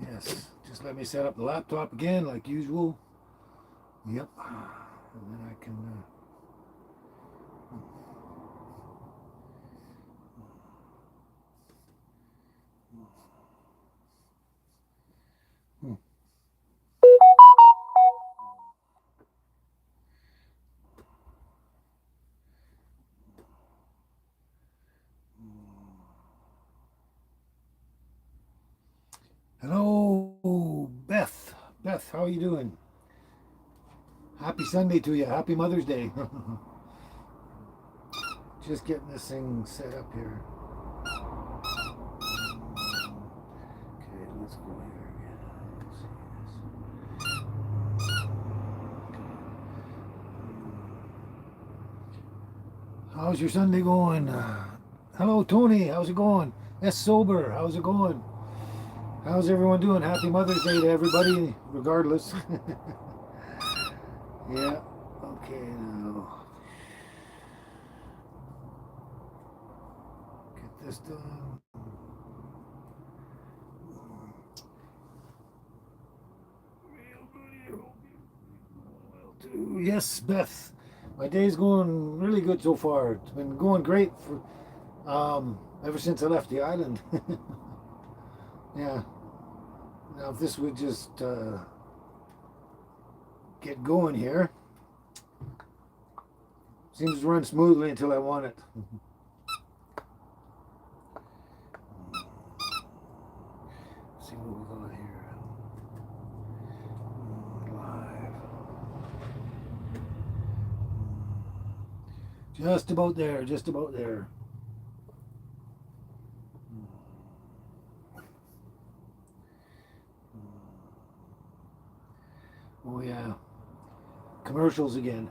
Yes, just let me set up the laptop again like usual. Yep. And then I can. Hmm. Hello, Beth. Beth, how are you doing? Happy Sunday to you. Happy Mother's Day. Just getting this thing set up here. Okay, let's go here again. Let's see this. How's your Sunday going? Hello, Tony. How's it going? S Sober. How's it going? How's everyone doing? Happy Mother's Day to everybody, regardless. Yeah. Okay, now get this done. Yes, Beth. My day's going really good so far. It's been going great for ever since I left the island. Yeah. Now, if this would just get going here, seems to run smoothly until I want it. Let's see what we got here. Live. Just about there. Just about there. Oh yeah. Commercials again.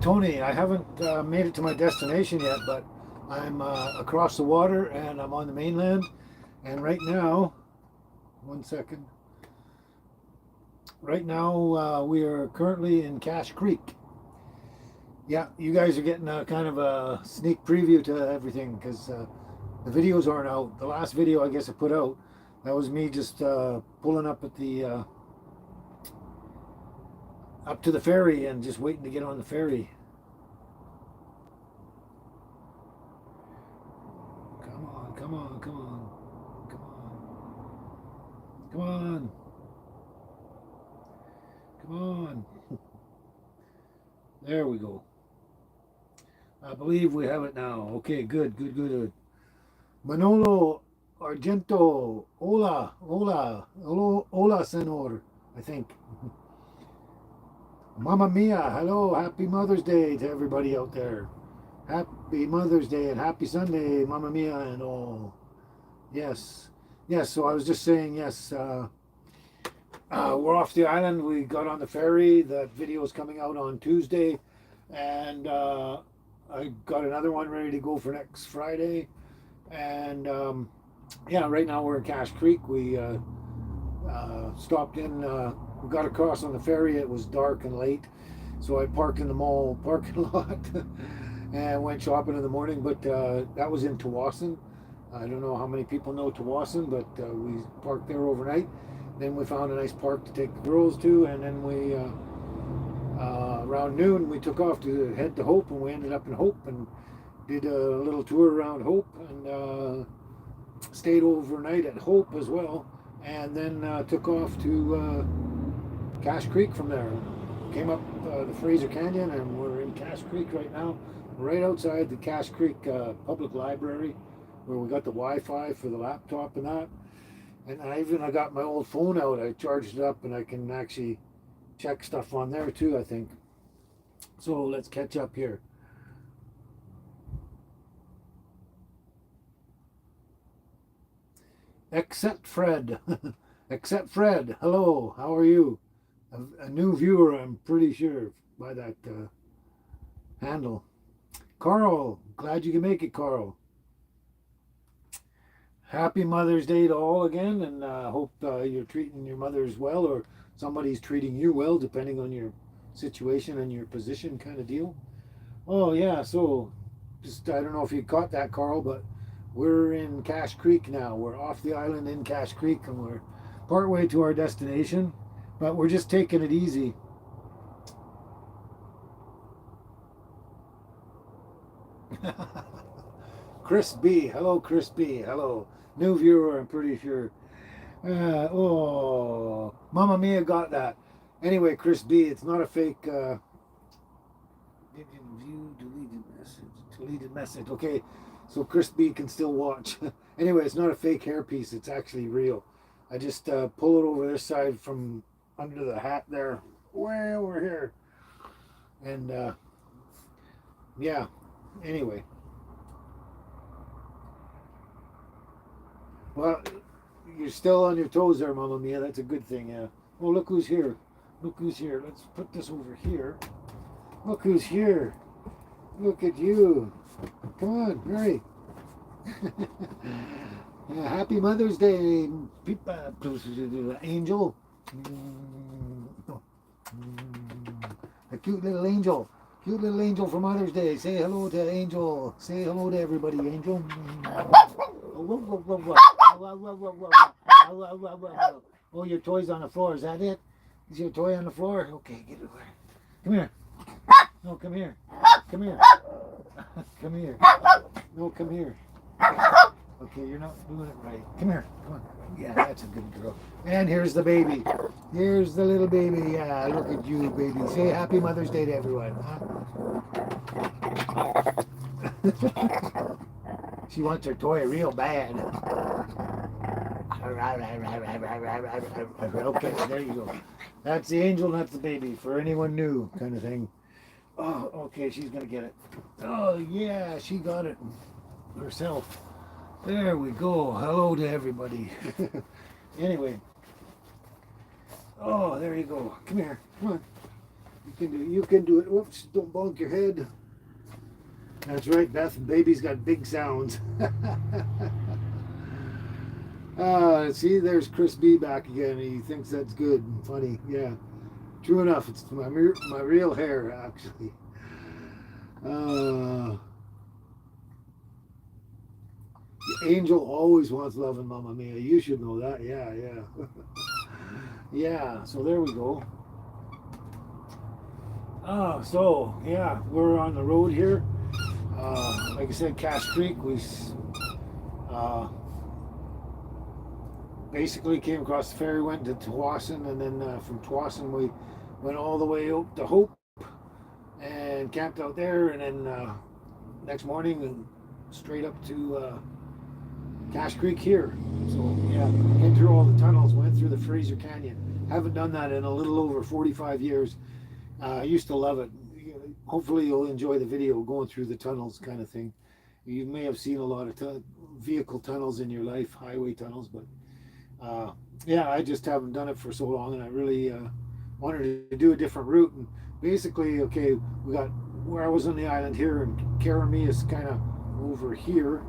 Tony, I haven't made it to my destination yet, but I'm across the water and I'm on the mainland. And right now, one second. Right now, we are currently in Cache Creek. Yeah, you guys are getting a kind of a sneak preview to everything because the videos aren't out. The last video I guess I put out, that was me just pulling up at the up to the ferry and just waiting to get on the ferry. Come on, come on, come on, come on, come on, come on. There we go. I believe we have it now. Okay, good, good, good, good. Manolo Argento, hola, hola, hola, hola, senor, I think. Mamma mia, hello, happy Mother's Day to everybody out there. Happy Mother's Day and happy Sunday, Mamma mia, and all. Yes, yes, so I was just saying, yes, we're off the island. We got on the ferry. That video is coming out on Tuesday. And I got another one ready to go for next Friday. And yeah, right now we're in Cache Creek. We stopped in, we got across on the ferry. It was dark and late. So I parked in the mall parking lot and went shopping in the morning. But that was in Tawasin. I don't know how many people know Tawasin, but we parked there overnight. Then we found a nice park to take the girls to, and then we around noon we took off to head to Hope, and we ended up in Hope and did a little tour around Hope and stayed overnight at Hope as well, and then took off to Cache Creek from there. Came up the Fraser Canyon, and we're in Cache Creek right now, right outside the Cache Creek Public Library, where we got the Wi-Fi for the laptop and that. And I got my old phone out. I charged it up, and I can actually check stuff on there too, I think. So let's catch up here. Except Fred. Except Fred. Hello, how are you? A new viewer, I'm pretty sure, by that handle. Carl, glad you can make it, Carl. Happy Mother's Day to all again, and hope you're treating your mothers well, or somebody's treating you well, depending on your situation and your position, kind of deal. Oh yeah, so just I don't know if you caught that, Carl, but we're in Cache Creek now. We're off the island in Cache Creek, and we're partway to our destination, but we're just taking it easy. Chris B. Hello, Chris B. Hello. New viewer, I'm pretty sure. Oh, Mamma Mia got that. Anyway, Chris B. It's not a fake. View deleted message. Deleted message. Okay, so Chris B can still watch. Anyway, it's not a fake hairpiece. It's actually real. I just pull it over this side from under the hat there, way over here, and yeah. Anyway, well, you're still on your toes there, Mamma Mia. That's a good thing. Yeah. Oh, look who's here. Look who's here. Let's put this over here. Look who's here. Look at you. Come on, hurry. Yeah, happy Mother's Day, Angel. A cute little angel. Cute little angel for Mother's Day. Say hello to Angel. Say hello to everybody, Angel. Oh, your toy's on the floor. Is that it? Is your toy on the floor? Okay, get it away. Come here. No, come here. Come here. Come here. No, come here. Okay, you're not doing it right. Come here. Come on. Yeah, that's a good girl. And here's the baby. Here's the little baby. Yeah, look at you, baby. Say Happy Mother's Day to everyone. Huh? She wants her toy real bad. Okay, there you go. That's the angel, that's the baby. For anyone new, kind of thing. Oh, okay, she's gonna get it. Oh, yeah, she got it herself. There we go. Hello to everybody. Anyway. Oh, there you go. Come here. Come on. You can do it. Whoops, don't bonk your head. That's right, Beth. Baby's got big sounds. See, there's Chris B back again. He thinks that's good and funny. Yeah. True enough, it's my real hair, actually. Angel always wants love and Mamma Mia. You should know that. Yeah, yeah. Yeah, so there we go. So, yeah, we're on the road here. Like I said, Cache Creek, we basically came across the ferry, went to Tawasin, and then from Tawasin we went all the way up to Hope and camped out there, and then next morning straight up to Cache Creek here. So yeah, went through all the tunnels, went through the Fraser Canyon. Haven't done that in a little over 45 years. I used to love it. Hopefully you'll enjoy the video going through the tunnels kind of thing. You may have seen a lot of vehicle tunnels in your life, highway tunnels, but yeah, I just haven't done it for so long, and I really wanted to do a different route. And basically, okay, we got where I was on the island here, and Carami is kind of over here,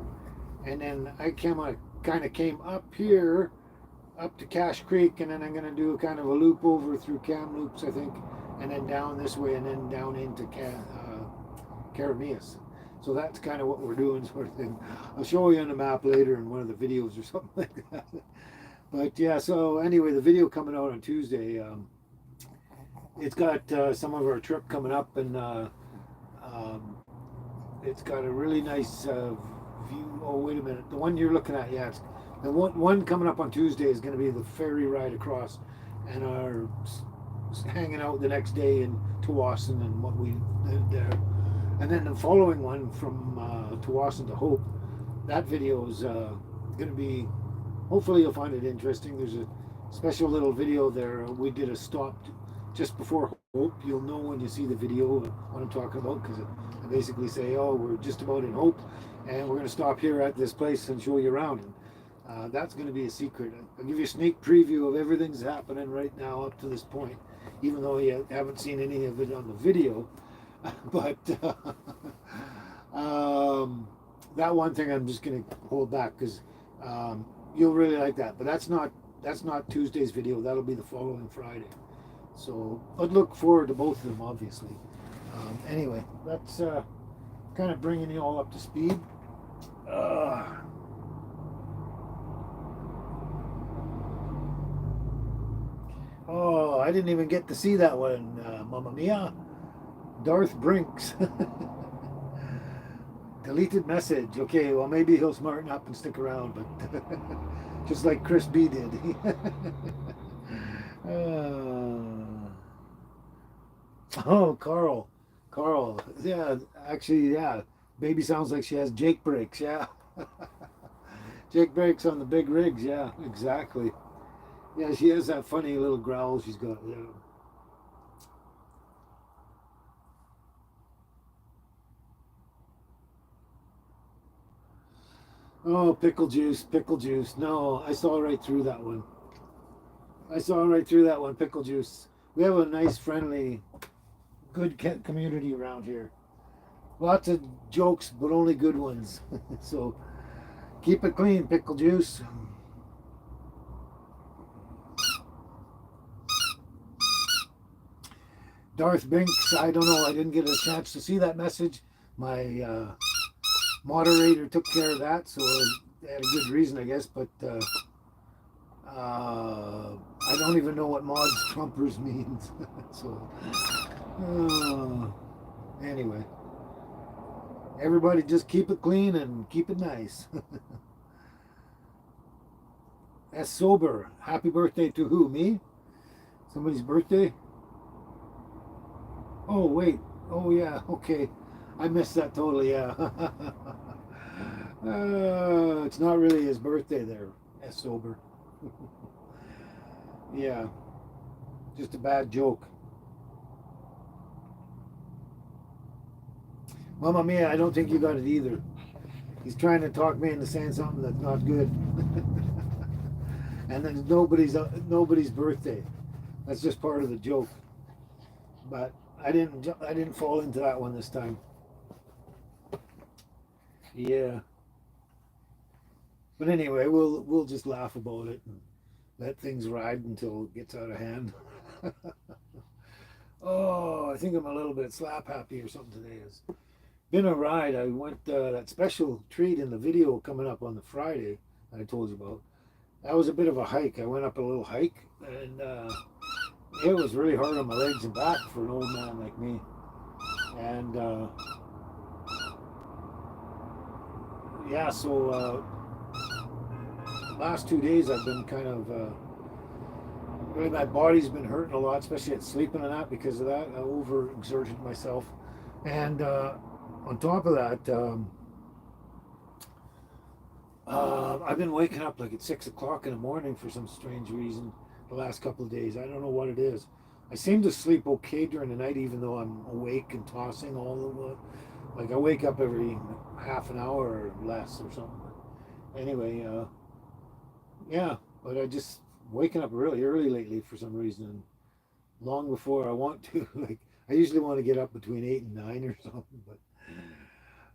and then I kind of came up here, up to Cache Creek, and then I'm going to do kind of a loop over through Kamloops, I think, and then down this way, and then down into Caramias. So that's kind of what we're doing, sort of thing. I'll show you on the map later in one of the videos or something like that. But yeah, so anyway, the video coming out on Tuesday. It's got some of our trip coming up, and it's got a really nice view. Oh, wait a minute. The one you're looking at, yeah, it's, the one coming up on Tuesday is going to be the ferry ride across, and our hanging out the next day in Tawasin and what we did there. And then the following one from Tawasin to Hope, that video is going to be, hopefully you'll find it interesting. There's a special little video there. We did a stop just before Hope. You'll know when you see the video what I'm talking about, because I basically say, oh, we're just about in Hope, and we're going to stop here at this place and show you around. And that's going to be a secret. I'll give you a sneak preview of everything that's happening right now up to this point, even though you haven't seen any of it on the video. But that one thing I'm just going to hold back, because you'll really like that. But that's not Tuesday's video. That'll be the following Friday. So I'd look forward to both of them, obviously. Anyway, kind of bringing you all up to speed. Oh, I didn't even get to see that one, Mamma Mia. Darth Brinks. Deleted message. Okay, well, maybe he'll smarten up and stick around, but just like Chris B did. Oh, Carl. Carl. Yeah, actually, yeah. Baby sounds like she has Jake brakes. Yeah. Jake brakes on the big rigs. Yeah, exactly. Yeah, she has that funny little growl she's got. Yeah. Oh, pickle juice, pickle juice. No, I saw right through that one. I saw right through that one, pickle juice. We have a nice, friendly, good community around here. Lots of jokes, but only good ones. So keep it clean, pickle juice. Darth Binks, I don't know. I didn't get a chance to see that message. My moderator took care of that, so they had a good reason, I guess. But I don't even know what mods trumpers means. So anyway, everybody just keep it clean and keep it nice. As sober. Happy birthday to who? Me? Somebody's birthday? Oh wait. Oh yeah. Okay. I missed that totally. Yeah. It's not really his birthday there. As sober. Yeah. Just a bad joke. Mamma Mia, I don't think you got it either. He's trying to talk me into saying something that's not good. And then nobody's birthday. That's just part of the joke. But I didn't fall into that one this time. Yeah. But anyway, we'll just laugh about it and let things ride until it gets out of hand. Oh, I think I'm a little bit slap happy or something today. It's been a ride. I went that special treat in the video coming up on the Friday I told you about. That was a bit of a hike. I went up a little hike, and it was really hard on my legs and back for an old man like me. And yeah, so last 2 days I've been kind of really, my body's been hurting a lot, especially at sleeping and that. Because of that, I overexerted myself, and on top of that, I've been waking up like at 6 o'clock in the morning for some strange reason the last couple of days. I don't know what it is. I seem to sleep okay during the night, even though I'm awake and tossing all the like I wake up every half an hour or less or something. But anyway, yeah, but I just waking up really early lately for some reason, long before I want to. Like I usually want to get up between 8 and 9 or something,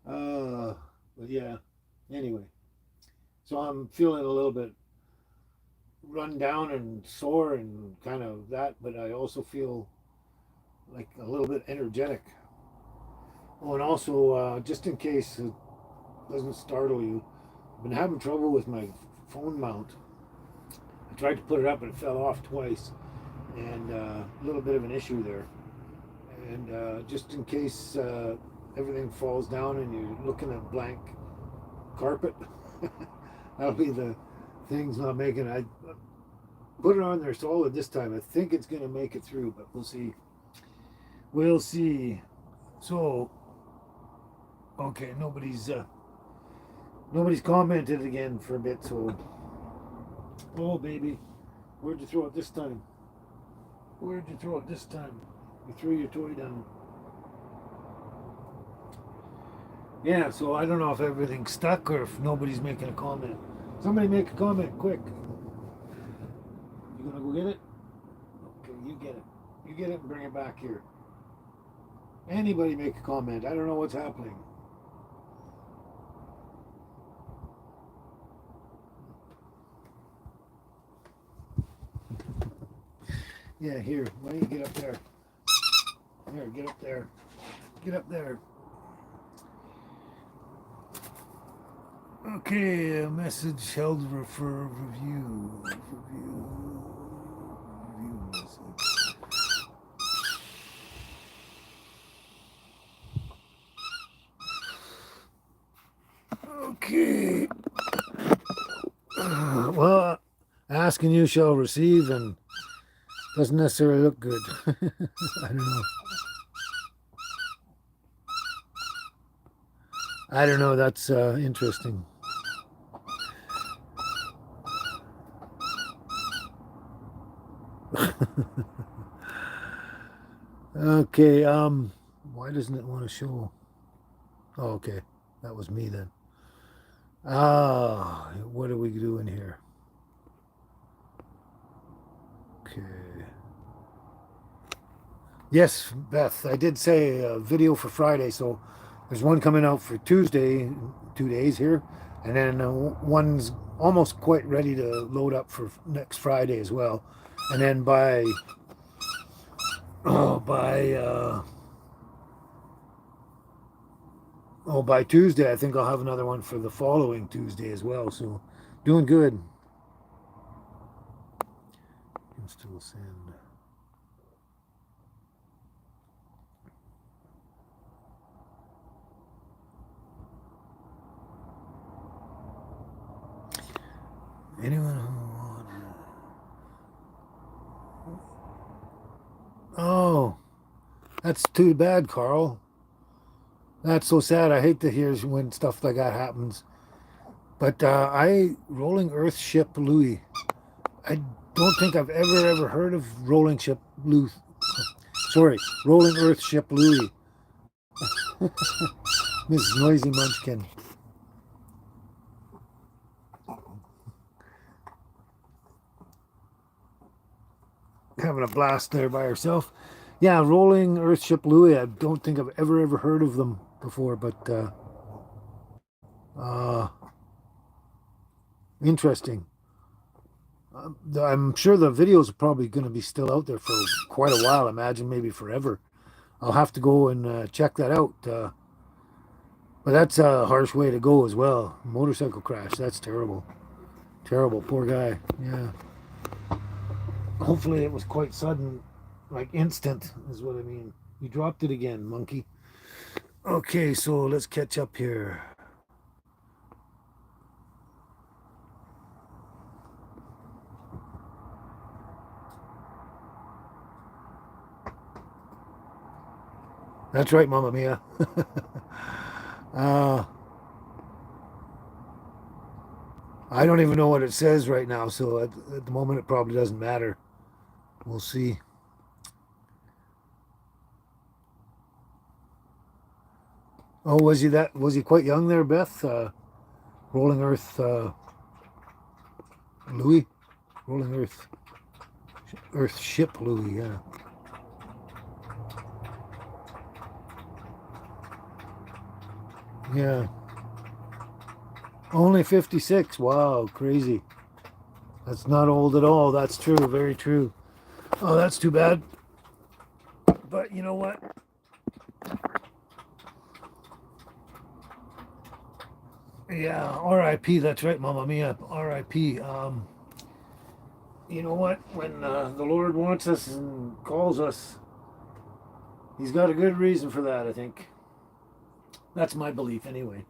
uh, but yeah. Anyway, so I'm feeling a little bit run down and sore and kind of that, but I also feel like a little bit energetic. Oh, and also, just in case it doesn't startle you, I've been having trouble with my phone mount. I tried to put it up and it fell off twice, and a little bit of an issue there. And just in case everything falls down and you're looking at blank carpet, that'll be the things not making it. I put it on there solid this time. I think it's going to make it through, but we'll see. We'll see. So, okay, nobody's commented again for a bit. So, oh baby, where'd you throw it this time? Where'd you throw it this time? You threw your toy down. Yeah, so I don't know if everything's stuck or if nobody's making a comment. Somebody make a comment, quick. You gonna go get it? Okay, you get it. You get it and bring it back here. Anybody make a comment. I don't know what's happening. Yeah, here. Why don't you get up there? Here, get up there. Get up there. Okay, a message held for review. Review message. Okay. Well, ask and you shall receive, and doesn't necessarily look good. I don't know. I don't know. That's interesting. Okay. Why doesn't it want to show? Oh, okay. That was me then. Ah, what are we doing here? Okay. Yes, Beth, I did say a video for Friday, so there's one coming out for Tuesday, 2 days here, and then one's almost quite ready to load up for next Friday as well. And then oh by uh, by Tuesday, I think I'll have another one for the following Tuesday as well. So doing good. Can still send. Anyone who Oh, that's too bad, Carl. That's so sad. I hate to hear when stuff like that happens. But Rolling Earth Ship Louis. I don't think I've ever heard of Rolling Ship Louis. Sorry, Rolling Earth Ship Louis. Miss Noisy Munchkin. Having a blast there by herself. Yeah, Rolling Earthship Louis. I don't think I've ever heard of them before, but uh, interesting. I'm sure the videos are probably going to be still out there for quite a while. I imagine maybe forever. I'll have to go and check that out. But that's a harsh way to go as well. Motorcycle crash. That's terrible. Terrible. Poor guy. Yeah. Hopefully it was quite sudden, like instant is what I mean. You dropped it again, monkey. Okay, so let's catch up here. That's right, Mamma Mia. uh, I don't even know what it says right now, so at the moment it probably doesn't matter. We'll see. Oh, was he that? Was he quite young there, Beth? Rolling Earth, Louis, Rolling Earth Ship Louis. Yeah, yeah. Only 56. Wow, crazy. That's not old at all. That's true. Very true. Oh, that's too bad. But you know what? Yeah, R.I.P. That's right, Mamma Mia. R.I.P. You know what? When the Lord wants us and calls us, He's got a good reason for that, I think. That's my belief, anyway.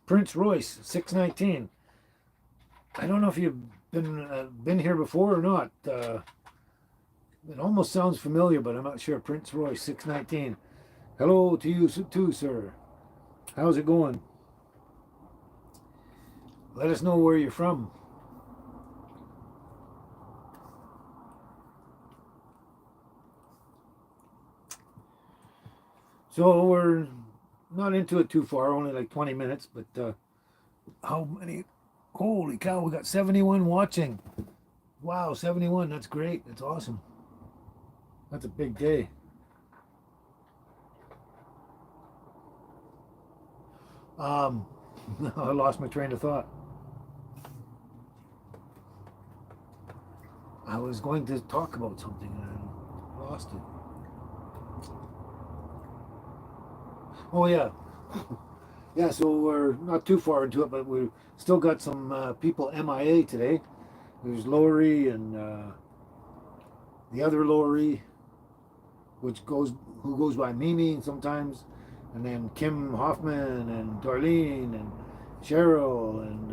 Prince Royce, 619. I don't know if you've been here before or not. It almost sounds familiar, but I'm not sure. Prince Royce, 619. Hello to you too, sir. How's it going? Let us know where you're from. So we're not into it too far, only like 20 minutes, but how many? Holy cow, we got 71 watching. Wow, 71. That's great. That's awesome. That's a big day. Um, I lost my train of thought. I was going to talk about something and I lost it. Oh, yeah. Yeah, so we're not too far into it, but we've still got some people MIA today. There's Lori and the other Lori, which goes who goes by Mimi sometimes, and then Kim Hoffman and Darlene and Cheryl and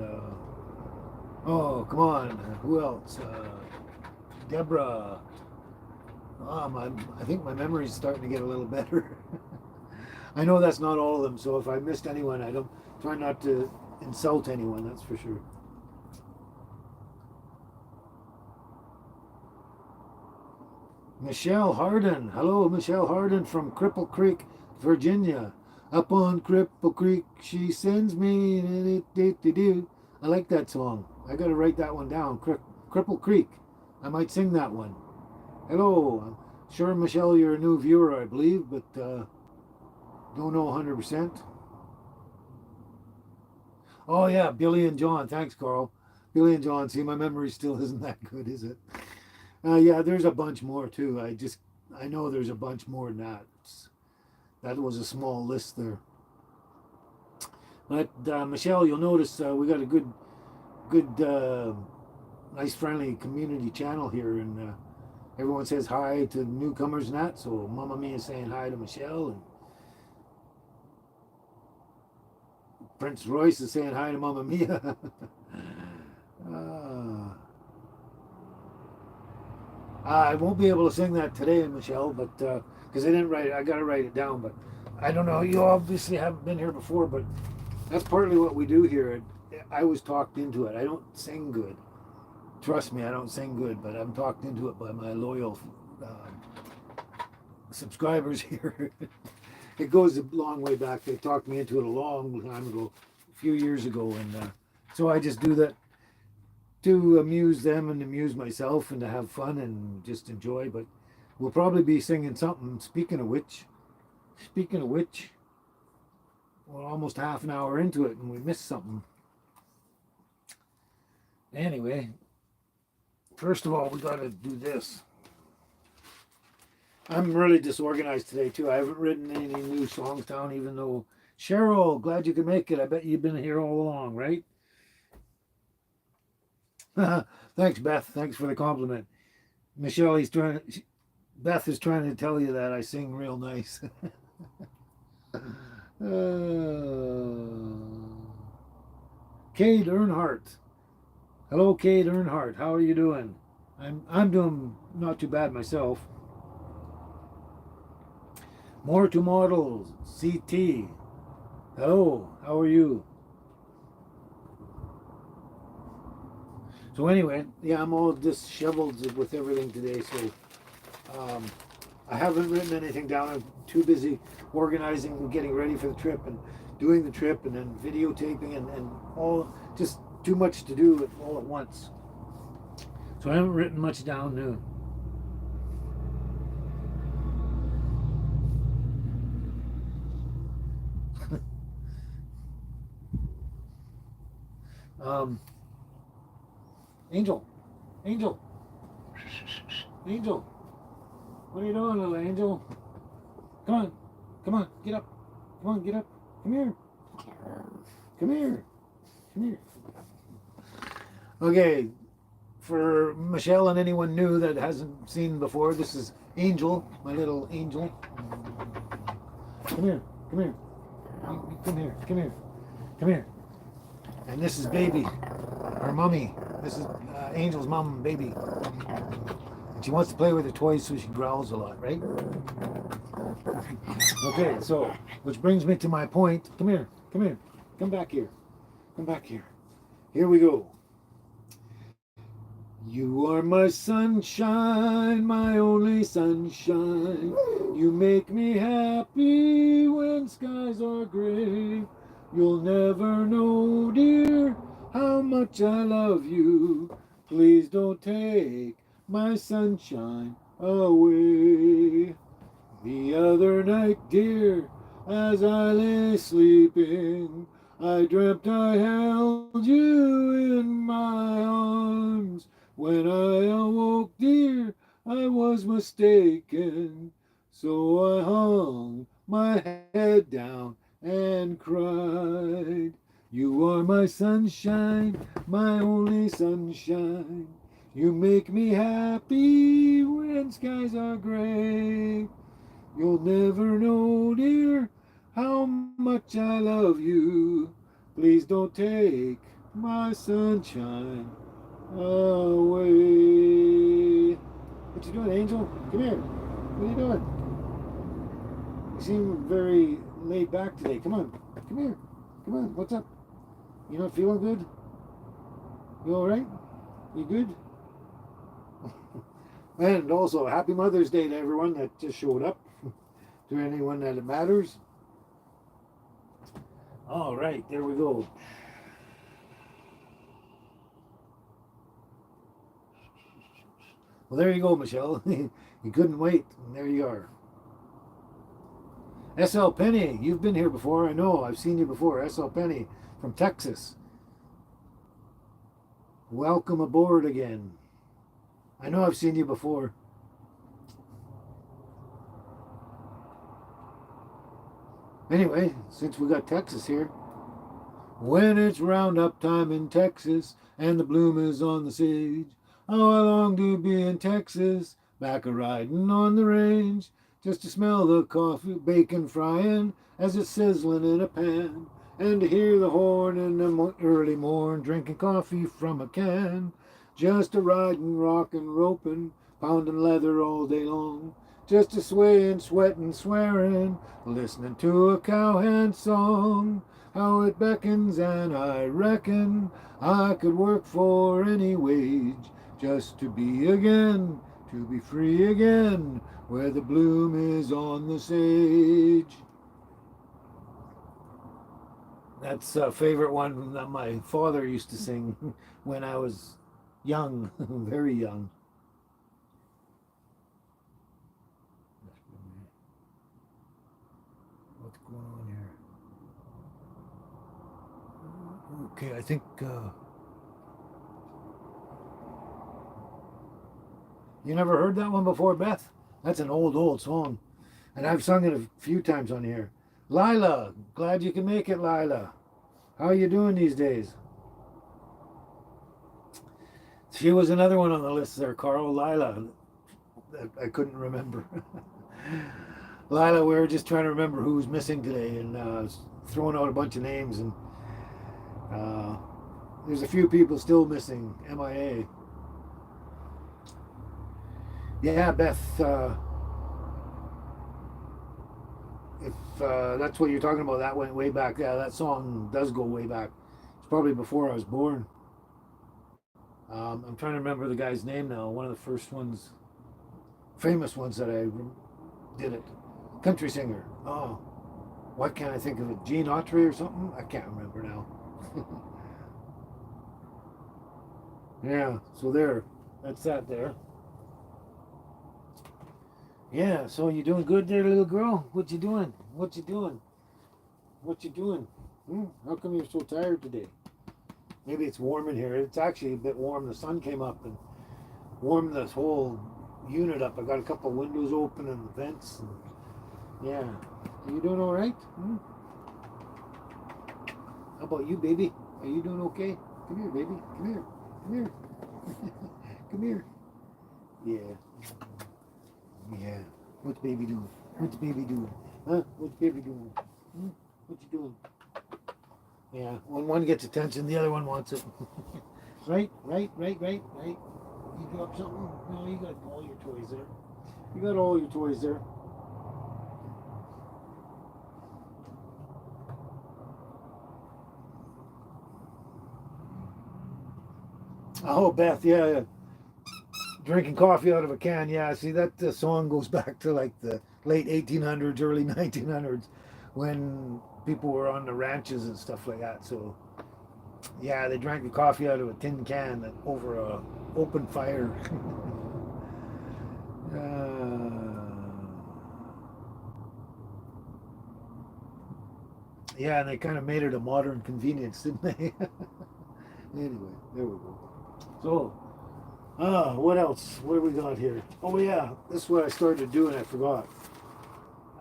oh come on, who else? Deborah. I think my memory's starting to get a little better. I know that's not all of them, so if I missed anyone, I don't try not to insult anyone. That's for sure. Michelle Harden. Hello, Michelle Harden from Cripple Creek, Virginia. Up on Cripple Creek, she sends me. I like that song. I got to write that one down. Cripple Creek. I might sing that one. Hello. I'm sure, Michelle, you're a new viewer, I believe, but don't know 100%. Oh, yeah, Billy and John. Thanks, Carl. Billy and John. See, my memory still isn't that good, is it? Yeah, there's a bunch more too. I know there's a bunch more than that. That was a small list there. But Michelle, you'll notice we got a good, nice, friendly community channel here, and everyone says hi to newcomers and that. So Mama Mia is saying hi to Michelle, and Prince Royce is saying hi to Mama Mia. uh, I won't be able to sing that today, Michelle, but because I didn't write it, I got to write it down. But I don't know. You obviously haven't been here before, but that's partly what we do here. I was talked into it. I don't sing good. Trust me, I don't sing good, but I'm talked into it by my loyal subscribers here. It goes a long way back. They talked me into it a long time ago, a few years ago, and so I just do that to amuse them and amuse myself and to have fun and just enjoy. But we'll probably be singing something. Speaking of which, we're almost half an hour into it and we missed something. Anyway, first of all, we got to do this. I'm really disorganized today too. I haven't written any new songs down, even though Cheryl, glad you could make it. I bet you've been here all along, right? Thanks, Beth. Thanks for the compliment. Michelle, Beth is trying to tell you that I sing real nice. Cade Earnhardt. Hello, Cade Earnhardt. How are you doing? I'm doing not too bad myself. More to models. CT. Hello. How are you? So anyway, yeah, I'm all disheveled with everything today. So I haven't written anything down. I'm too busy organizing and getting ready for the trip and doing the trip and then videotaping and all, just too much to do all at once. So I haven't written much down new. um, Angel, Angel, Angel, what are you doing, little Angel? Come on, come on, get up. Come on, get up. Come here. Come here. Come here. Okay, for Michelle and anyone new that hasn't seen before, this is Angel, my little angel. Come here. Come here. Come here. Come here. Come here. And this is Baby, our mummy. This is Angel's mom and Baby. And she wants to play with her toys, so she growls a lot, right? Okay, so, which brings me to my point. Come here. Come here. Come back here. Come back here. Here we go. You are my sunshine, my only sunshine. You make me happy when skies are gray. You'll never know, dear, how much I love you. Please don't take my sunshine away. The other night, dear, as I lay sleeping, I dreamt I held you in my arms. When I awoke, dear, I was mistaken. So I hung my head down and cried. You are my sunshine, my only sunshine. You make me happy when skies are gray. You'll never know, dear, how much I love you. Please don't take my sunshine away. What you doing, Angel? Come here. What are you doing? You seem very laid back today. Come on. Come here. Come on. What's up? You not feeling good? You all right? You good? And also, happy Mother's Day to everyone that just showed up. To anyone that it matters. All right, there we go. Well, there you go, Michelle. You couldn't wait, and there you are. S.L. Penny, you've been here before. I know, I've seen you before. S.L. Penny from Texas. Welcome aboard again. I know I've seen you before. Anyway, since we got Texas here, when it's roundup time in Texas and the bloom is on the sage, how I long to be in Texas, back a riding on the range, just to smell the coffee bacon frying as it's sizzling in a pan, and to hear the horn in the early morn, drinking coffee from a can, just a riding, rocking, roping, pounding leather all day long. Just a swaying, sweating, swearing, listening to a cowhand song. How it beckons, and I reckon I could work for any wage just to be again, to be free again, where the bloom is on the sage. That's a favorite one that my father used to sing when I was young, very young. What's going on here? Okay, I think you never heard that one before, Beth? That's an old song, and I've sung it a few times on here. Lila, glad you can make it, Lila. How are you doing these days? She was another one on the list there, Carl. Lila, I couldn't remember. Lila, we were just trying to remember who was missing today, and throwing out a bunch of names, and there's a few people still missing, MIA. Yeah, Beth, if that's what you're talking about, that went way back. Yeah, that song does go way back. It's probably before I was born. I'm trying to remember the guy's name now. One of the first ones, famous ones that I did it. Country singer. Oh, why can't I think of it? Gene Autry or something? I can't remember now. Yeah, so there. That's that there. Yeah, so you doing good there, little girl? What you doing? What you doing? What you doing? How come you're so tired today? Maybe it's warm in here. It's actually a bit warm. The sun came up and warmed this whole unit up. I got a couple windows open and vents. And yeah. Are you doing all right? How about you, baby? Are you doing okay? Come here, baby. Come here. Come here. Come here. Yeah. Yeah. What's baby doing? What's baby doing? Huh? What's baby doing? What you doing? Yeah. When one gets attention, the other one wants it. Right? You drop something? No, you got all your toys there. You got all your toys there. Oh, Beth, yeah. Drinking coffee out of a can, yeah. See, that song goes back to like the late 1800s, early 1900s, when people were on the ranches and stuff like that. So, yeah, they drank the coffee out of a tin can over a open fire. Yeah, and they kind of made it a modern convenience, didn't they? Anyway, there we go. So, what else? What do we got here? Oh yeah, this is what I started to do and I forgot.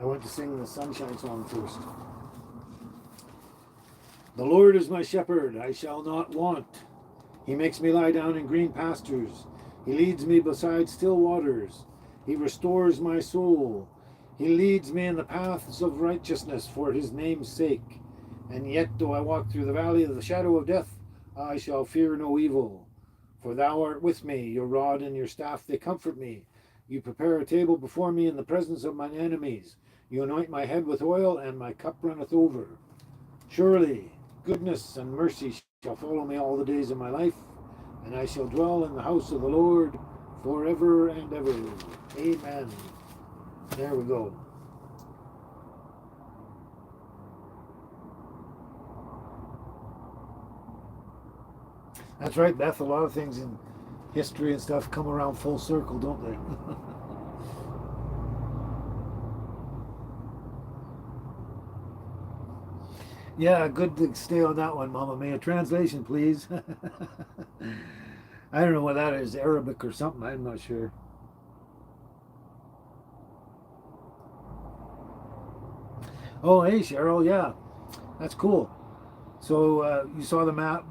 I went to sing the Sunshine song first. The Lord is my shepherd, I shall not want. He makes me lie down in green pastures. He leads me beside still waters. He restores my soul. He leads me in the paths of righteousness for his name's sake. And yet, though I walk through the valley of the shadow of death, I shall fear no evil. For thou art with me, your rod and your staff, they comfort me. You prepare a table before me in the presence of mine enemies. You anoint my head with oil, and my cup runneth over. Surely goodness and mercy shall follow me all the days of my life, and I shall dwell in the house of the Lord forever and ever. Amen. There we go. That's right, Beth. A lot of things in history and stuff come around full circle, don't they? Yeah, good to stay on that one, Mama. May a translation, please. I don't know what that is, Arabic or something. I'm not sure. Oh, hey, Cheryl. Yeah, that's cool. So you saw the map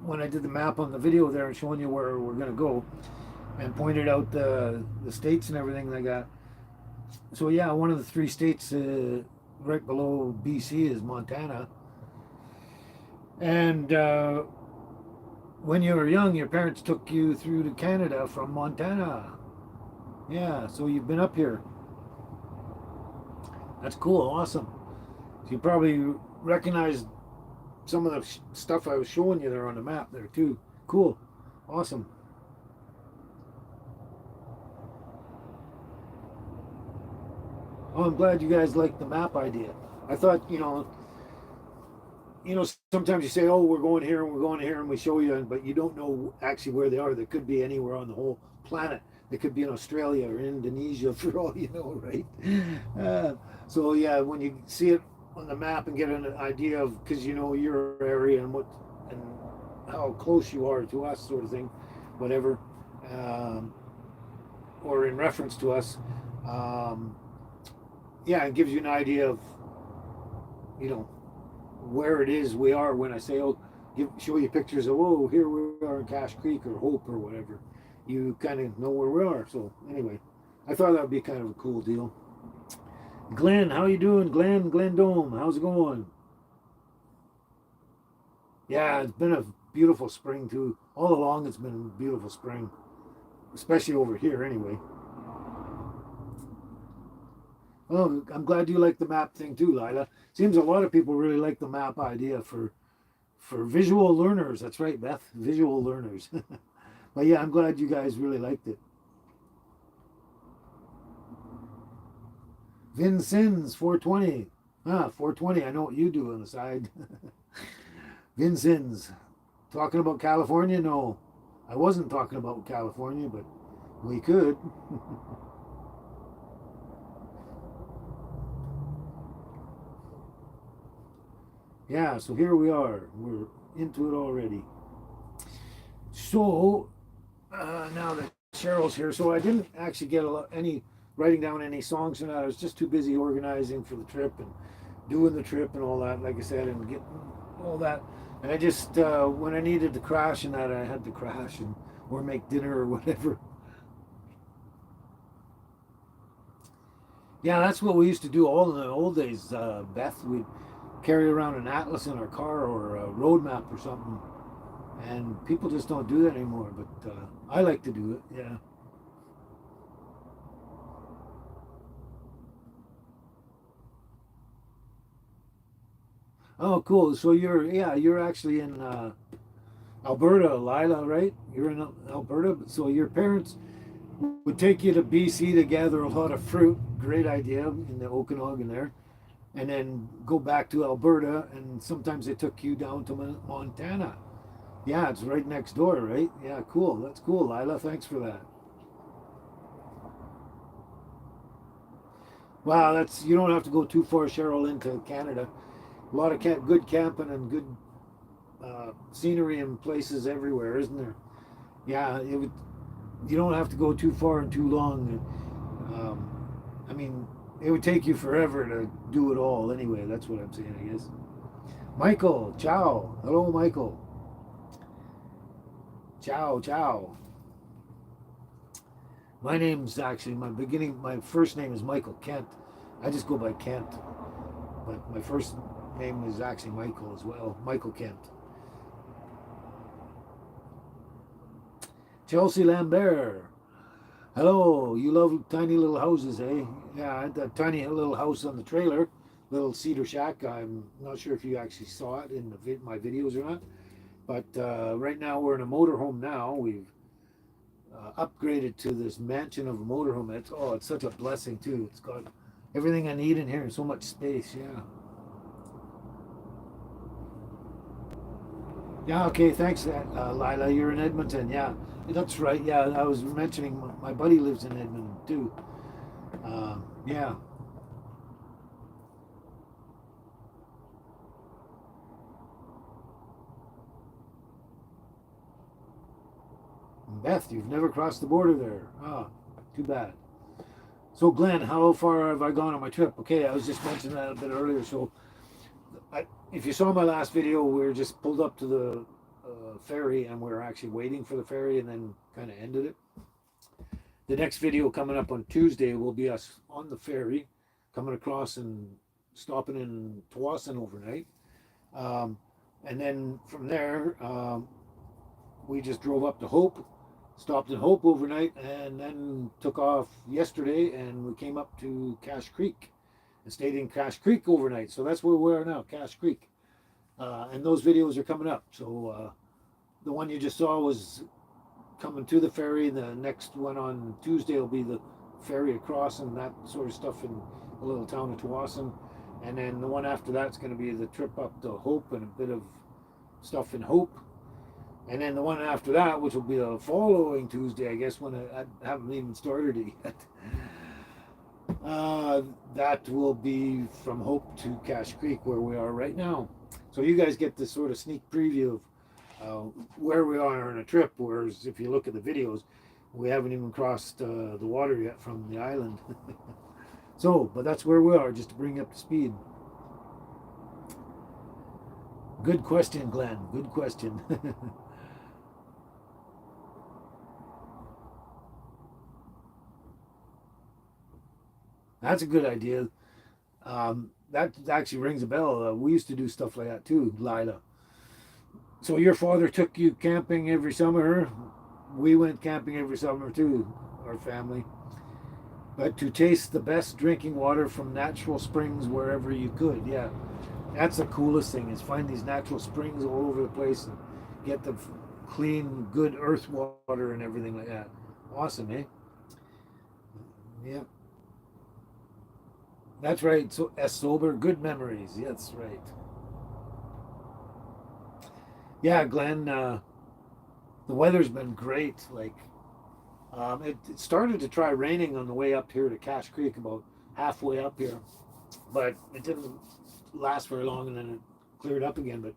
when I did the map on the video there and showing you where we're going to go and pointed out the states and everything like that. So yeah, one of the three states right below BC is Montana. And when you were young, your parents took you through to Canada from Montana. Yeah, so you've been up here. That's cool, awesome. So you probably recognized some of the stuff I was showing you there on the map there too. Cool, awesome. Oh, I'm glad you guys liked the map idea. I thought, sometimes you say, "Oh, we're going here and we're going here," and we show you, but you don't know actually where they are. They could be anywhere on the whole planet. They could be in Australia or Indonesia, for all you know, right? So yeah, when you see it on the map and get an idea of, because you know your area and what and how close you are to us, sort of thing, whatever, um, or in reference to us, um, yeah, it gives you an idea of, you know, where it is we are when I say, oh, show you pictures of, oh, here we are in Cache Creek or Hope or whatever. You kind of know where we are. So anyway, I thought that would be kind of a cool deal. Glenn, how you doing? Glenn Dome, how's it going? Yeah, it's been a beautiful spring too. All along it's been a beautiful spring, especially over here anyway. Oh, I'm glad you like the map thing too, Lila. Seems a lot of people really like the map idea for visual learners. That's right, Beth, visual learners. But yeah, I'm glad you guys really liked it. Vincins 420. 420. I know what you do on the side. Vincins. Talking about California? No, I wasn't talking about California, but we could. Yeah, so here we are. We're into it already. So now that Cheryl's here, so I didn't actually get any writing down any songs and that. I was just too busy organizing for the trip and doing the trip and all that, like I said, and getting all that. And I just when I needed to crash and that, I had to crash and or make dinner or whatever. Yeah, that's what we used to do all in the old days, Beth. We'd carry around an atlas in our car or a road map or something, and people just don't do that anymore. But I like to do it. Yeah. Oh, cool. So you're actually in Alberta, Lila, right? You're in Alberta. So your parents would take you to BC to gather a lot of fruit. Great idea in the Okanagan there, and then go back to Alberta. And sometimes they took you down to Montana. Yeah, it's right next door, right? Yeah, cool. That's cool, Lila. Thanks for that. Wow, that's you don't have to go too far, Cheryl, into Canada. A lot of good camping and good scenery and places everywhere, isn't there? Yeah, it would. You don't have to go too far and too long. I mean, it would take you forever to do it all. Anyway, that's what I'm saying, I guess. Michael, ciao. Hello, Michael. Ciao, ciao. My name's actually my first name is Michael Kent. I just go by Kent, but my first name is actually Michael as well. Michael Kent. Chelsea Lambert. Hello, you love tiny little houses, eh? Yeah, I had that tiny little house on the trailer, little cedar shack. I'm not sure if you actually saw it in my videos or not, but right now we're in a motorhome now. We've upgraded to this mansion of a motorhome. It's such a blessing too. It's got everything I need in here and so much space. Yeah. Yeah. Okay. Thanks, Lila. You're in Edmonton. Yeah, that's right. Yeah, I was mentioning my buddy lives in Edmonton too. Yeah. Beth, you've never crossed the border there. Ah, too bad. So, Glenn, how far have I gone on my trip? Okay, I was just mentioning that a bit earlier. So, if you saw my last video, we were just pulled up to the ferry and we were actually waiting for the ferry and then kind of ended it. The next video coming up on Tuesday will be us on the ferry coming across and stopping in Tawasin overnight. Um, and then from there, we just drove up to Hope, stopped in Hope overnight, and then took off yesterday and we came up to Cache Creek and stayed in Cache Creek overnight. So that's where we are now, Cache Creek. And those videos are coming up. So the one you just saw was coming to the ferry. The next one on Tuesday will be the ferry across and that sort of stuff in the little town of Tawasin. And then the one after that's going to be the trip up to Hope and a bit of stuff in Hope. And then the one after that, which will be the following Tuesday, I guess, when I haven't even started it yet. That will be from Hope to Cache Creek, where we are right now. So you guys get this sort of sneak preview of where we are on a trip, whereas if you look at the videos, we haven't even crossed the water yet from the island. So, but that's where we are, just to bring you up to speed. Good question, Glenn. Good question. That's a good idea. That actually rings a bell. We used to do stuff like that too, Lila. So your father took you camping every summer. We went camping every summer too, our family. But to taste the best drinking water from natural springs wherever you could. Yeah, that's the coolest thing is find these natural springs all over the place and get the clean, good earth water and everything like that. Awesome, eh? Yeah. That's right. So, as sober, good memories. Yeah, that's right. Yeah, Glenn. The weather's been great. Like, it started to try raining on the way up here to Cache Creek, about halfway up here, but it didn't last very long, and then it cleared up again. But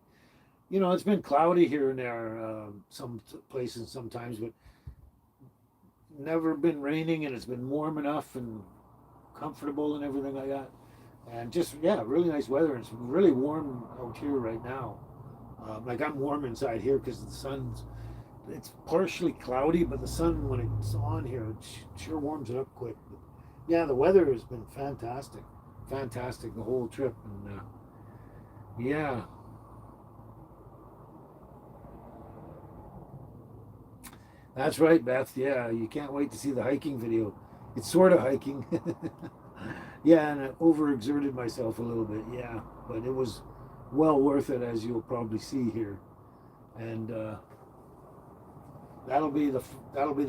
it's been cloudy here and there, some places sometimes, but never been raining, and it's been warm enough and comfortable and everything like that. And just really nice weather. And it's really warm out here right now. Like I'm warm inside here because the sun's. It's partially cloudy, but the sun when it's on here, it sure warms it up quick. But yeah, the weather has been fantastic, fantastic the whole trip, and yeah, that's right, Beth. Yeah, you can't wait to see the hiking video. It's sort of hiking. Yeah, and I overexerted myself a little bit. Yeah, but it was well worth it, as you'll probably see here. And that'll be the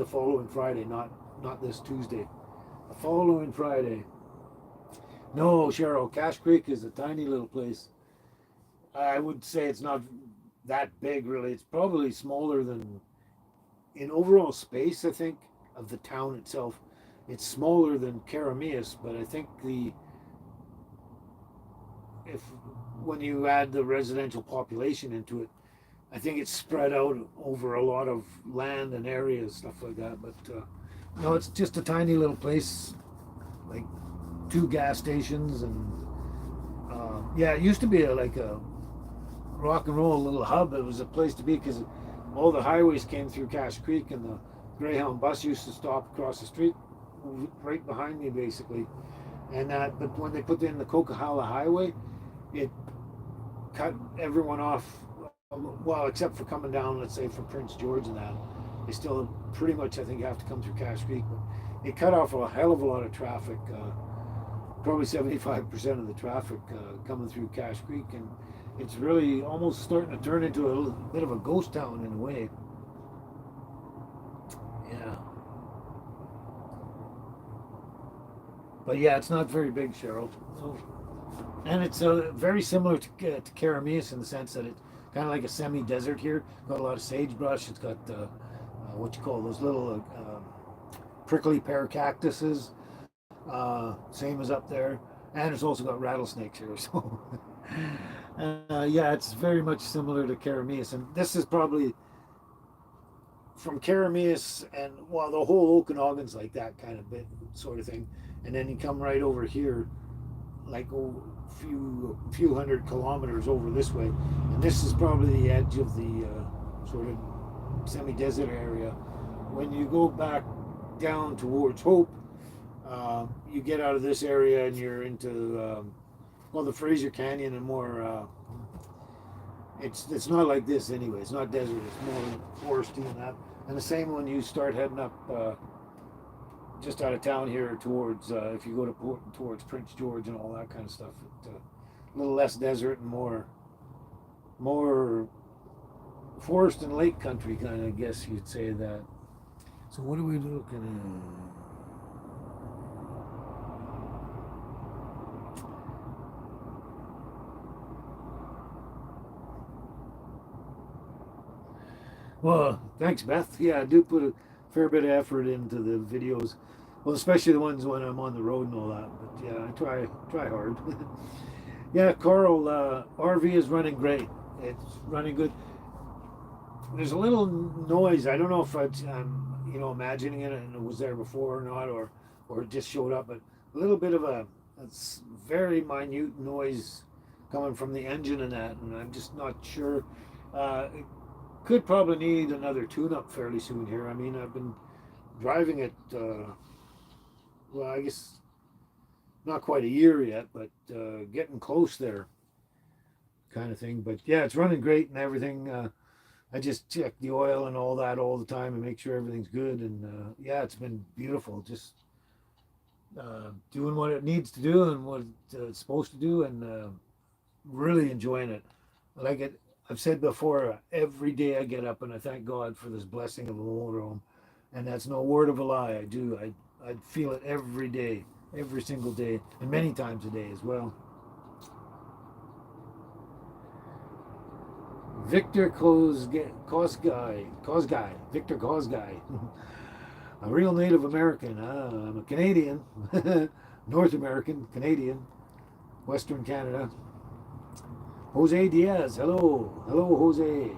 following Friday, not this Tuesday. The following Friday. No, Cheryl, Cache Creek is a tiny little place. I would say it's not that big, really. It's probably smaller than in overall space. I think of the town itself. It's smaller than Karamias, but I think if when you add the residential population into it, I think it's spread out over a lot of land and areas, stuff like that. But no, it's just a tiny little place, like two gas stations, and yeah, it used to be like a rock and roll little hub. It was a place to be because all the highways came through Cache Creek, and the Greyhound bus used to stop across the street, right behind me, basically. And that, but when they put in the Coquihalla Highway, it cut everyone off. Well, except for coming down, let's say from Prince George and that, they still pretty much, I think, have to come through Cache Creek. But it cut off a hell of a lot of traffic. Probably 75% of the traffic coming through Cache Creek, and it's really almost starting to turn into a little bit of a ghost town in a way. Yeah. But yeah, it's not very big, Cheryl. So, and it's very similar to Carameus in the sense that it's kind of like a semi-desert here. Got a lot of sagebrush. It's got what you call those little prickly pear cactuses. Same as up there, and it's also got rattlesnakes here. So, yeah, it's very much similar to Carameus, and this is probably from Carameus, and well, the whole Okanagan's like that kind of bit, sort of thing, and then you come right over here, like few hundred kilometers over this way, and this is probably the edge of the sort of semi-desert area. When you go back down towards Hope, you get out of this area and you're into well, the Fraser Canyon and more. It's not like this anyway. It's not desert. It's more foresty and that. And the same when you start heading up just out of town here towards if you go to towards Prince George and all that kind of stuff. A little less desert and more forest and lake country kind of. I guess you'd say that. So what are we looking at? Well, thanks, Beth. Yeah, I do put a fair bit of effort into the videos. Well, especially the ones when I'm on the road and all that. But yeah, I try hard. Yeah, Carl, RV is running great. It's running good. There's a little noise. I don't know if I'm imagining it and it was there before or not, or it just showed up. But a little bit of a very minute noise coming from the engine and that, and I'm just not sure. It could probably need another tune-up fairly soon here. I mean, I've been driving it, well, I guess not quite a year yet, but getting close there kind of thing. But yeah, it's running great and everything. I just check the oil and all that all the time and make sure everything's good. And yeah, it's been beautiful. Just doing what it needs to do and what it's supposed to do, and really enjoying it. I like it. I've said before, every day I get up and I thank God for this blessing of a motorhome, and that's no word of a lie. I do. I feel it every day, every single day, and many times a day as well. Victor Kosgai, Victor Kosgai, a real Native American. I'm a Canadian, North American, Canadian, Western Canada. Jose Diaz, hello, Jose.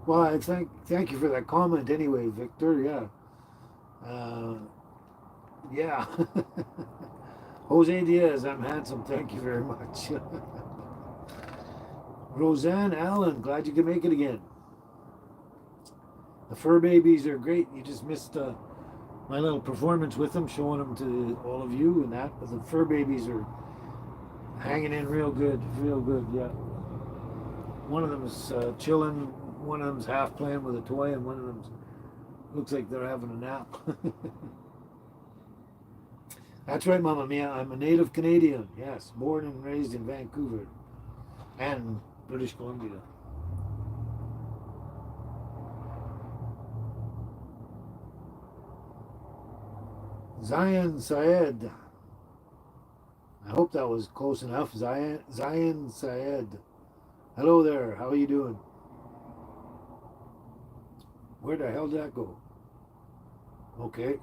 Well, I thank you for that comment anyway, Victor. Yeah, yeah. Jose Diaz, I'm handsome. Thank you very much. Roseanne Allen, glad you could make it again. The fur babies are great. You just missed my little performance with them, showing them to all of you and that. But the fur babies are hanging in real good, yeah. One of them's chilling, one of them's half playing with a toy, and one of them looks like they're having a nap. That's right, Mamma Mia. I'm a native Canadian. Yes, born and raised in Vancouver and British Columbia. Zion Syed. I hope that was close enough. Zion Syed. Hello there. How are you doing? Where the hell did that go? Okay.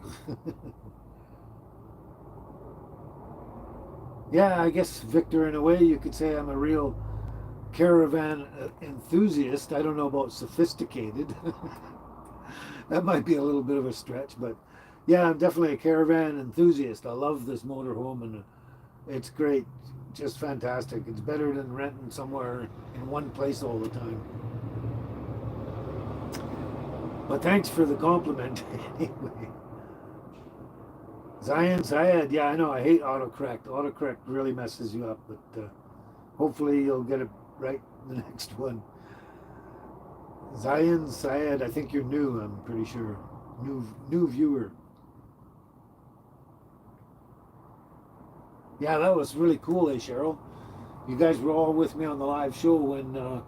Yeah, I guess, Victor, in a way you could say I'm a real caravan enthusiast. I don't know about sophisticated. That might be a little bit of a stretch, but yeah, I'm definitely a caravan enthusiast. I love this motorhome, and It's great, just fantastic. It's better than renting somewhere in one place all the time. But thanks for the compliment. Anyway, Zion Syed, yeah, I know. I hate autocorrect. Autocorrect really messes you up, but hopefully you'll get it right the next one. Zion Syed, I think you're new. I'm pretty sure. New viewer. Yeah, that was really cool, Cheryl? You guys were all with me on the live show when I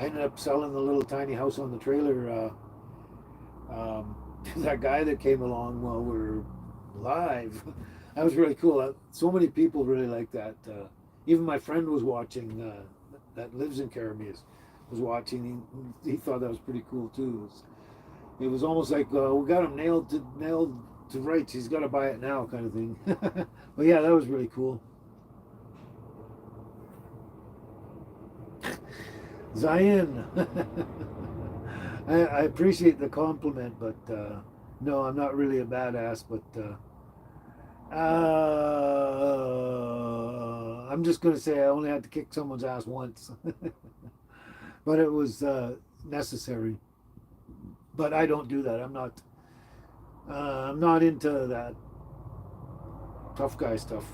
ended up selling the little tiny house on the trailer to that guy that came along while we were live. That was really cool. So many people really like that. Even my friend was watching, that lives in Caramies, was watching. He thought that was pretty cool too. It was almost like we got him nailed to rights. He's got to buy it now, kind of thing. But yeah, that was really cool. Zion, I appreciate the compliment, but no, I'm not really a badass. But I'm just going to say I only had to kick someone's ass once, but it was necessary. But I don't do that. I'm not into that tough guy stuff.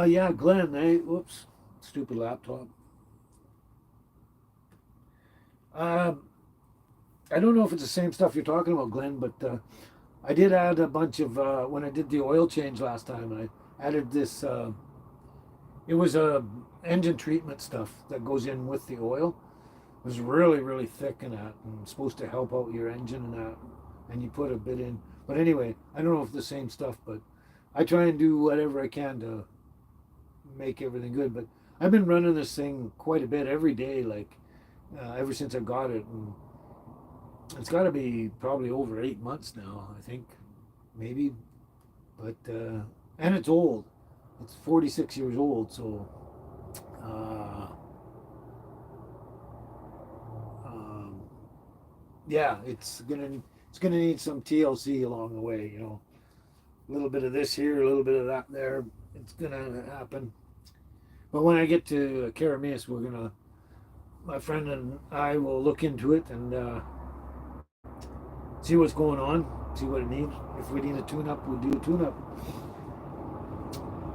Yeah, Glenn. Whoops, stupid laptop. Um, I don't know if it's the same stuff you're talking about, Glenn, but I did add a bunch of when I did the oil change last time. I added this. It was engine treatment stuff that goes in with the oil. It was really really thick and that, and supposed to help out your engine and that. And you put a bit in. But anyway, I don't know if it's the same stuff, but I try and do whatever I can to make everything good. But I've been running this thing quite a bit every day, like ever since I got it, and it's got to be probably over 8 months now, I think, maybe. But and it's old. It's 46 years old, so uh, um, yeah, it's gonna need some TLC along the way. A little bit of this here, a little bit of that there. It's gonna happen. But when I get to Caramis, my friend and I will look into it and see what's going on, see what it needs. If we need a tune up, we'll do a tune up.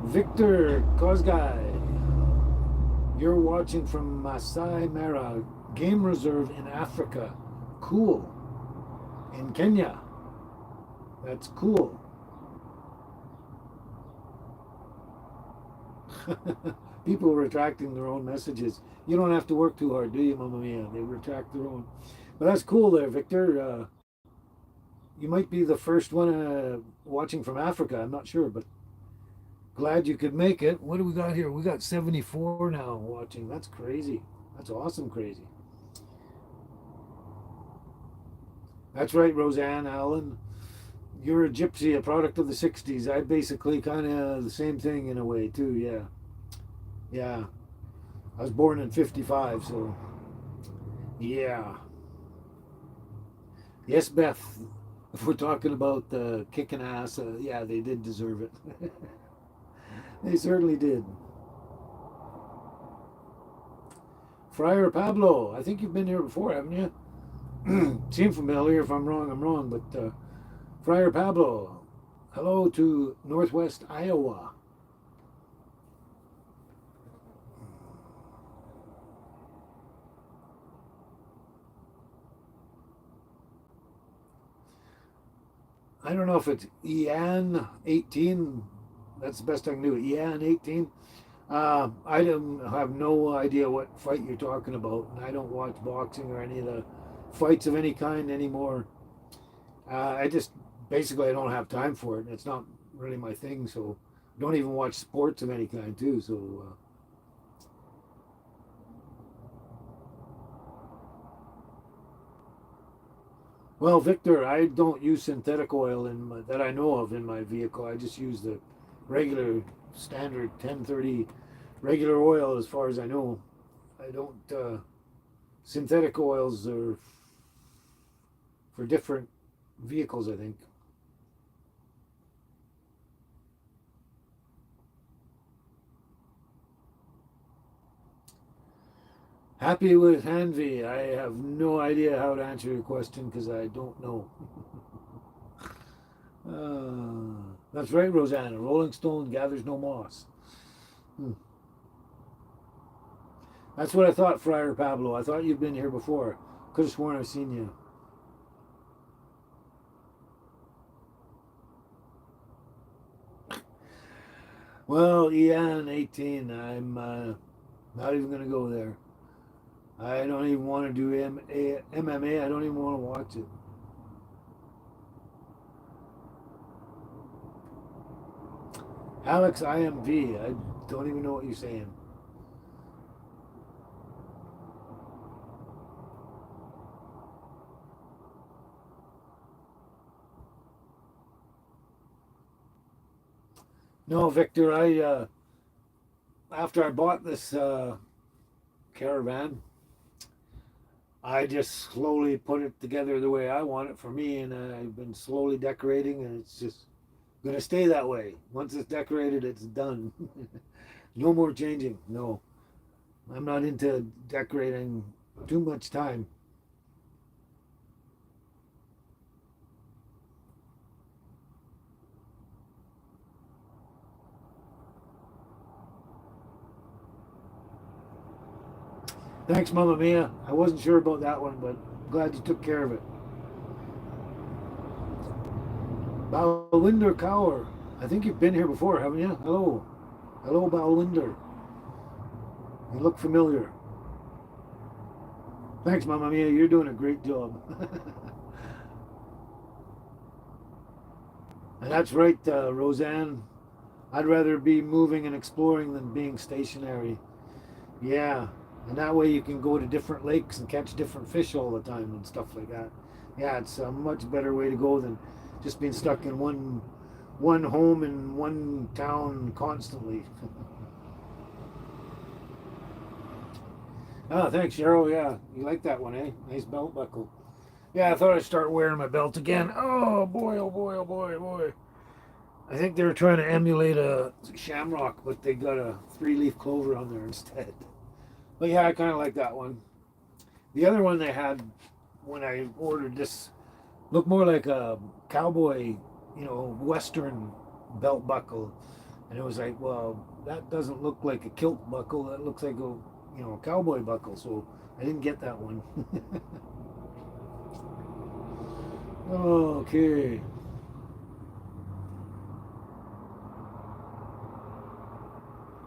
Victor Kozgai, you're watching from Masai Mara Game Reserve in Africa. Cool. In Kenya. That's cool. People retracting their own messages. You don't have to work too hard, do you, Mamma Mia? They retract their own. But that's cool there, Victor. You might be the first one watching from Africa. I'm not sure, but glad you could make it. What do we got here? We got 74 now watching. That's crazy. That's awesome crazy. That's right, Roseanne Allen. You're a gypsy, a product of the 60s. I basically kind of the same thing in a way, too, yeah. Yeah. I was born in 55, so yeah. Yes, Beth. If we're talking about kicking ass, yeah, they did deserve it. They certainly did. Friar Pablo, I think you've been here before, haven't you? Seem familiar. If I'm wrong, I'm wrong. But Friar Pablo, hello to Northwest Iowa. I don't know if it's Ian 18. That's the best I can do. Ian 18. I don't have no idea what fight you're talking about, and I don't watch boxing or any of the fights of any kind anymore. I just basically I don't have time for it. It's not really my thing, so don't even watch sports of any kind too. So well, Victor, I don't use synthetic oil that I know of in my vehicle. I just use the regular standard 1030 regular oil as far as I know. I don't. synthetic oils are for different vehicles, I think. Happy with Hanvi. I have no idea how to answer your question because I don't know. That's right, Rosanna. Rolling Stone gathers no moss. Hmm. That's what I thought, Friar Pablo. I thought you'd been here before. Could have sworn I've seen you. Well, Ian, 18. I'm not even going to go there. I don't even want to do MMA. I don't even want to watch it. Alex IMV. I don't even know what you're saying. No, Victor. I after I bought this caravan, I just slowly put it together the way I want it for me, and I've been slowly decorating, and it's just gonna stay that way. Once it's decorated, it's done. No more changing. No, I'm not into decorating too much time. Thanks, Mama Mia. I wasn't sure about that one, but glad you took care of it. Balwinder Kaur. I think you've been here before, haven't you? Hello. Hello, Balwinder. You look familiar. Thanks, Mama Mia. You're doing a great job. And that's right, Roseanne. I'd rather be moving and exploring than being stationary. Yeah. And that way you can go to different lakes and catch different fish all the time and stuff like that. Yeah, it's a much better way to go than just being stuck in one home in one town constantly. Oh, thanks, Cheryl. Yeah, you like that one, eh? Nice belt buckle. Yeah, I thought I'd start wearing my belt again. Oh boy, oh boy, oh boy, oh boy. I think they were trying to emulate a shamrock, but they got a three-leaf clover on there instead. But yeah, I kind of like that one. The other one they had when I ordered this looked more like a cowboy, Western belt buckle. And it was like, well, that doesn't look like a kilt buckle. That looks like a cowboy buckle. So I didn't get that one. Okay.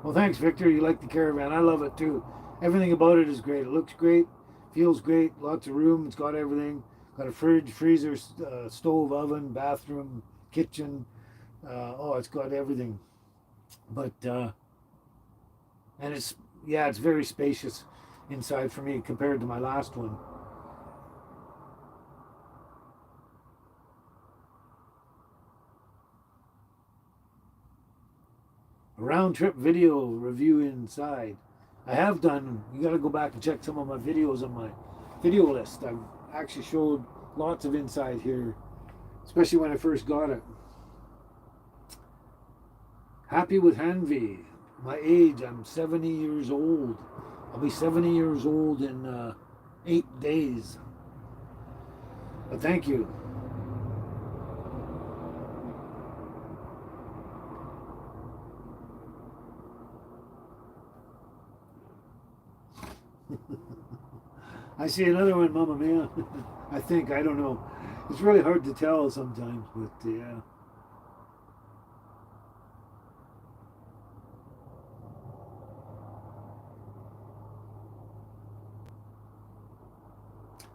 Well, thanks, Victor. You like the caravan. I love it too. Everything about it is great. It looks great, feels great, lots of room. It's got everything. Got a fridge, freezer, stove, oven, bathroom, kitchen. Oh, it's got everything. But and it's very spacious inside for me compared to my last one. A round trip video review inside. I have done. You got to go back and check some of my videos on my video list. I've actually showed lots of inside here, especially when I first got it. Happy with Hanvi. My age, I'm 70 years old. I'll be 70 years old in 8 days. But thank you. I see another one, Mama Mia. I think, I don't know. It's really hard to tell sometimes, but yeah.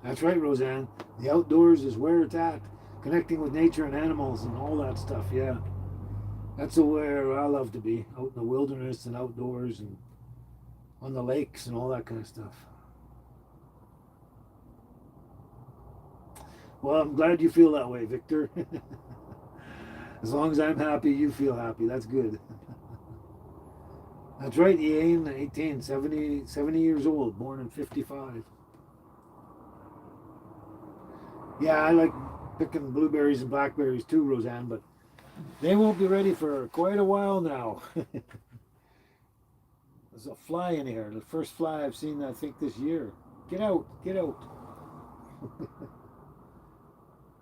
That's right, Roseanne. The outdoors is where it's at. Connecting with nature and animals and all that stuff, yeah. That's where I love to be. Out in the wilderness and outdoors and on the lakes and all that kind of stuff. Well, I'm glad you feel that way, Victor. As long as I'm happy, you feel happy. That's good. That's right, Ian, 18, 70 years old, born in 55. Yeah, I like picking blueberries and blackberries too, Roseanne, but they won't be ready for quite a while now. There's a fly in here. The first fly I've seen, I think, this year. Get out, get out.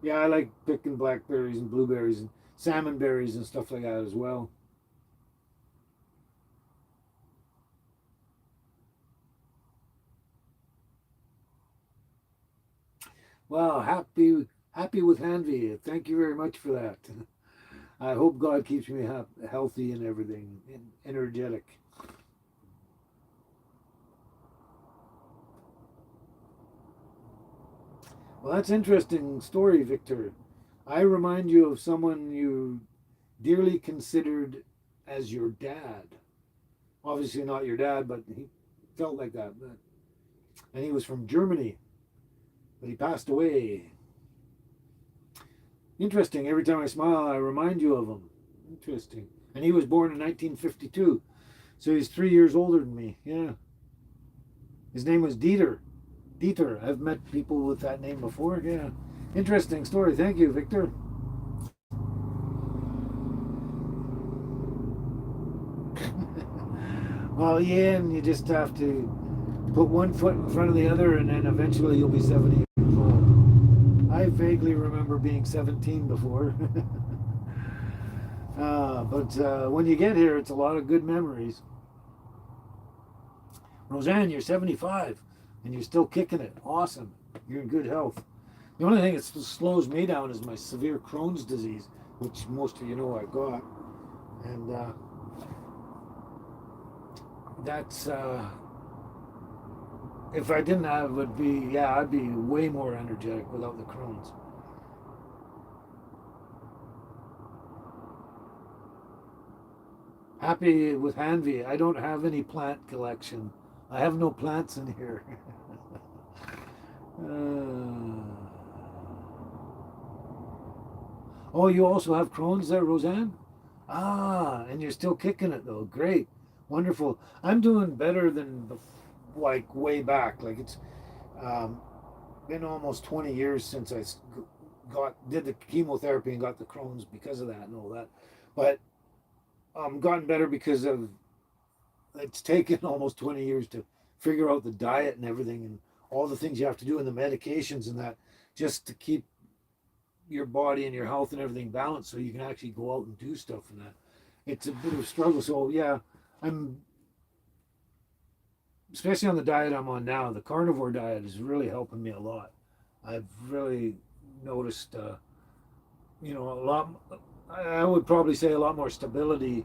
Yeah, I like picking blackberries and blueberries and salmon berries and stuff like that as well. Wow, happy with Hanvi. Thank you very much for that. I hope God keeps me healthy and everything, and energetic. Well, that's interesting story, Victor. I remind you of someone you dearly considered as your dad. Obviously not your dad, but he felt like that. And he was from Germany, but he passed away. Interesting. Every time I smile, I remind you of him. Interesting. And he was born in 1952, so he's 3 years older than me. Yeah. His name was Dieter. Dieter. I've met people with that name before. Yeah. Interesting story. Thank you, Victor. Well, yeah, and you just have to put one foot in front of the other, and then eventually you'll be 70 years old. I vaguely remember being 17 before. But when you get here, it's a lot of good memories. Roseanne, you're 75 and you're still kicking it. Awesome. You're in good health. The only thing that slows me down is my severe Crohn's disease, which most of you know I got. And that's, if I didn't have it, would be, yeah, I'd be way more energetic without the Crohn's. Happy with Hanvi. I don't have any plant collection. I have no plants in here. uh, oh, you also have Crohn's there, Roseanne? Ah, and you're still kicking it though. Great. Wonderful. I'm doing better than like way back. Like it's um, been almost 20 years since I did the chemotherapy and got the Crohn's because of that and all that. But gotten better because of it's taken almost 20 years to figure out the diet and everything and all the things you have to do and the medications and that just to keep your body and your health and everything balanced so you can actually go out and do stuff and that. It's a bit of a struggle. So yeah, I'm especially on the diet I'm on now. The carnivore diet is really helping me a lot. I've really noticed, a lot. I would probably say a lot more stability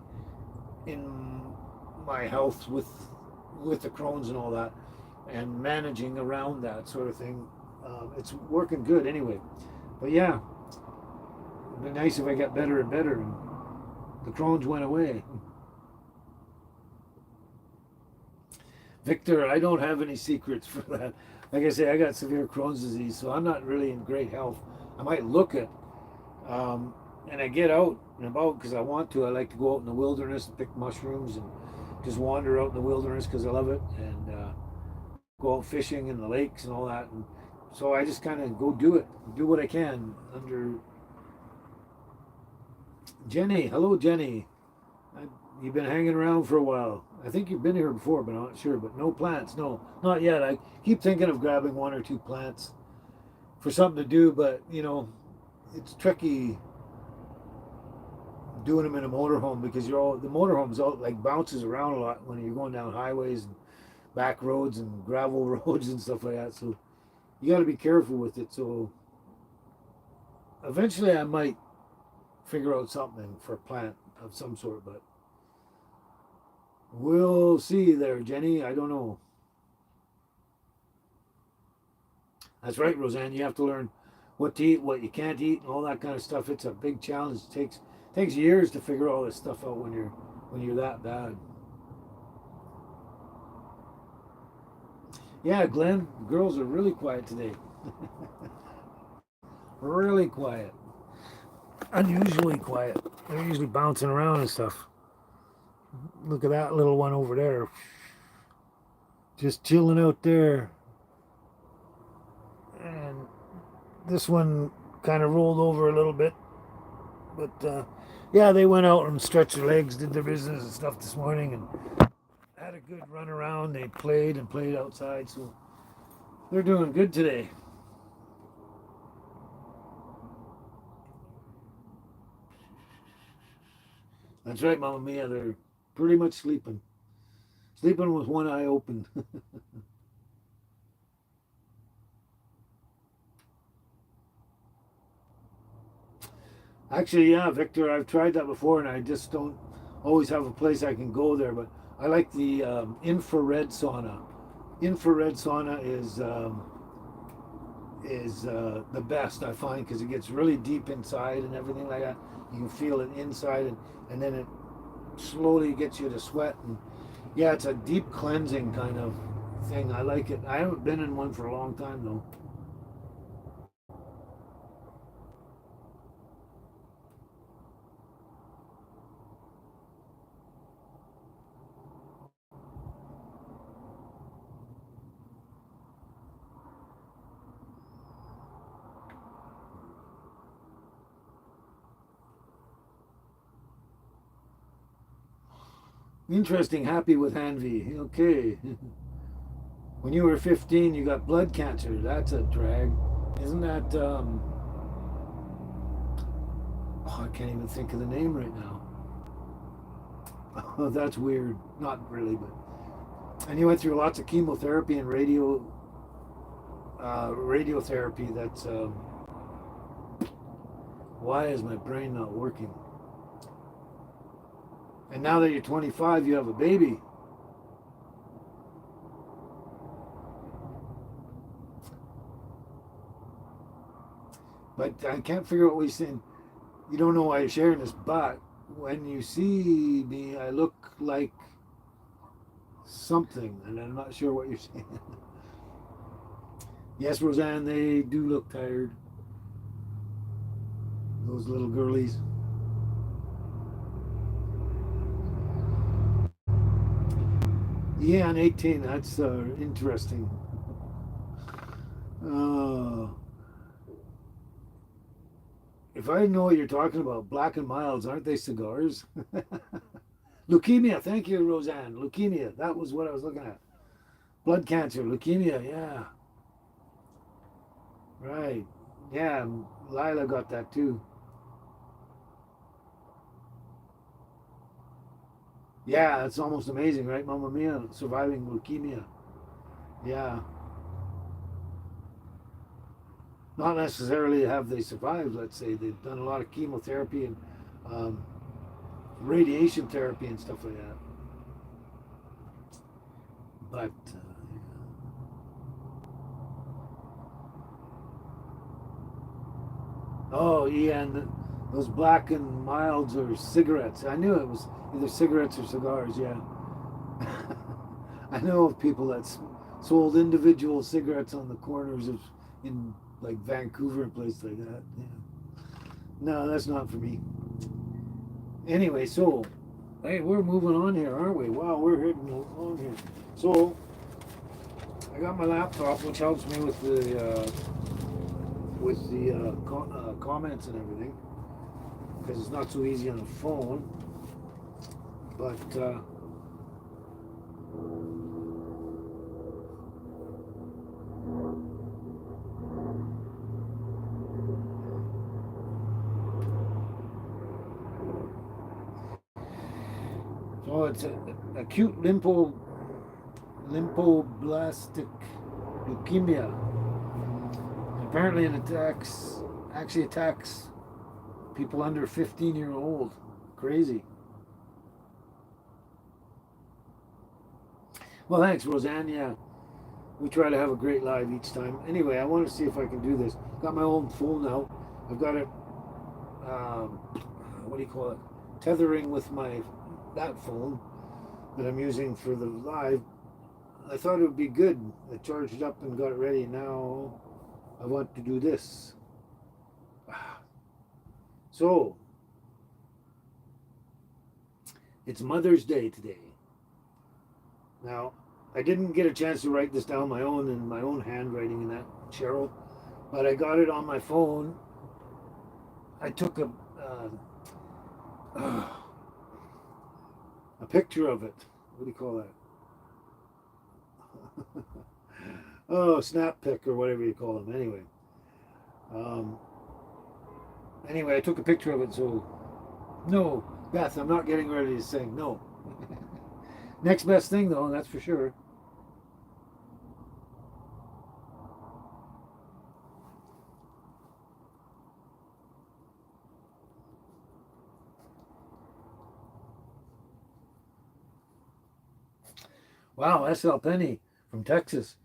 in my health with the Crohn's and all that, and managing around that sort of thing. It's working good anyway. But yeah, it'd be nice if I got better and better and the Crohn's went away. Victor, I don't have any secrets for that. Like I say, I got severe Crohn's disease, so I'm not really in great health. I might look it, um, and I get out and about because I want to. I like to go out in the wilderness and pick mushrooms and just wander out in the wilderness because I love it, and go out fishing in the lakes and all that. And so I just kind of go do it, do what I can under Jenny. Hello, Jenny. I, you've been hanging around for a while. I think you've been here before, but I'm not sure. But no plants, no, not yet. I keep thinking of grabbing one or two plants for something to do, but it's tricky doing them in a motorhome because the motorhome's out like bounces around a lot when you're going down highways and back roads and gravel roads and stuff like that. So you got to be careful with it. So eventually, I might figure out something for a plant of some sort, but we'll see there, Jenny. I don't know. That's right, Roseanne. You have to learn what to eat, what you can't eat, and all that kind of stuff. It's a big challenge. It takes years to figure all this stuff out when you're that bad. Yeah, Glenn, the girls are really quiet today. Really quiet. Unusually quiet. They're usually bouncing around and stuff. Look at that little one over there. Just chilling out there. And this one kind of rolled over a little bit. But yeah, they went out and stretched their legs, did their business and stuff this morning, and had a good run around. They played and played outside, so they're doing good today. That's right, Mama Mia. They're pretty much sleeping. Sleeping with one eye open. Actually, yeah, Victor, I've tried that before, and I just don't always have a place I can go there. But I like the infrared sauna. Infrared sauna is the best I find because it gets really deep inside and everything like that. You can feel it inside, and then it slowly gets you to sweat. And yeah, it's a deep cleansing kind of thing. I like it. I haven't been in one for a long time though. Interesting. Happy with Hanvi. Okay. When you were 15, you got blood cancer. That's a drag. Isn't that? Oh, I can't even think of the name right now. Oh, that's weird. Not really, but. And you went through lots of chemotherapy and radiotherapy. That's why is my brain not working? And now that you're 25, you have a baby. But I can't figure out what he's saying. You don't know why you're sharing this, but when you see me, I look like something, and I'm not sure what you're saying. Yes, Roseanne, they do look tired. Those little girlies. Yeah, and 18. That's interesting. Uh, if I know what you're talking about, Black and Milds, aren't they cigars? Leukemia. Thank you, Roseanne. Leukemia. That was what I was looking at. Blood cancer. Leukemia. Yeah. Right. Yeah. Lila got that too. Yeah, it's almost amazing, right? Mamma Mia surviving leukemia. Yeah. Not necessarily have they survived, let's say. They've done a lot of chemotherapy and um, radiation therapy and stuff like that. But, oh, yeah, and those Black and Milds are cigarettes. I knew it was either cigarettes or cigars, yeah. I know of people that sold individual cigarettes on the corners of in like Vancouver and places like that. Yeah. No, that's not for me. Anyway, so hey, we're moving on here, aren't we? Wow, we're heading along here. So I got my laptop, which helps me with the comments and everything, because it's not so easy on the phone. But so it's acute lymphoblastic leukemia. Apparently, actually attacks people under 15-year old. Crazy. Well, thanks, Roseanne. Yeah, we try to have a great live each time. Anyway, I want to see if I can do this. Got my old phone now. I've got it. What do you call it? Tethering with my that phone that I'm using for the live. I thought it would be good. I charged it up and got it ready. Now I want to do this. So it's Mother's Day today. Now I didn't get a chance to write this down my own in my own handwriting in that, Cheryl. but I got it on my phone. I took a picture of it. What do you call that? Oh, snap pic or whatever you call them. Um, anyway, I took a picture of it. So no, Beth, I'm not getting ready to sing. No. Next best thing, though, that's for sure. Wow, S.L. Penny from Texas.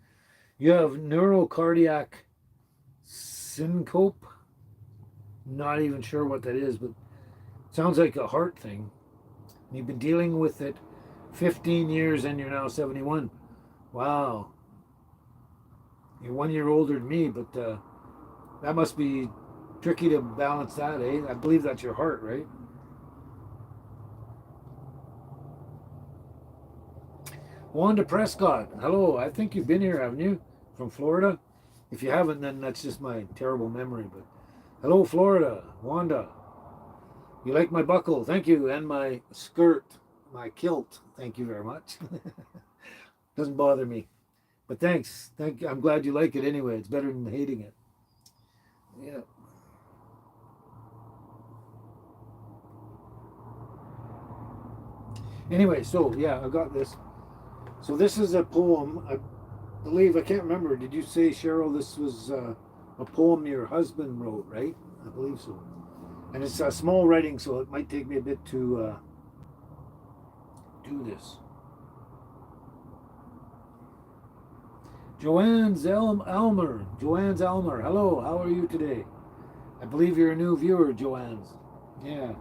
You have neurocardiac syncope. Not even sure what that is, but sounds like a heart thing. You've been dealing with it 15 years and you're now 71. Wow. You're 1 year older than me, but that must be tricky to balance that, eh? I believe that's your heart, right? Wanda Prescott. Hello. I think you've been here, haven't you? From Florida? If you haven't, then that's just my terrible memory. But hello, Florida. Wanda. You like my buckle? Thank you. And my skirt, my kilt. Thank you very much. Doesn't bother me. But thanks. Thank you. I'm glad you like it anyway. It's better than hating it. Yeah. Anyway, so yeah, I got this. So this is a poem. I believe, I can't remember. Did you say, Cheryl, this was a poem your husband wrote, right? I believe so. And it's small writing, so it might take me a bit to do this. Joanne's Elmer. Joanne's Elmer. Hello, how are you today? I believe you're a new viewer, Joanne's. Yeah.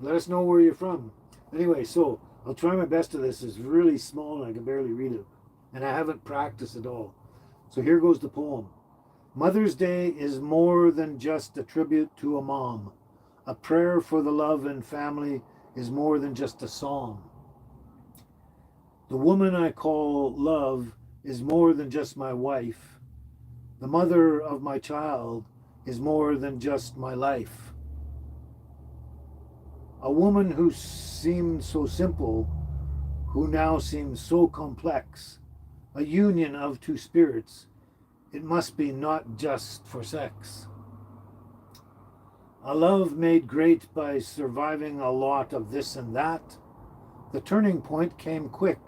Let us know where you're from. Anyway, so I'll try my best to this. It's really small and I can barely read it. And I haven't practiced at all. So here goes the poem. Mother's Day is more than just a tribute to a mom. A prayer for the love and family is more than just a song. The woman I call love is more than just my wife. The mother of my child is more than just my life. A woman who seemed so simple, who now seems so complex. A union of two spirits. It must be not just for sex. A love made great by surviving a lot of this and that. The turning point came quick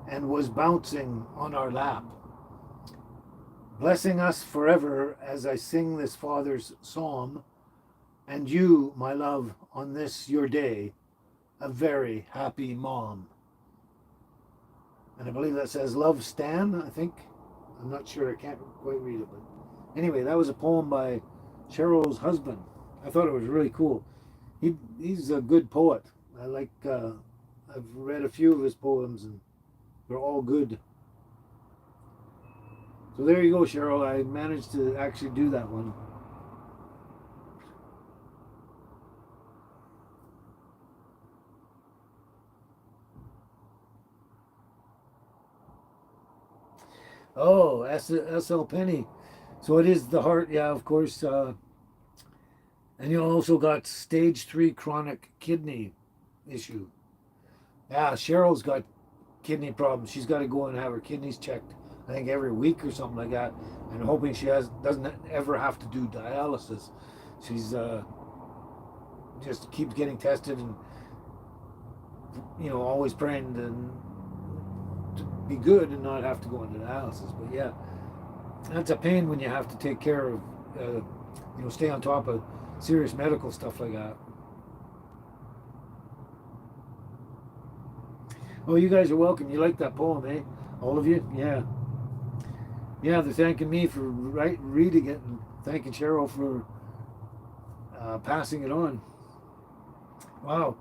and was bouncing on our lap, blessing us forever as I sing this Father's psalm, and you, my love, on this your day, a very happy mom. And I believe that says, love Stan, I think. I'm not sure, I can't quite read it, but anyway, that was a poem by Cheryl's husband. I thought it was really cool. He's a good poet. I've read a few of his poems and they're all good. So there you go, Cheryl. I managed to actually do that one. Oh, S.L. Penny. So it is the heart, yeah, of course. And you also got stage 3 chronic kidney issue. Yeah, Cheryl's got kidney problems. She's got to go and have her kidneys checked, I think every week or something like that. And hoping she doesn't ever have to do dialysis. She's just keeps getting tested and always praying to be good and not have to go into dialysis. But yeah, that's a pain when you have to take care of, stay on top of serious medical stuff like that. Oh, you guys are welcome. You like that poem, eh? All of you? Yeah. Yeah, they're thanking me for reading it and thanking Cheryl for passing it on. Wow.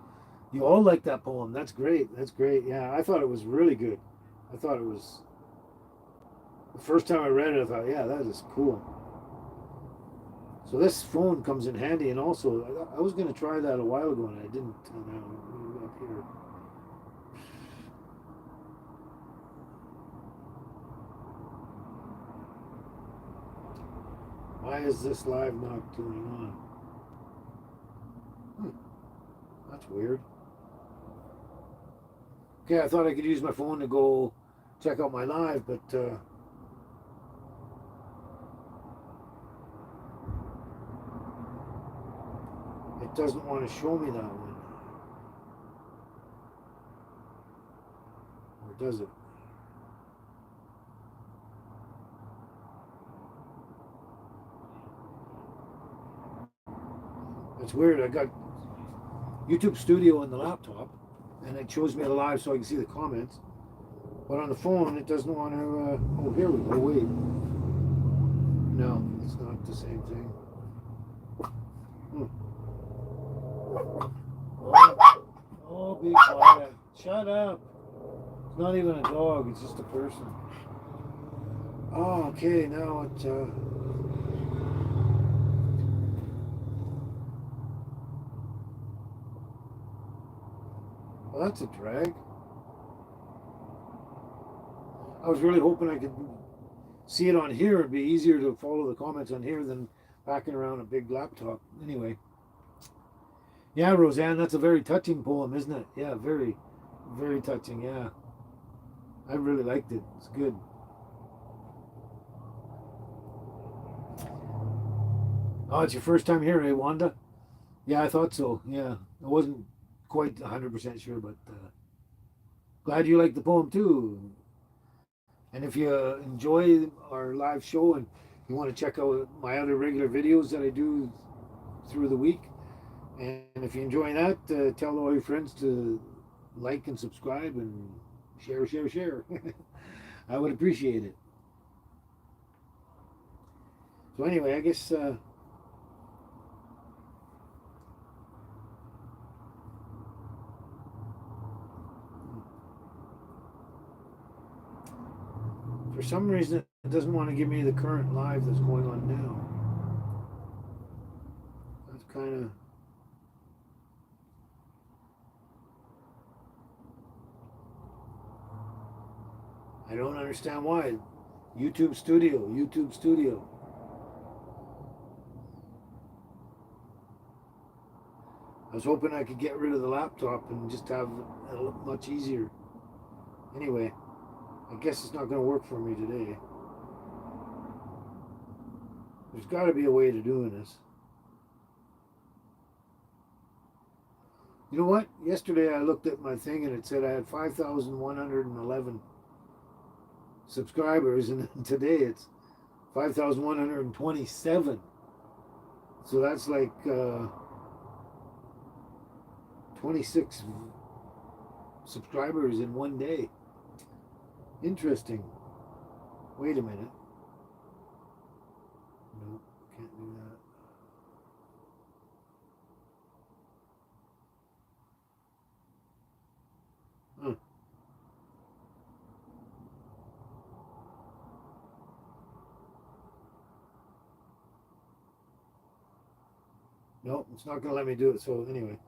You all like that poem. That's great. That's great. Yeah, I thought it was really good. I thought it was, the first time I read it, I thought, yeah, that is cool. So this phone comes in handy, and also, I was going to try that a while ago, and I didn't. Now, up here. Why is this live not going on? Hmm, that's weird. Okay, I thought I could use my phone to go check out my live, but it doesn't want to show me that one. Or does it? It's weird. I got YouTube Studio on the laptop, and it shows me the live so I can see the comments. But on the phone, it doesn't want to. Oh, here we go. Wait. No, it's not the same thing. Hmm. Oh, be quiet. Shut up. It's not even a dog, it's just a person. Oh, okay, now it. Well, that's a drag. I was really hoping I could see it on here. It'd be easier to follow the comments on here than backing around a big laptop. Anyway. Yeah, Roseanne, that's a very touching poem, isn't it? Yeah, very, very touching, yeah. I really liked it. It's good. Oh, it's your first time here, eh, Wanda? Yeah, I thought so. Yeah, I wasn't quite 100% sure, but glad you liked the poem too. And if you enjoy our live show and you want to check out my other regular videos that I do through the week, and if you're enjoying that, tell all your friends to like and subscribe and share, share, share. I would appreciate it. So anyway, I guess for some reason it doesn't want to give me the current live that's going on now. That's kind of. I don't understand why. YouTube Studio, YouTube Studio. I was hoping I could get rid of the laptop and just have it much easier. Anyway, I guess it's not going to work for me today. There's got to be a way to doing this. You know what? Yesterday I looked at my thing and it said I had 5,111 subscribers, and today it's 5,127. So that's like 26 subscribers in one day. Interesting. Wait a minute. No, can't do that. Huh. No, it's not going to let me do it. So anyway,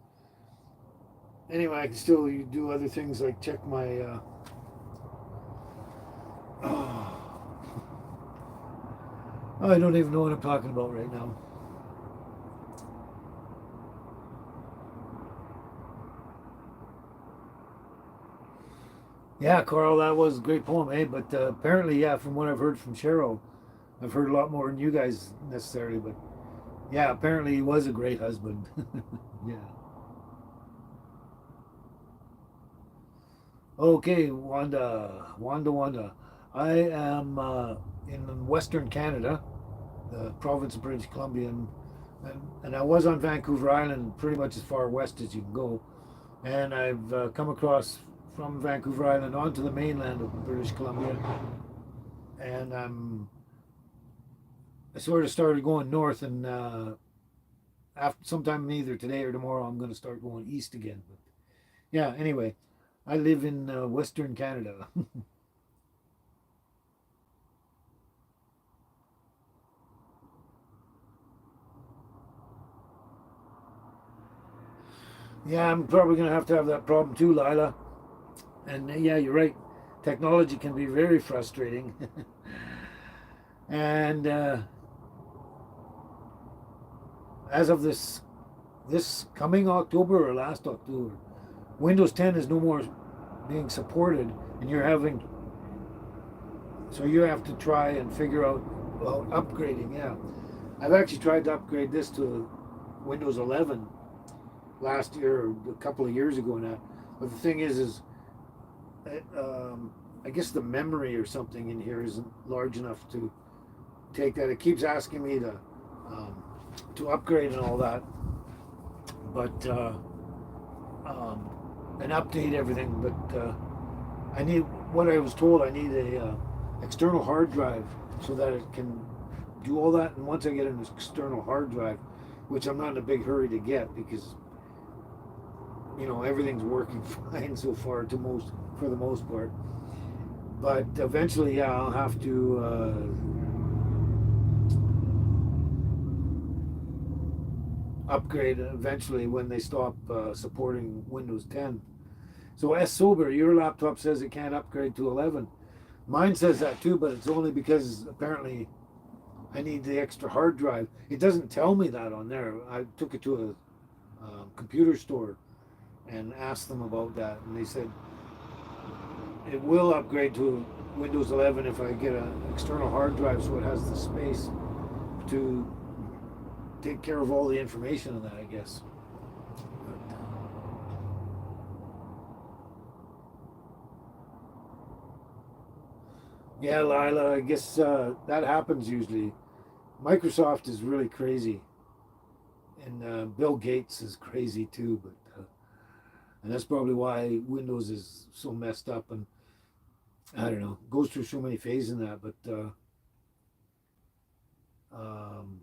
I can still do other things like check my. Oh, I don't even know what I'm talking about right now. Yeah, Carl, that was a great poem, eh? But apparently, yeah, from what I've heard from Cheryl, I've heard a lot more than you guys necessarily. But yeah, apparently he was a great husband. Yeah. Okay, Wanda. I am in Western Canada, the province of British Columbia, and I was on Vancouver Island, pretty much as far west as you can go. And I've come across from Vancouver Island onto the mainland of British Columbia, and I sort of started going north, and after sometime either today or tomorrow, I'm going to start going east again. But yeah, anyway, I live in Western Canada. Yeah, I'm probably going to have that problem too, Lila. And yeah, you're right. Technology can be very frustrating. And as of this coming October or last October, Windows 10 is no more being supported, and you have to try and figure out, well, upgrading. Yeah, I've actually tried to upgrade this to Windows 11 last year or a couple of years ago now. But the thing is I guess the memory or something in here isn't large enough to take that. It keeps asking me to upgrade and all that, but and update everything. But I need what I was told. I need a external hard drive so that it can do all that. And once I get an external hard drive, which I'm not in a big hurry to get because everything's working fine so far for the most part. But eventually, yeah, I'll have to upgrade eventually when they stop supporting Windows 10. So S Sober, your laptop says it can't upgrade to 11. Mine says that too, but it's only because apparently I need the extra hard drive. It doesn't tell me that on there. I took it to a computer store and asked them about that, and they said it will upgrade to Windows 11 if I get an external hard drive so it has the space to take care of all the information on that, I guess. But, yeah, Lila, I guess that happens usually. Microsoft is really crazy, and Bill Gates is crazy too, and that's probably why Windows is so messed up, and I don't know, goes through so many phases in that. But um,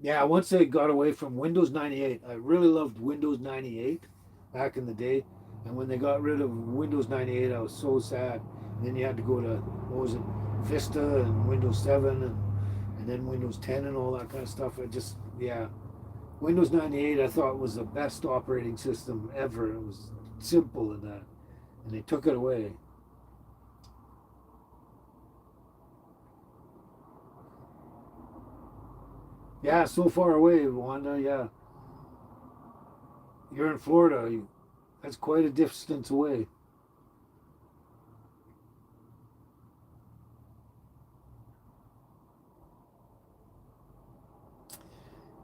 yeah, once they got away from Windows 98, I really loved Windows 98 back in the day. And when they got rid of Windows 98, I was so sad. And then you had to go to, what was it, Vista and Windows 7 and then Windows 10 and all that kind of stuff. Yeah. Windows 98 I thought was the best operating system ever. It was simple in that. And they took it away. Yeah, so far away, Wanda. Yeah, you're in Florida. That's quite a distance away.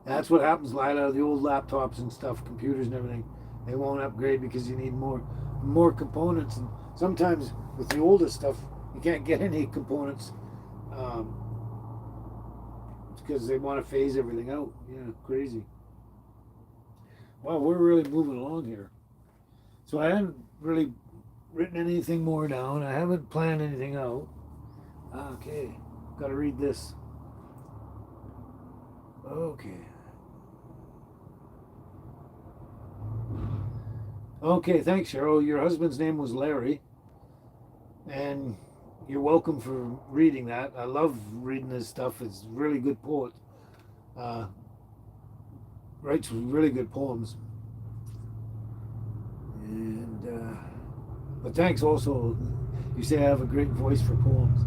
That's what happens, Lila. The old laptops and stuff, computers and everything, they won't upgrade because you need more components. And sometimes with the oldest stuff, you can't get any components um, because they want to phase everything out. Yeah, crazy. Wow, we're really moving along here. So I haven't really written anything more down. I haven't planned anything out. Okay, got to read this. Okay. Okay, thanks, Cheryl. Your husband's name was Larry, and you're welcome for reading that. I love reading his stuff. It's really good poet. Uh, writes really good poems. And but thanks also. You say I have a great voice for poems.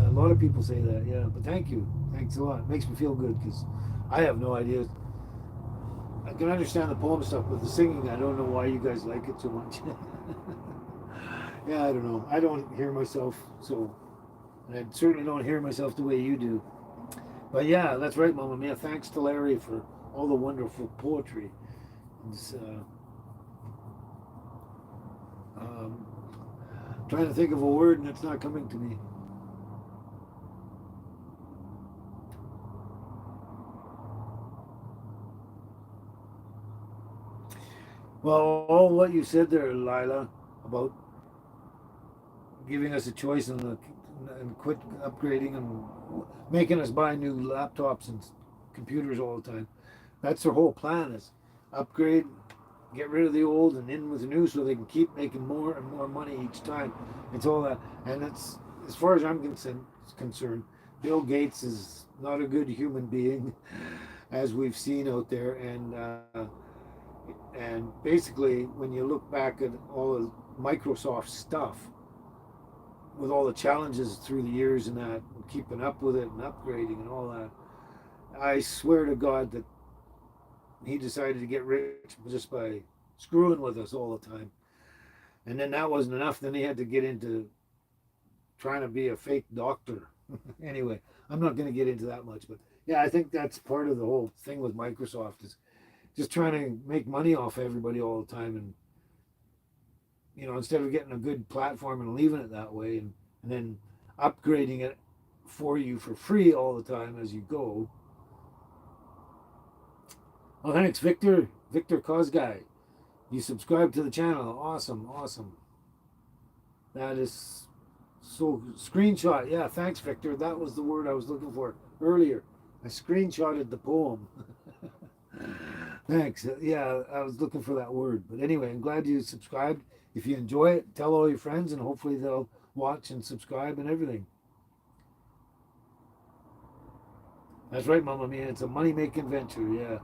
A lot of people say that, yeah. But thank you. Thanks a lot. It makes me feel good because I have no idea. I can understand the poem stuff, but the singing, I don't know why you guys like it so much. Yeah, I don't know. I don't hear myself so, and I certainly don't hear myself the way you do. But yeah, that's right, Mama Mia. Thanks to Larry for all the wonderful poetry. It's, um, trying to think of a word and it's not coming to me. Well, all what you said there, Lila, about giving us a choice and quit upgrading and making us buy new laptops and computers all the time. That's their whole plan is upgrade, get rid of the old and in with the new so they can keep making more and more money each time. It's all that. And it's, as far as I'm concerned, Bill Gates is not a good human being, as we've seen out there. And basically, when you look back at all of Microsoft stuff, with all the challenges through the years and that, and keeping up with it and upgrading and all that, I swear to God that he decided to get rich just by screwing with us all the time. And then that wasn't enough. Then he had to get into trying to be a fake doctor. Anyway, I'm not going to get into that much, but yeah, I think that's part of the whole thing with Microsoft is just trying to make money off everybody all the time, and instead of getting a good platform and leaving it that way, and then upgrading it for you for free all the time as you go. Oh, thanks, Victor Kozgai. You subscribe to the channel. Awesome, awesome. That is so screenshot. Yeah, thanks, Victor. That was the word I was looking for earlier. I screenshotted the poem. Thanks. Yeah, I was looking for that word. But anyway, I'm glad you subscribed. If you enjoy it, tell all your friends, and hopefully they'll watch and subscribe and everything. That's right, Mama Mia. It's a money-making venture, yeah.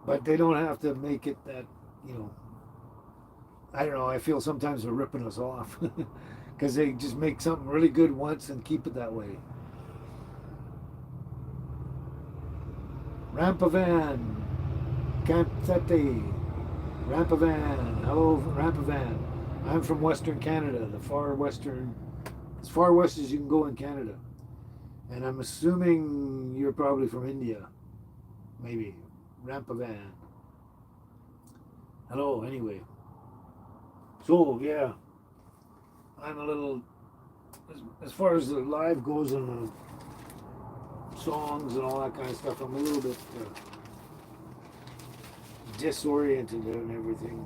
But they don't have to make it that, I don't know. I feel sometimes they're ripping us off because they just make something really good once and keep it that way. Rampavan, Canthete, Rampavan. Hello, Rampavan. I'm from Western Canada, the far western, as far west as you can go in Canada. And I'm assuming you're probably from India. Maybe. Rampavan. Hello, anyway. So, yeah. I'm a little, as far as the live goes and the songs and all that kind of stuff, I'm a little bit disoriented and everything.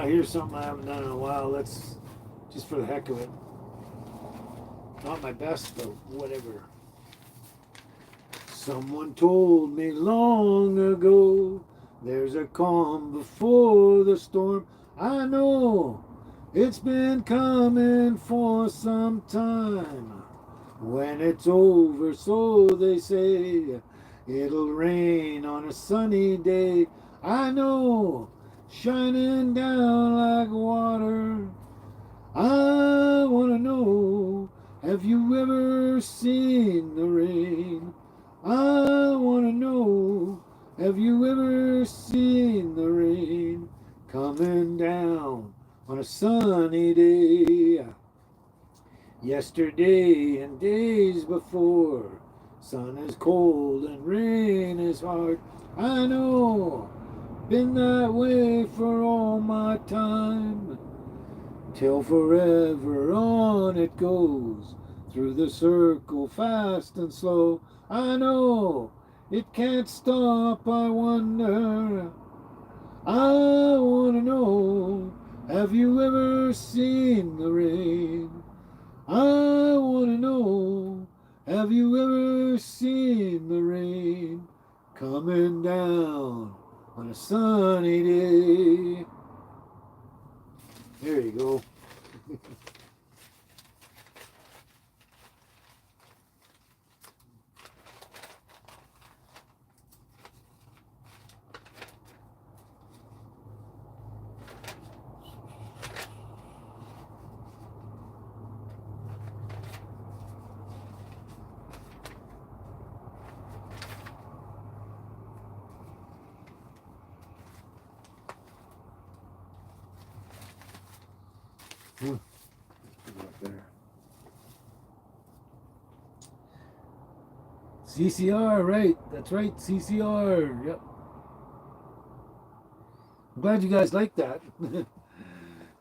Here's something I haven't done in a while. Let's, just for the heck of it. Not my best, but whatever. Someone told me long ago, there's a calm before the storm. I know it's been coming for some time. When it's over, so they say, it'll rain on a sunny day. I know, shining down like water. I want to know, have you ever seen the rain? I want to know, have you ever seen the rain coming down on a sunny day? Yesterday and days before, sun is cold and rain is hard. I know, been that way for all my time. Till forever on it goes, through the circle fast and slow. I know, it can't stop, I wonder. I want to know, have you ever seen the rain? I want to know, have you ever seen the rain coming down on a sunny day? There you go. There. CCR, right? That's right, CCR. Yep. I'm glad you guys like that.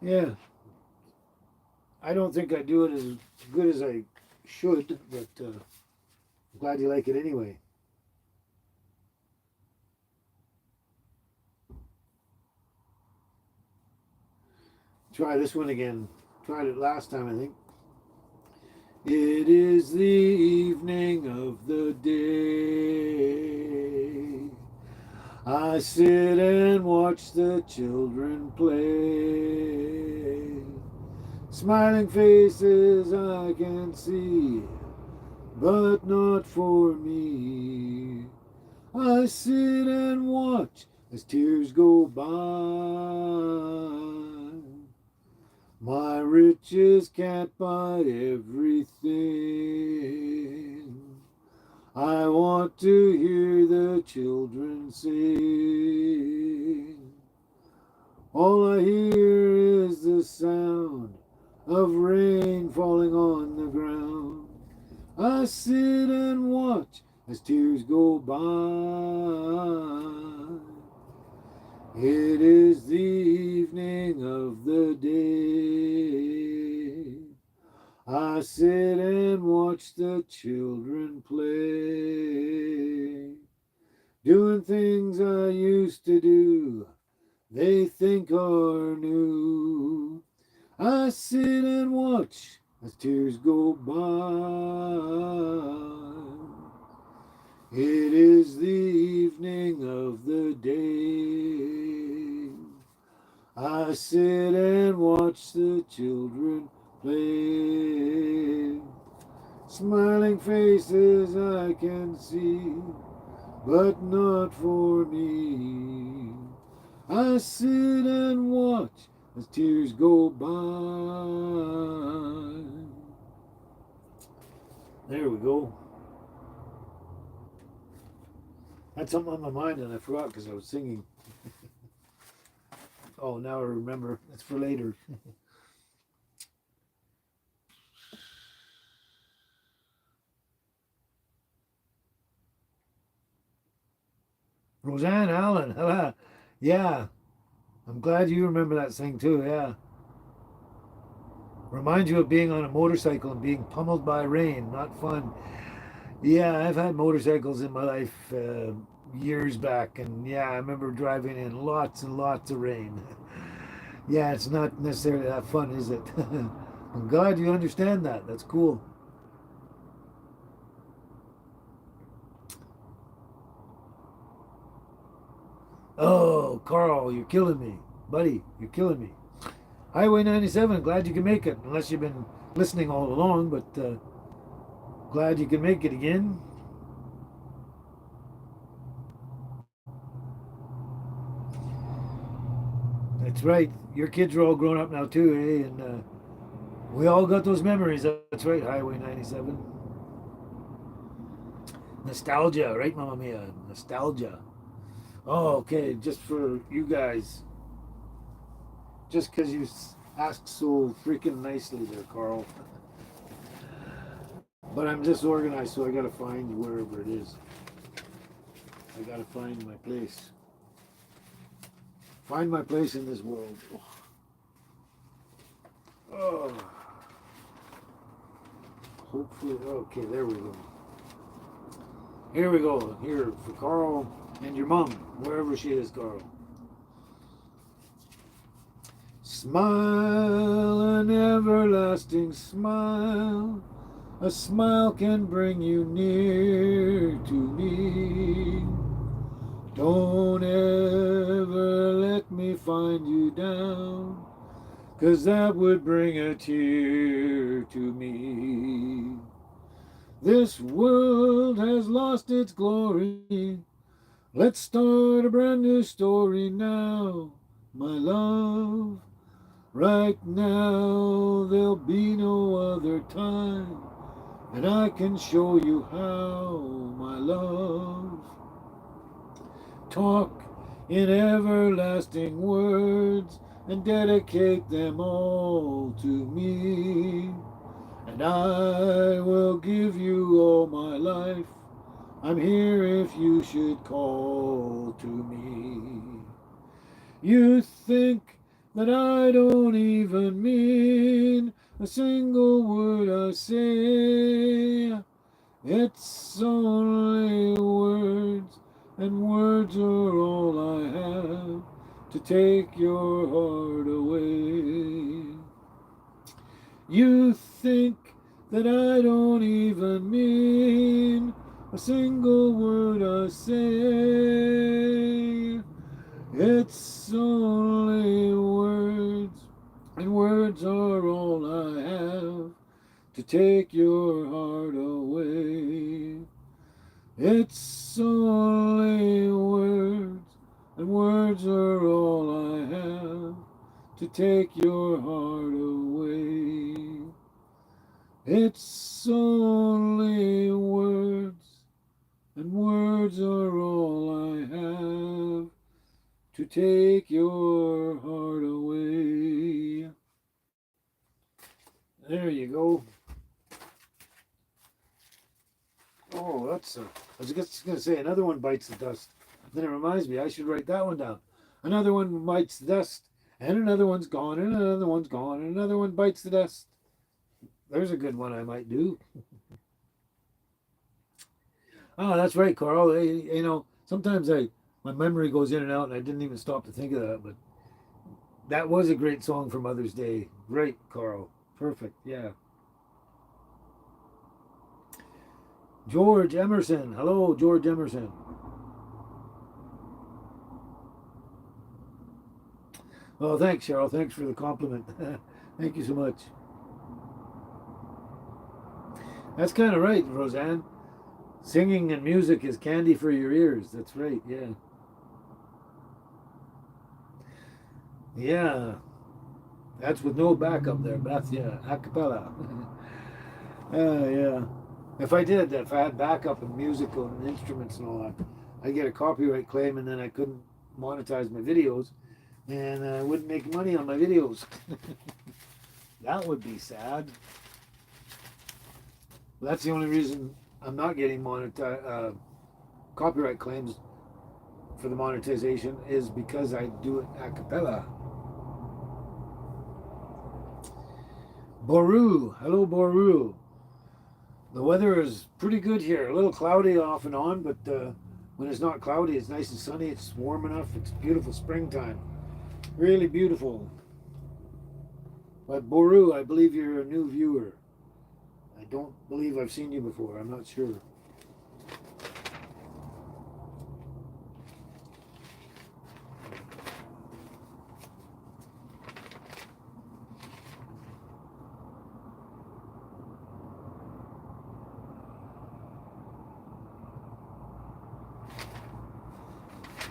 Yeah. I don't think I do it as good as I should, but I'm glad you like it anyway. Try this one again. Tried it last time, I think. It is the evening of the day. I sit and watch the children play. Smiling faces I can see, but not for me. I sit and watch as tears go by. My riches can't buy everything. I want to hear the children sing. All I hear is the sound of rain falling on the ground. I sit and watch as tears go by. It is the evening of the day. I sit and watch the children play, doing things I used to do, they think are new. I sit and watch as tears go by. It is the evening of the day. I sit and watch the children play. Smiling faces I can see, but not for me. I sit and watch as tears go by. There we go. Had something on my mind and I forgot because I was singing. Oh, now I remember. It's for later. Roseanne Allen. Yeah. I'm glad you remember that thing too. Yeah. Reminds you of being on a motorcycle and being pummeled by rain. Not fun. Yeah, I've had motorcycles in my life years back, and yeah, I remember driving in lots and lots of rain. Yeah, it's not necessarily that fun, is it? I'm glad you understand that. That's cool. Oh, Carl, you're killing me. Buddy, you're killing me. Highway 97, glad you can make it, unless you've been listening all along, but glad you can make it again. That's right. Your kids are all grown up now, too, eh? And we all got those memories. That's right, Highway 97. Nostalgia, right, Mamma Mia? Nostalgia. Oh, okay, just for you guys. Just because you asked so freaking nicely there, Carl. But I'm disorganized, so I gotta find wherever it is. I gotta find my place. Find my place in this world. Oh, hopefully, okay, there we go. Here we go. Here for Carl and your mom, wherever she is, Carl. Smile, an everlasting smile. A smile can bring you near to me. Don't ever let me find you down, 'cause that would bring a tear to me. This world has lost its glory. Let's start a brand new story now, my love. Right now, there'll be no other time, and I can show you how, my love. Talk in everlasting words and dedicate them all to me. And I will give you all my life. I'm here if you should call to me. You think that I don't even mean a single word I say. It's only words, and words are all I have to take your heart away. You think that I don't even mean a single word I say. It's only words, and words are all I have to take your heart away. It's only words, and words are all I have to take your heart away. It's only words, and words are all I have to take your heart away. There you go. Oh, that's a. I was just going to say another one bites the dust. Then it reminds me, I should write that one down. Another one bites the dust, and another one's gone, and another one's gone, and another one bites the dust. There's a good one I might do. Oh, that's right, Carl. Sometimes my memory goes in and out, and I didn't even stop to think of that. But that was a great song for Mother's Day. Great, Carl. Perfect. Yeah. George Emerson. Hello, George Emerson. Oh, thanks, Cheryl. Thanks for the compliment. Thank you so much. That's kind of right, Roseanne. Singing and music is candy for your ears. That's right. Yeah. Yeah. That's with no backup there, Beth. Yeah. A cappella. Yeah. If I had backup and musical and instruments and all that, I'd get a copyright claim and then I couldn't monetize my videos and I wouldn't make money on my videos. That would be sad. That's the only reason I'm not getting copyright claims for the monetization is because I do it a cappella. Boru, hello Boru. The weather is pretty good here. A little cloudy off and on, but when it's not cloudy, it's nice and sunny. It's warm enough. It's beautiful springtime. Really beautiful. But Boru, I believe you're a new viewer. I don't believe I've seen you before. I'm not sure.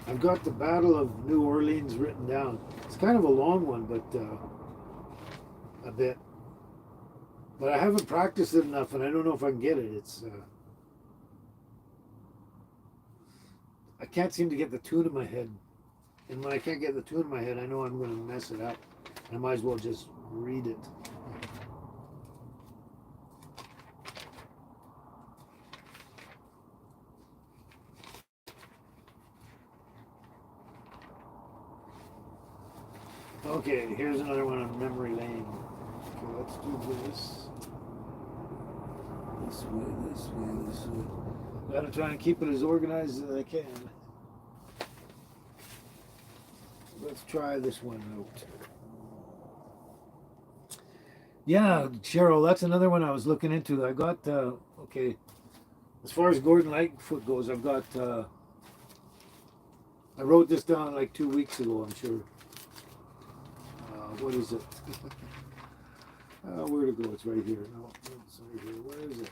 I've got the Battle of New Orleans written down. It's kind of a long one, but a bit. But I haven't practiced it enough, and I don't know if I can get it. I can't seem to get the tune in my head, and when I can't get the tune in my head, I know I'm going to mess it up. I might as well just read it. Okay, here's another one on memory lane. Okay, let's do this. This way, this way, this way. Gotta try and keep it as organized as I can. Let's try this one out. Yeah, Cheryl, that's another one I was looking into. I got, okay, as far as Gordon Lightfoot goes, I wrote this down like 2 weeks ago, I'm sure. What is it? Where to go? It's right here. No, it's right here. Where is it?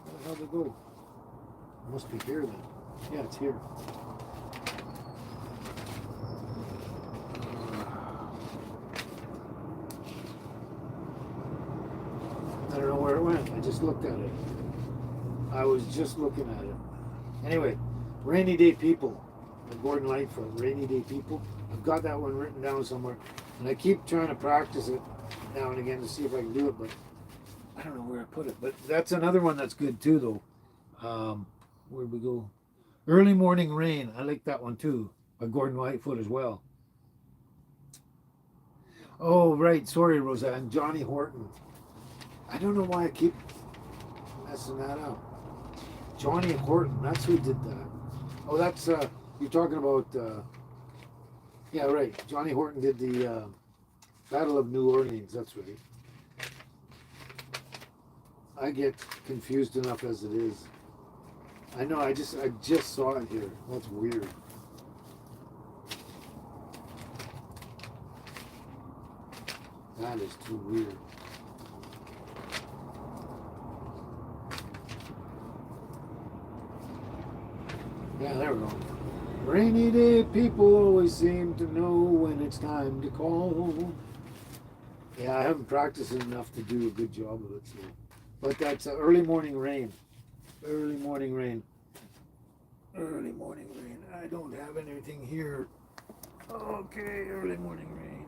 Where the hell did it go? It must be here then. Yeah, it's here. I don't know where it went. I just looked at it. I was just looking at it. Anyway, Rainy Day People. Gordon Lightfoot, Rainy Day People. I've got that one written down somewhere. And I keep trying to practice it now and again to see if I can do it, but I don't know where I put it. But that's another one that's good too, though. Where'd we go? Early Morning Rain. I like that one too. By Gordon Lightfoot as well. Oh, right. Sorry, Roseanne. Johnny Horton. I don't know why I keep messing that up. Johnny Horton. That's who did that. Oh, that's, you're talking about, yeah, right. Johnny Horton did the Battle of New Orleans. That's right. I get confused enough as it is. I know. I just saw it here. That's weird. That is too weird. Yeah, there we go. Rainy day people always seem to know when it's time to call. Yeah, I haven't practiced enough to do a good job of it. So. But that's early morning rain. Early morning rain. Early morning rain. I don't have anything here. Okay, early morning rain.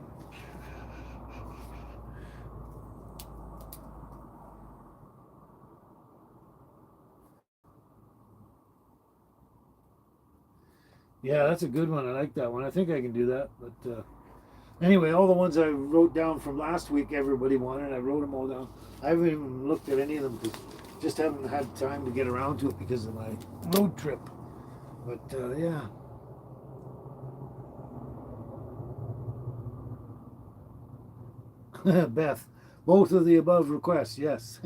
Yeah, that's a good one. I like that one. I think I can do that. But anyway, all the ones I wrote down from last week, everybody wanted. I wrote them all down. I haven't even looked at any of them because just haven't had time to get around to it because of my road trip. But yeah. Beth, both of the above requests, yes.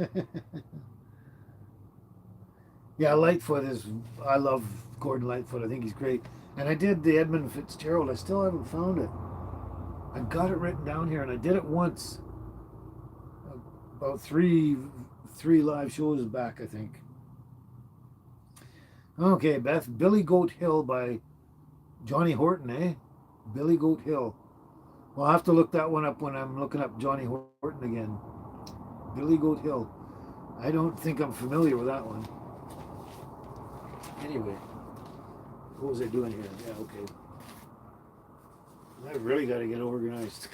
Yeah, Lightfoot is. I love Gordon Lightfoot. I think he's great. And I did the Edmund Fitzgerald. I still haven't found it. I got it written down here, and I did it once, about three live shows back, I think. Okay, Beth, Billy Goat Hill by Johnny Horton, eh? Billy Goat Hill. Well, I'll have to look that one up when I'm looking up Johnny Horton again. Billy Goat Hill. I don't think I'm familiar with that one. Anyway, what was I doing here? Yeah, okay. I really got to get organized.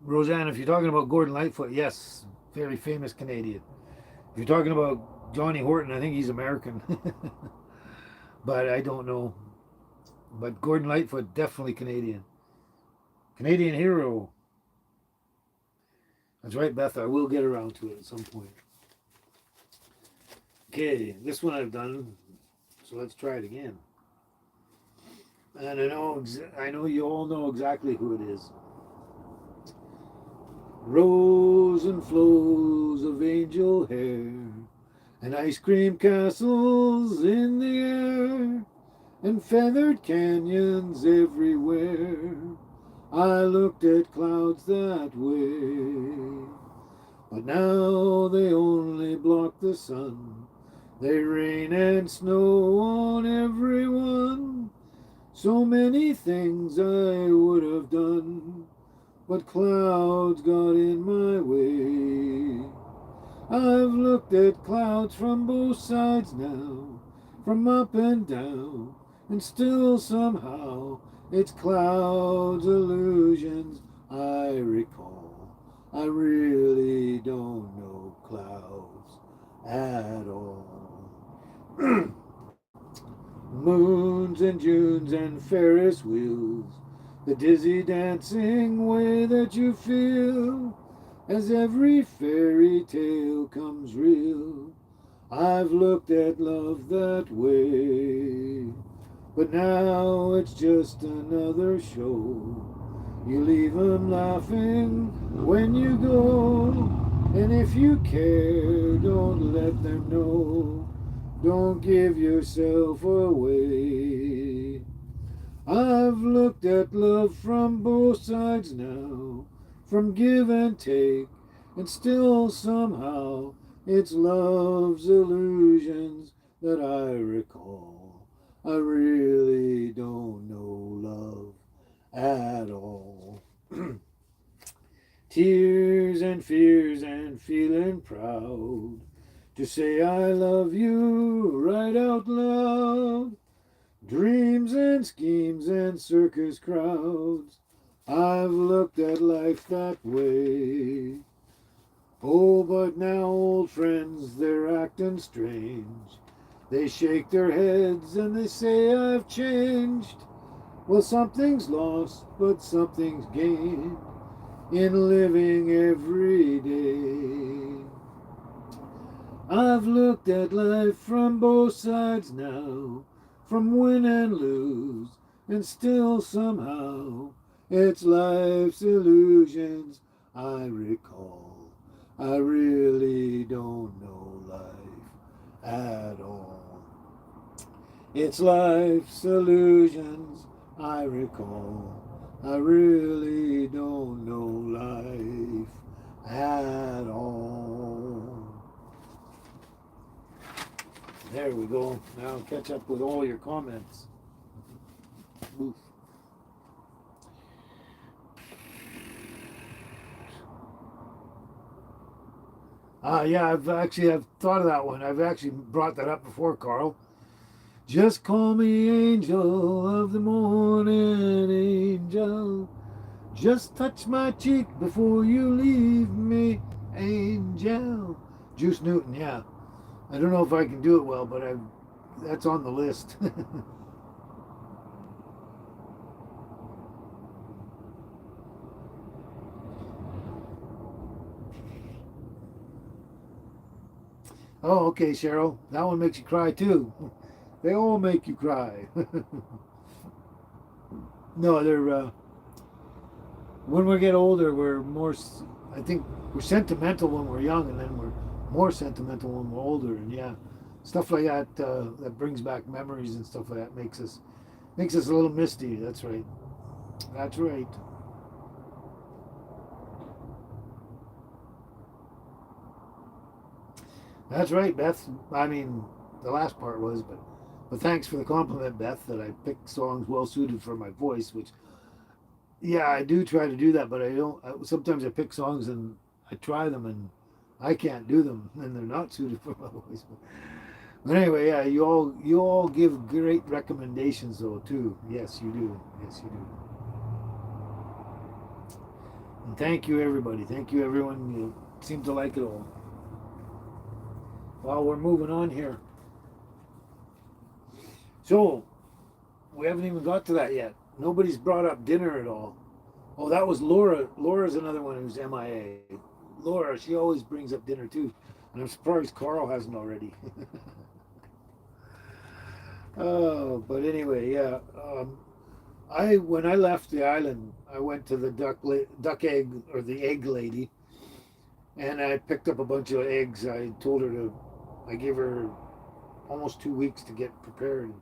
Roseanne, if you're talking about Gordon Lightfoot, yes, very famous Canadian. If you're talking about Johnny Horton, I think he's American. But I don't know. But Gordon Lightfoot, definitely Canadian. Canadian hero. That's right, Beth. I will get around to it at some point. Okay, this one I've done, so let's try it again. And I know you all know exactly who it is. Rows and flows of angel hair, and ice cream castles in the air, and feathered canyons everywhere. I looked at clouds that way, but now they only block the sun. They rain and snow on everyone. So many things I would have done, but clouds got in my way. I've looked at clouds from both sides now, from up and down, and still somehow it's clouds' illusions I recall. I really don't know clouds at all. Moons and Junes and Ferris wheels, the dizzy dancing way that you feel as every fairy tale comes real. I've looked at love that way, but now it's just another show. You leave 'em laughing when you go, and if you care, don't let them know. Don't give yourself away. I've looked at love from both sides now, from give and take, and still somehow it's love's illusions that I recall. I really don't know love at all. Tears and fears and feeling proud to say I love you right out loud. Dreams and schemes and circus crowds, I've looked at life that way. Oh, but now old friends, they're acting strange. They shake their heads and they say I've changed. Well, something's lost, but something's gained in living every day. I've looked at life from both sides now, from win and lose, and still somehow it's life's illusions I recall. I really don't know life at all. It's life's illusions I recall. I really don't know life at all. go. Now I'll catch up with all your comments. Oof. Yeah, I've thought of that one. I've actually brought that up before, Carl. Just call me angel of the morning, angel. Just touch my cheek before you leave me, angel. Juice Newton, yeah. I don't know if I can do it well, but that's on the list. Oh, okay, Cheryl. That one makes you cry too. They all make you cry. No, they're when we get older, we're more. I think we're sentimental when we're young, and then we're more sentimental when we're older. And yeah, stuff like that that brings back memories and stuff like that makes us a little misty. That's right. That's right. That's right, Beth. I mean, the last part was, but thanks for the compliment, Beth. That I pick songs well suited for my voice. Which, yeah, I do try to do that, but I don't. Sometimes I pick songs and I try them and I can't do them, and they're not suited for my voice. But anyway, yeah, you all give great recommendations though too. Yes, you do. Yes, you do. And thank you everybody. Thank you everyone. You seem to like it all. Well, we're moving on here. So we haven't even got to that yet. Nobody's brought up dinner at all. Oh, that was Laura. Laura's another one who's MIA. Laura, she always brings up dinner too, and I'm surprised Carl hasn't already. Oh, but anyway, yeah. I when I left the island, I went to the duck egg or the egg lady, and I picked up a bunch of eggs. I told her to. I gave her almost 2 weeks to get prepared.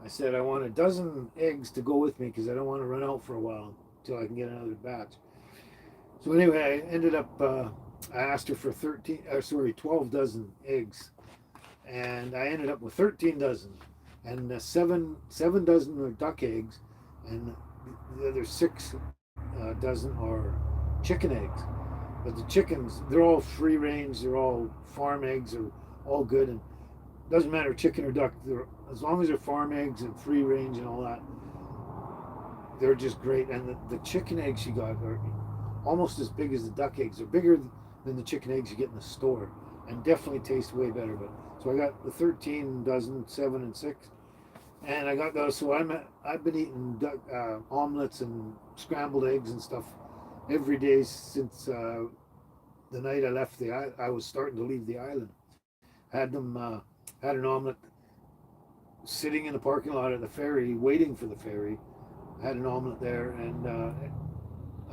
I said I want a dozen eggs to go with me because I don't want to run out for a while until I can get another batch. So anyway, I ended up. I asked her for 12 dozen eggs, and I ended up with 13 dozen, and seven dozen are duck eggs, and the other six dozen are chicken eggs. But the chickens, they're all free range. They're all farm eggs. Are all good, and it doesn't matter chicken or duck. They're as long as they're farm eggs and free range and all that, they're just great. And the chicken eggs she got are almost as big as the duck eggs. They're bigger than the chicken eggs you get in the store, and definitely taste way better. But so I got the 13 dozen, 7 and 6, and I got those. So I've been eating duck omelets and scrambled eggs and stuff every day since the night I left I was starting to leave the island. Had them had an omelet sitting in the parking lot at the ferry, waiting for the ferry. Had an omelet there, and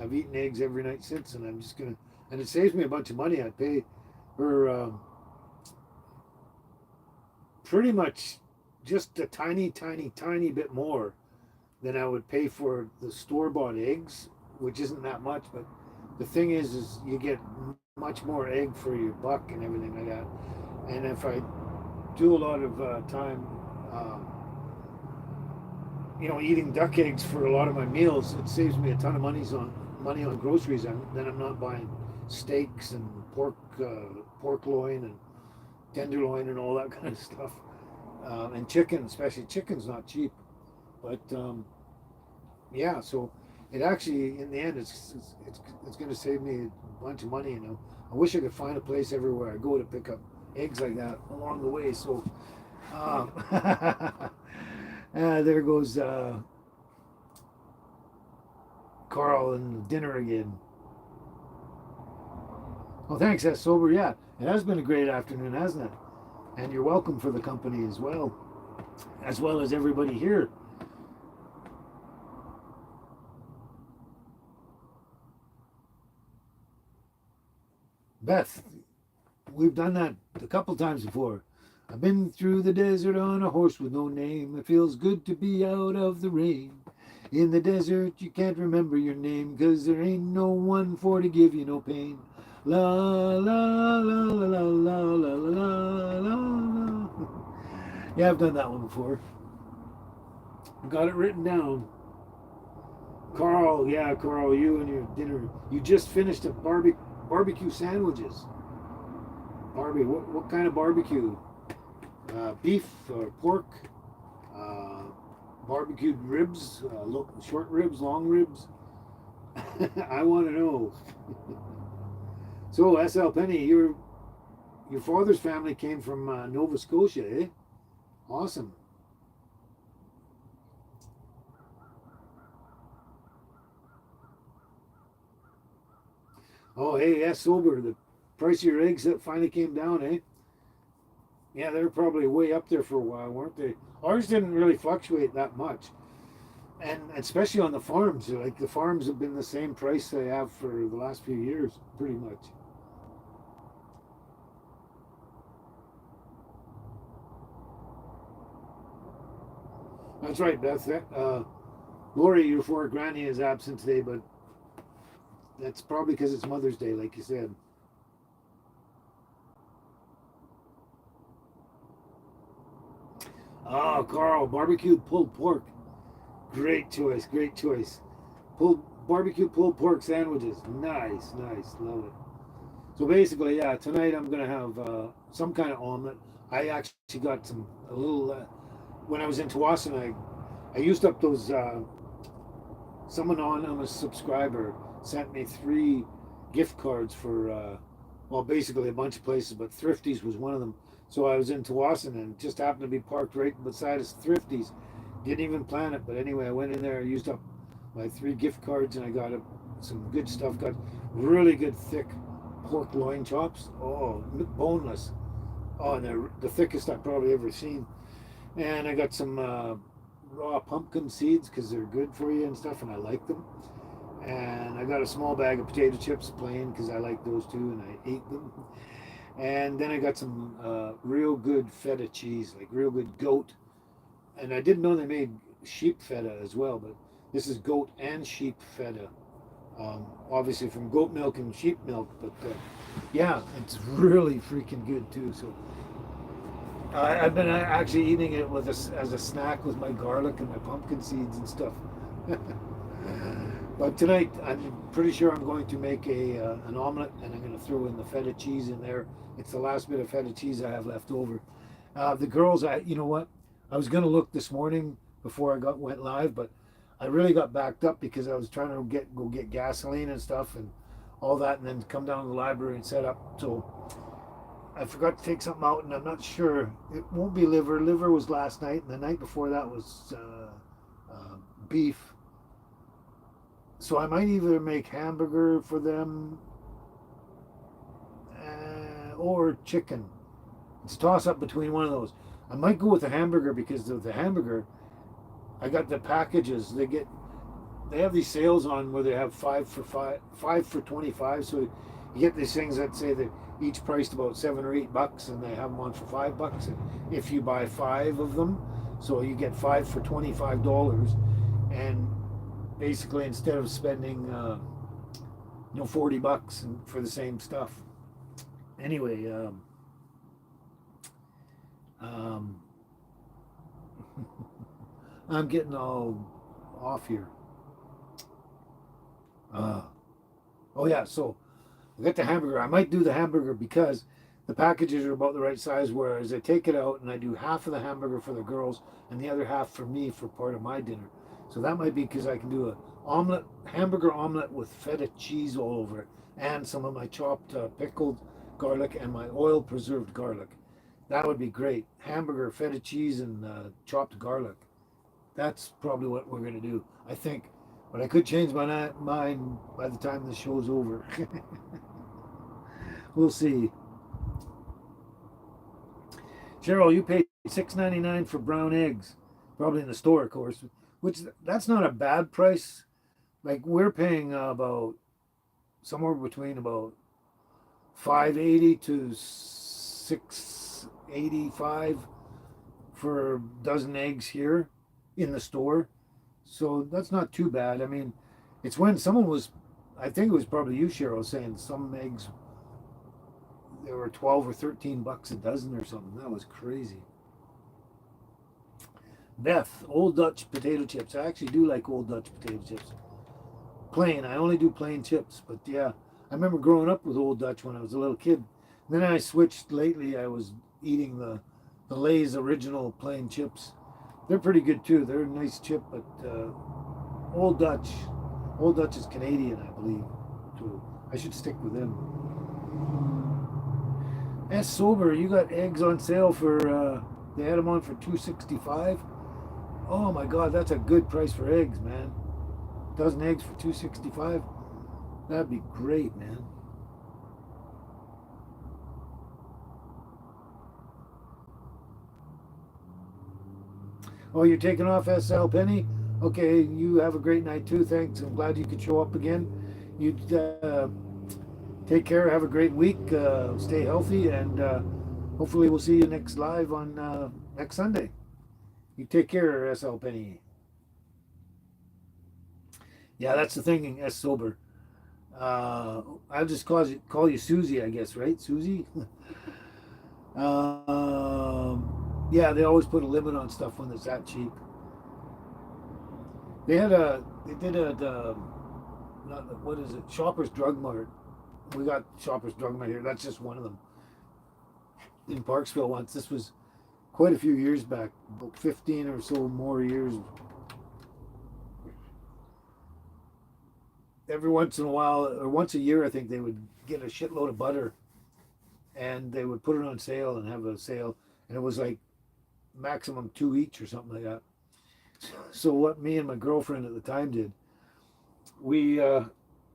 I've eaten eggs every night since, and I'm just gonna. And it saves me a bunch of money. I pay her pretty much just a tiny, tiny, tiny bit more than I would pay for the store-bought eggs, which isn't that much. But the thing is you get much more egg for your buck and everything like that. And if I do a lot of time, um, eating duck eggs for a lot of my meals, it saves me a ton of money on groceries. Then I'm not buying steaks and pork loin and tenderloin and all that kind of stuff. And chicken, especially chicken's not cheap. But yeah, so it actually in the end it's going to save me a bunch of money. I wish I could find a place everywhere I go to pick up eggs like that along the way. So there goes Carl and dinner again. Oh, thanks. That's sober. Yeah, it has been a great afternoon, hasn't it? And you're welcome for the company as well as everybody here. Beth, we've done that a couple times before. I've been through the desert on a horse with no name. It feels good to be out of the rain. In the desert, you can't remember your name, 'cause there ain't no one for to give you no pain. La la la la la la la la la la. Yeah, I've done that one before. Got it written down. Carl, yeah, Carl, you and your dinner. You just finished a barbecue sandwiches. Barbie, what kind of barbecue? Beef or pork? Uh, Barbecued ribs, short ribs, long ribs. I want to know. So, SL Penny, your father's family came from Nova Scotia, eh? Awesome. Oh, hey, yeah, sober. The price of your eggs that finally came down, eh? Yeah, they're probably way up there for a while, weren't they? Ours didn't really fluctuate that much, and especially on the farms. Like the farms have been the same price they have for the last few years, pretty much. That's right, Beth. Lori, your four granny is absent today, but that's probably because it's Mother's Day, like you said. Oh, Carl, barbecued pulled pork. Great choice, great choice. Pulled barbecue pulled pork sandwiches. Nice, nice, love it. So basically, yeah, tonight I'm gonna have some kind of omelet. I actually got some a little when I was in Tawasin. I used up those. Someone on I'm a subscriber sent me 3 gift cards for well, basically a bunch of places, but Thrifties was one of them. So I was in Tawasin and just happened to be parked right beside us Thrifties. Didn't even plan it, but anyway, I went in there, I used up my 3 gift cards, and I got some good stuff. Got really good thick pork loin chops. Oh, boneless. Oh, and they're the thickest I've probably ever seen. And I got some raw pumpkin seeds because they're good for you and stuff, and I like them. And I got a small bag of potato chips plain because I like those too, and I ate them. And then I got some real good feta cheese, like real good goat. And I didn't know they made sheep feta as well, but this is goat and sheep feta. Obviously from goat milk and sheep milk, but yeah, it's really freaking good too. So I've been actually eating it with as a snack with my garlic and my pumpkin seeds and stuff. But tonight, I'm pretty sure I'm going to make an omelet, and I'm going to throw in the feta cheese in there. It's the last bit of feta cheese I have left over. The girls, you know what? I was going to look this morning before I went live, but I really got backed up because I was trying to go get gasoline and stuff and all that, and then come down to the library and set up. So I forgot to take something out, and I'm not sure. It won't be liver. Liver was last night, and the night before that was beef. So I might either make hamburger for them or chicken. It's a toss up between one of those. I might go with the hamburger because of the hamburger. I got the packages. They have these sales on where they have 5 for 25. So you get these things that say that each priced about $7 or $8, and they have them on for $5. And if you buy 5 of them, so you get 5 for $25, and basically instead of spending $40 for the same stuff. Anyway, um, I'm getting all off here. Uh, oh yeah, so I got the hamburger. I might do the hamburger because the packages are about the right size. Whereas I take it out and I do half of the hamburger for the girls and the other half for me for part of my dinner. So that might be because I can do a hamburger omelet with feta cheese all over it, and some of my chopped pickled garlic and my oil preserved garlic. That would be great. Hamburger, feta cheese, and chopped garlic. That's probably what we're gonna do, I think. But I could change my mind by the time the show's over. We'll see. Cheryl, you paid $6.99 for brown eggs, probably in the store, of course. Which that's not a bad price. Like we're paying about somewhere between about 580 to 685 for a dozen eggs here in the store. So that's not too bad. I mean, it's when someone was, I think it was probably you, Cheryl, saying some eggs they were 12 or $13 a dozen or something. That was crazy. Beth, Old Dutch potato chips. I actually do like Old Dutch potato chips. Plain. I only do plain chips, but yeah, I remember growing up with Old Dutch when I was a little kid. Then I switched lately. I was eating the Lay's original plain chips. They're pretty good too. They're a nice chip, but Old Dutch, Old Dutch is Canadian, I believe. Too. I should stick with them. As sober, you got eggs on sale for. They had them on for 265. Oh my God, that's a good price for eggs, man. Dozen eggs for 265. That'd be great, man. Oh, you're taking off, SL Penny? Okay, you have a great night too. Thanks. I'm glad you could show up again. You take care. Have a great week. Stay healthy, and hopefully we'll see you next live on next Sunday. You take care, SL Penny. Yeah, that's the thing. S sober. I'll just call you Susie, I guess, right? Susie. Yeah, they always put a limit on stuff when it's that cheap. They did not, what is it? Shoppers Drug Mart. We got Shoppers Drug Mart here. That's just one of them in Parksville once. This was quite a few years back, about 15 or so more years. Every once in a while, or once a year, I think they would get a shitload of butter and they would put it on sale and have a sale, and it was like maximum two each or something like that. So what me and my girlfriend at the time did, we uh,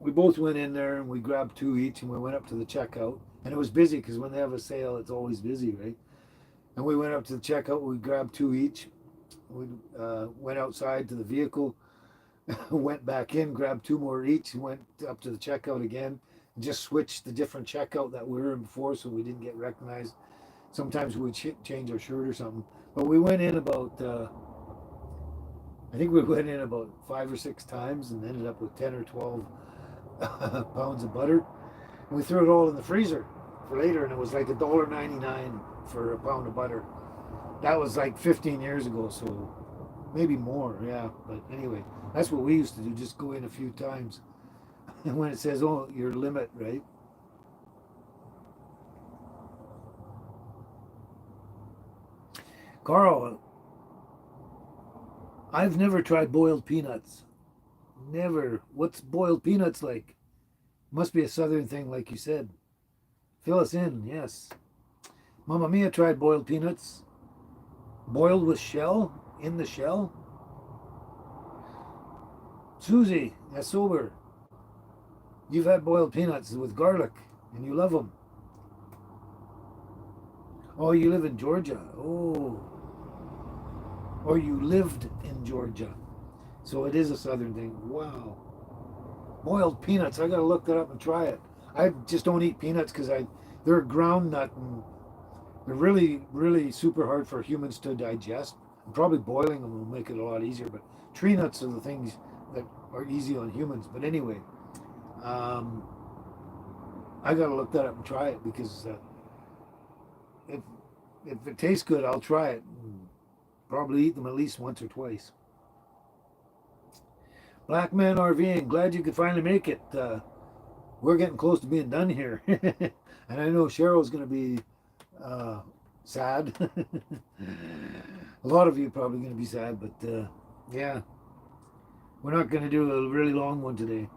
we both went in there and we grabbed two each and we went up to the checkout, and it was busy because when they have a sale, it's always busy, right? And we went up to the checkout, we grabbed two each. We went outside to the vehicle, went back in, grabbed two more each, went up to the checkout again, and just switched the different checkout that we were in before so we didn't get recognized. Sometimes we would change our shirt or something. But we went in about, I think we went in about 5 or 6 times and ended up with 10 or 12 pounds of butter. And we threw it all in the freezer for later, and it was like $1.99 for a pound of butter. That was like 15 years ago, so maybe more, yeah. But anyway, that's what we used to do, just go in a few times. And when it says, oh, your limit, right? Carl, I've never tried boiled peanuts. Never. What's boiled peanuts like? Must be a southern thing, like you said. Fill us in, yes. Mamma Mia tried boiled peanuts. Boiled with shell? In the shell? Susie, that's sober. You've had boiled peanuts with garlic, and you love them. Oh, you live in Georgia. Oh, or you lived in Georgia. So it is a southern thing. Wow. Boiled peanuts. I gotta look that up and try it. I just don't eat peanuts because they're a ground nut and they're really, really super hard for humans to digest. And probably boiling them will make it a lot easier. But tree nuts are the things that are easy on humans. But anyway, um, I gotta look that up and try it because if if it tastes good, I'll try it. Probably eat them at least once or twice. Black Man RVing, glad you could finally make it. We're getting close to being done here. And I know Cheryl's going to be uh, sad. A lot of you are probably going to be sad, but yeah, we're not going to do a really long one today.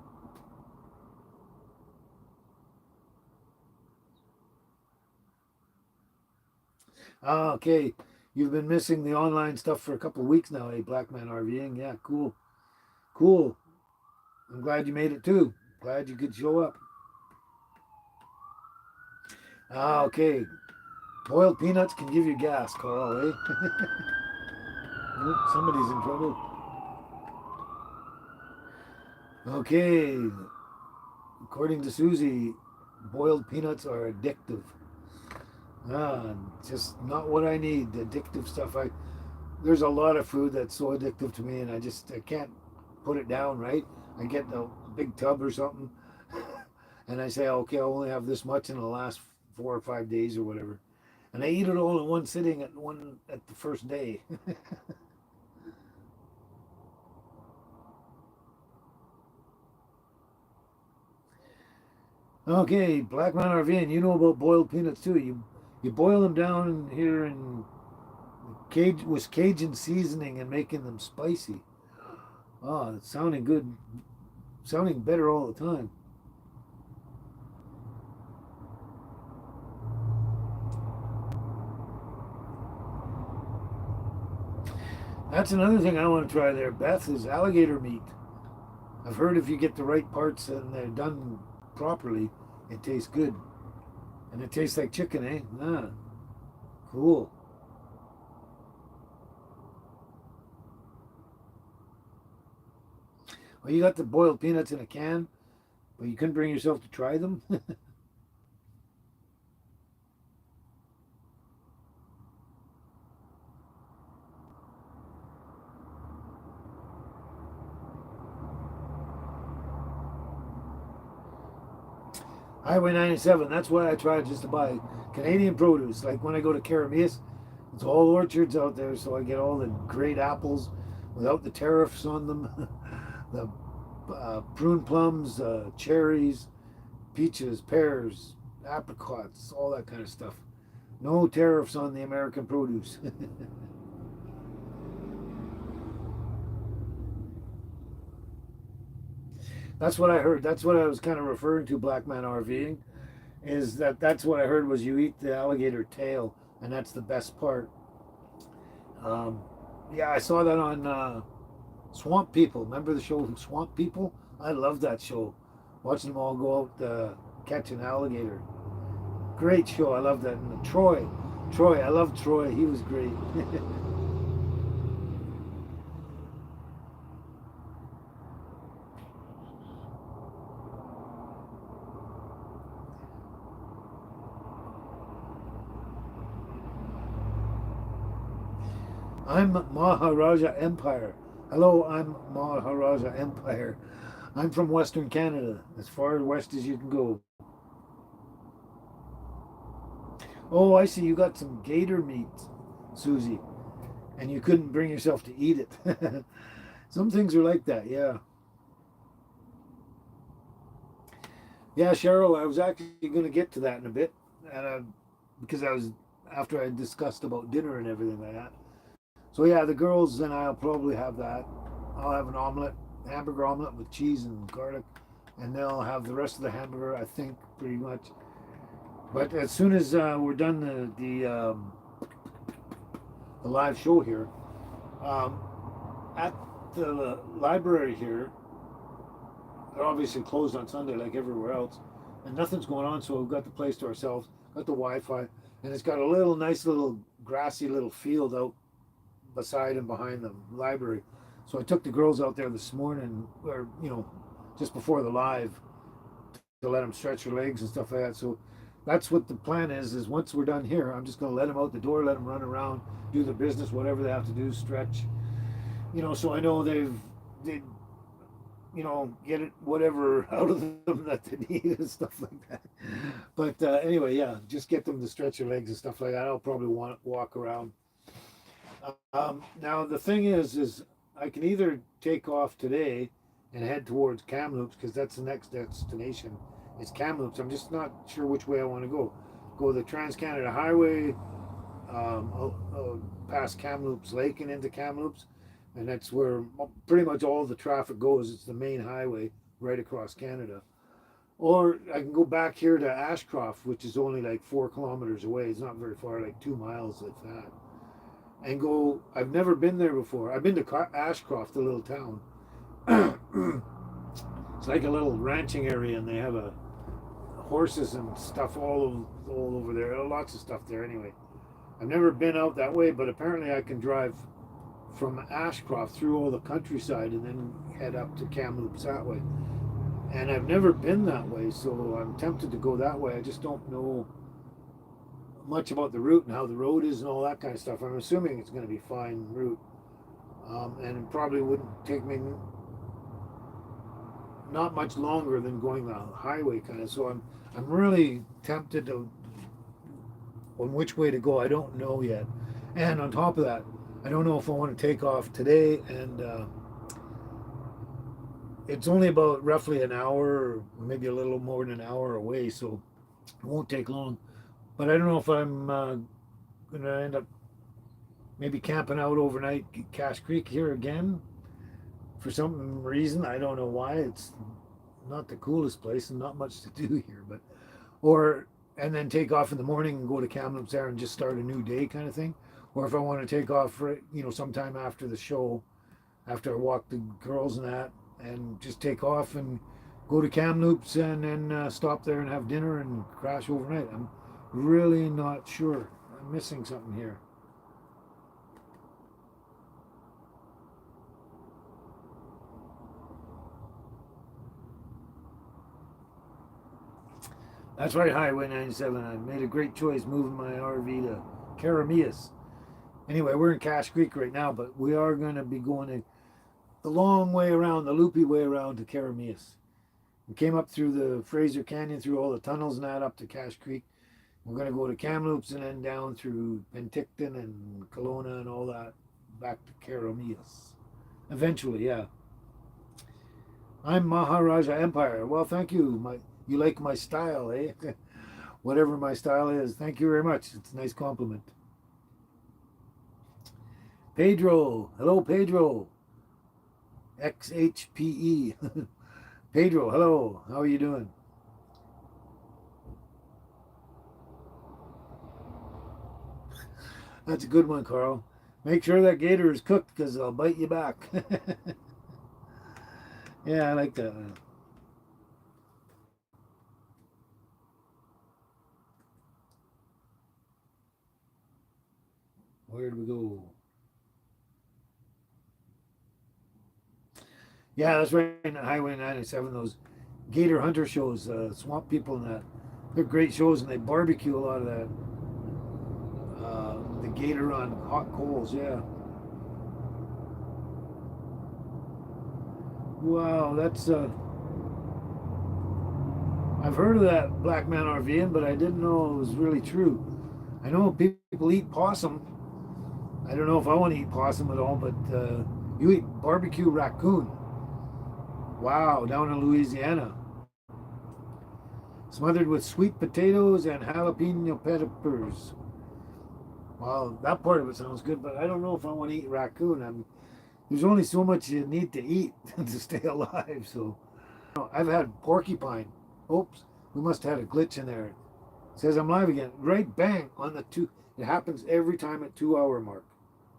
Ah, okay. You've been missing the online stuff for a couple of weeks now, eh? Black Man RVing. Yeah, cool. Cool. I'm glad you made it too. Glad you could show up. Ah, okay. Boiled peanuts can give you gas, Carl, eh? Oop, somebody's in trouble. Okay. According to Susie, boiled peanuts are addictive. Ah, just not what I need. Addictive stuff. There's a lot of food that's so addictive to me, and I can't put it down. Right? I get a big tub or something, and I say, okay, I'll only have this much, and it'll last 4 or 5 days or whatever. And I eat it all in one sitting at the first day. Okay, Black Man RV, and you know about boiled peanuts too. You boil them down here in Cajun seasoning and making them spicy. Oh, it's sounding good, sounding better all the time. That's another thing I want to try there, Beth, is alligator meat. I've heard if you get the right parts and they're done properly, it tastes good. And it tastes like chicken, eh? Ah, cool. Well, you got the boiled peanuts in a can, but you couldn't bring yourself to try them? Highway 97, that's why I try just to buy Canadian produce. Like when I go to Caramis, it's all orchards out there, so I get all the great apples without the tariffs on them. The prune plums, cherries, peaches, pears, apricots, all that kind of stuff. No tariffs on the American produce. That's what I heard. That's what I was kind of referring to, Black Man RVing, is that's what I heard was you eat the alligator tail, and that's the best part. Um, yeah, I saw that on Swamp People. Remember the show Swamp People? I love that show. Watching them all go out catch an alligator. Great show. I love that. And Troy, I love Troy. He was great. I'm Maharaja Empire. Hello, I'm Maharaja Empire. I'm from Western Canada, as far west as you can go. Oh, I see. You got some gator meat, Susie, and you couldn't bring yourself to eat it. Some things are like that, yeah. Yeah, Cheryl, I was actually going to get to that in a bit, and because I was after I discussed about dinner and everything like that. So yeah, the girls and I'll probably have that. I'll have an omelet, hamburger omelet with cheese and garlic, and they'll have the rest of the hamburger. I think pretty much. But as soon as we're done the live show here, um, at the library here, they're obviously closed on Sunday like everywhere else, and nothing's going on. So we've got the place to ourselves, got the Wi-Fi, and it's got a little nice little grassy little field out beside and behind the library. So I took the girls out there this morning, or just before the live, to let them stretch their legs and stuff like that. So that's what the plan is. Is once we're done here, I'm just going to let them out the door, let them run around, do their business, whatever they have to do, stretch. So I know they get it whatever out of them that they need and stuff like that. But anyway, yeah, just get them to stretch their legs and stuff like that. I'll probably want to walk around. Now the thing is I can either take off today and head towards Kamloops because that's the next destination. It's Kamloops. I'm just not sure which way I want to go. Go the Trans Canada Highway, past Kamloops Lake and into Kamloops, and that's where pretty much all the traffic goes. It's the main highway right across Canada. Or I can go back here to Ashcroft, which is only like 4 kilometers away. It's not very far, like 2 miles, like that, and go. I've never been there before. I've been to Ashcroft, the little town. It's like a little ranching area, and they have a horses and stuff all over there. Lots of stuff there. Anyway, I've never been out that way, but apparently I can drive from Ashcroft through all the countryside and then head up to Kamloops that way. And I've never been that way, so I'm tempted to go that way. I just don't know much about the route and how the road is and all that kind of stuff. I'm assuming it's going to be fine route, and it probably wouldn't take me not much longer than going the highway kind of. So I'm really tempted to on which way to go. I don't know yet, and on top of that, I don't know if I want to take off today and it's only about roughly an hour, maybe a little more than an hour away, so it won't take long. But I don't know if I'm going to end up maybe camping out overnight at Cache Creek here again for some reason. I don't know why. It's not the coolest place and not much to do here, but or and then take off in the morning and go to Kamloops there and just start a new day kind of thing. Or if I want to take off for sometime after the show, after I walk the girls and that, and just take off and go to Kamloops and then stop there and have dinner and crash overnight. I'm really not sure. I'm missing something here. That's right, Highway 97. I made a great choice moving my RV to Karamias. Anyway, we're in Cache Creek right now, but we are going to be going the long way around, the loopy way around to Karamias. We came up through the Fraser Canyon, through all the tunnels and that up to Cache Creek. We're going to go to Kamloops and then down through Penticton and Kelowna and all that back to Karamias. Eventually, yeah. I'm Maharaja Empire. Well, thank you. You like my style, eh? Whatever my style is. Thank you very much. It's a nice compliment. Pedro. Hello, Pedro. XHPE. Pedro, hello. How are you doing? That's a good one, Carl. Make sure that gator is cooked because I'll bite you back. Yeah, I like that. Where do we go? Yeah, that's right. In Highway 97, those gator hunter shows, swamp people and that. They're great shows, and they barbecue a lot of that. The gator on hot coals, yeah. Wow, that's I've heard of that black man RVing, but I didn't know it was really true. I know people eat possum. I don't know if I want to eat possum at all, but you eat barbecue raccoon. Wow, down in Louisiana. Smothered with sweet potatoes and jalapeno peppers. Wow, that part of it sounds good, but I don't know if I want to eat raccoon. There's only so much you need to eat to stay alive. So I've had porcupine. Oops, we must have had a glitch in there. It says I'm live again. Right bang on the two. It happens every time at 2 hour mark.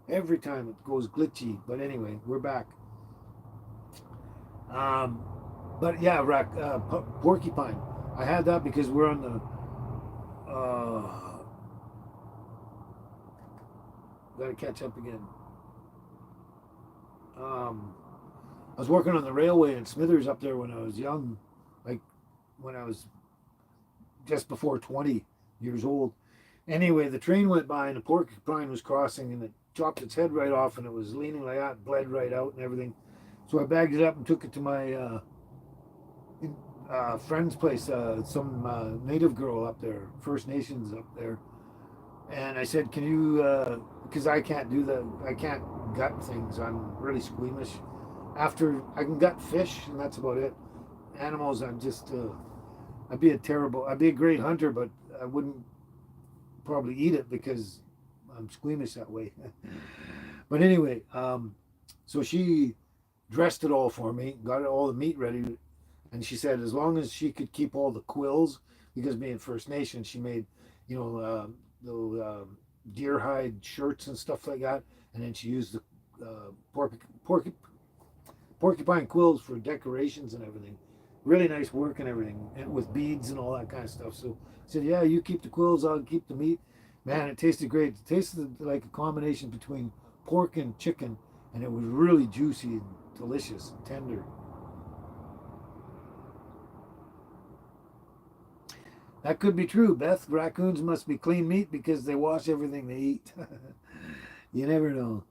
Every time it goes glitchy. But anyway, we're back. Um, but yeah, porcupine. I had that because we're on the. Got to catch up again. I was working on the railway in Smithers up there when I was young, like when I was just before 20 years old. Anyway, the train went by and the porcupine was crossing and it chopped its head right off and it was leaning like that, bled right out and everything. So I bagged it up and took it to my friend's place, some native girl up there, First Nations up there. And I said, can you, because I can't do that, I can't gut things. I'm really squeamish. After, I can gut fish and that's about it. Animals, I'd be a great hunter, but I wouldn't probably eat it because I'm squeamish that way. But anyway, so she dressed it all for me, got all the meat ready, and she said as long as she could keep all the quills, because being First Nation, she made, you know, the deer hide shirts and stuff like that, and then she used the porcupine quills for decorations and everything. Really nice work and everything, and with beads and all that kind of stuff. So I said, yeah, you keep the quills, I'll keep the meat. Man, it tasted great. It tasted like a combination between pork and chicken, and it was really juicy and delicious and tender. That could be true, Beth. Raccoons must be clean meat because they wash everything they eat. You never know.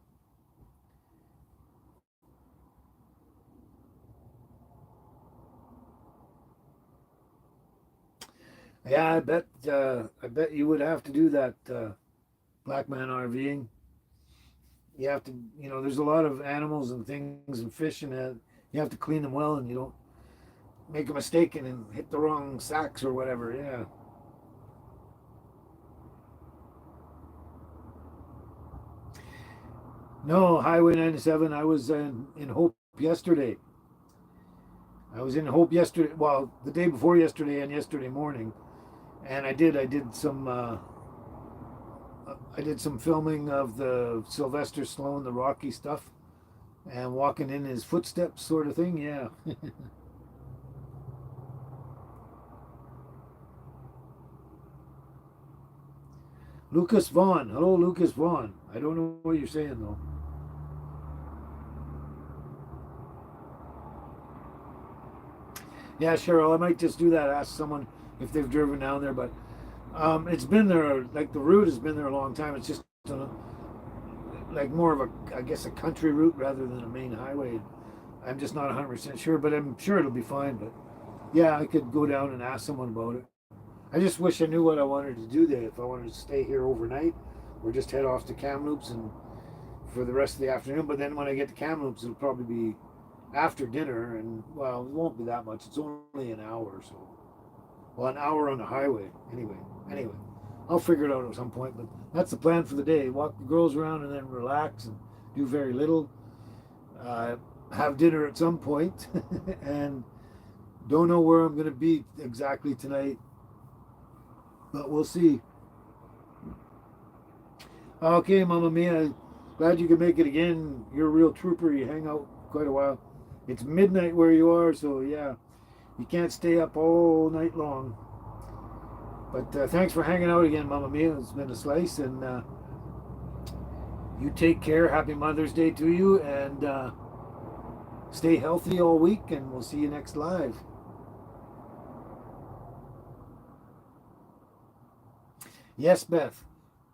Yeah, I bet you would have to do that, black man RVing. You have to, there's a lot of animals and things and fish and You have to clean them well, and you don't make a mistake and hit the wrong sacks or whatever. Yeah. No, Highway 97. I was in Hope yesterday. I was in Hope yesterday. Well, the day before yesterday and yesterday morning, and I did some filming of the Sylvester Stallone, the Rocky stuff, and walking in his footsteps, sort of thing. Yeah. Lucas Vaughn. Hello, Lucas Vaughn. I don't know what you're saying though. Yeah, Cheryl, I might just do that. Ask someone if they've driven down there, but it's been there. Like the route has been there a long time. It's just like more of a, I guess, a country route rather than a main highway. I'm just not 100% sure, but I'm sure it'll be fine. But yeah, I could go down and ask someone about it. I just wish I knew what I wanted to do there. If I wanted to stay here overnight, or just head off to Kamloops and for the rest of the afternoon. But then when I get to Kamloops, it'll probably be after dinner, and well, it won't be that much. It's only an hour or so. Well, an hour on the highway. Anyway, I'll figure it out at some point. But that's the plan for the day. Walk the girls around and then relax and do very little. Have dinner at some point, and don't know where I'm going to be exactly tonight, but we'll see. Okay, Mama Mia, glad you could make it again. You're a real trooper. You hang out quite a while. It's midnight where you are, so yeah, you can't stay up all night long. But thanks for hanging out again, Mama Mia. It's been a slice, and you take care. Happy Mother's Day to you, and stay healthy all week, and we'll see you next live. Yes, Beth.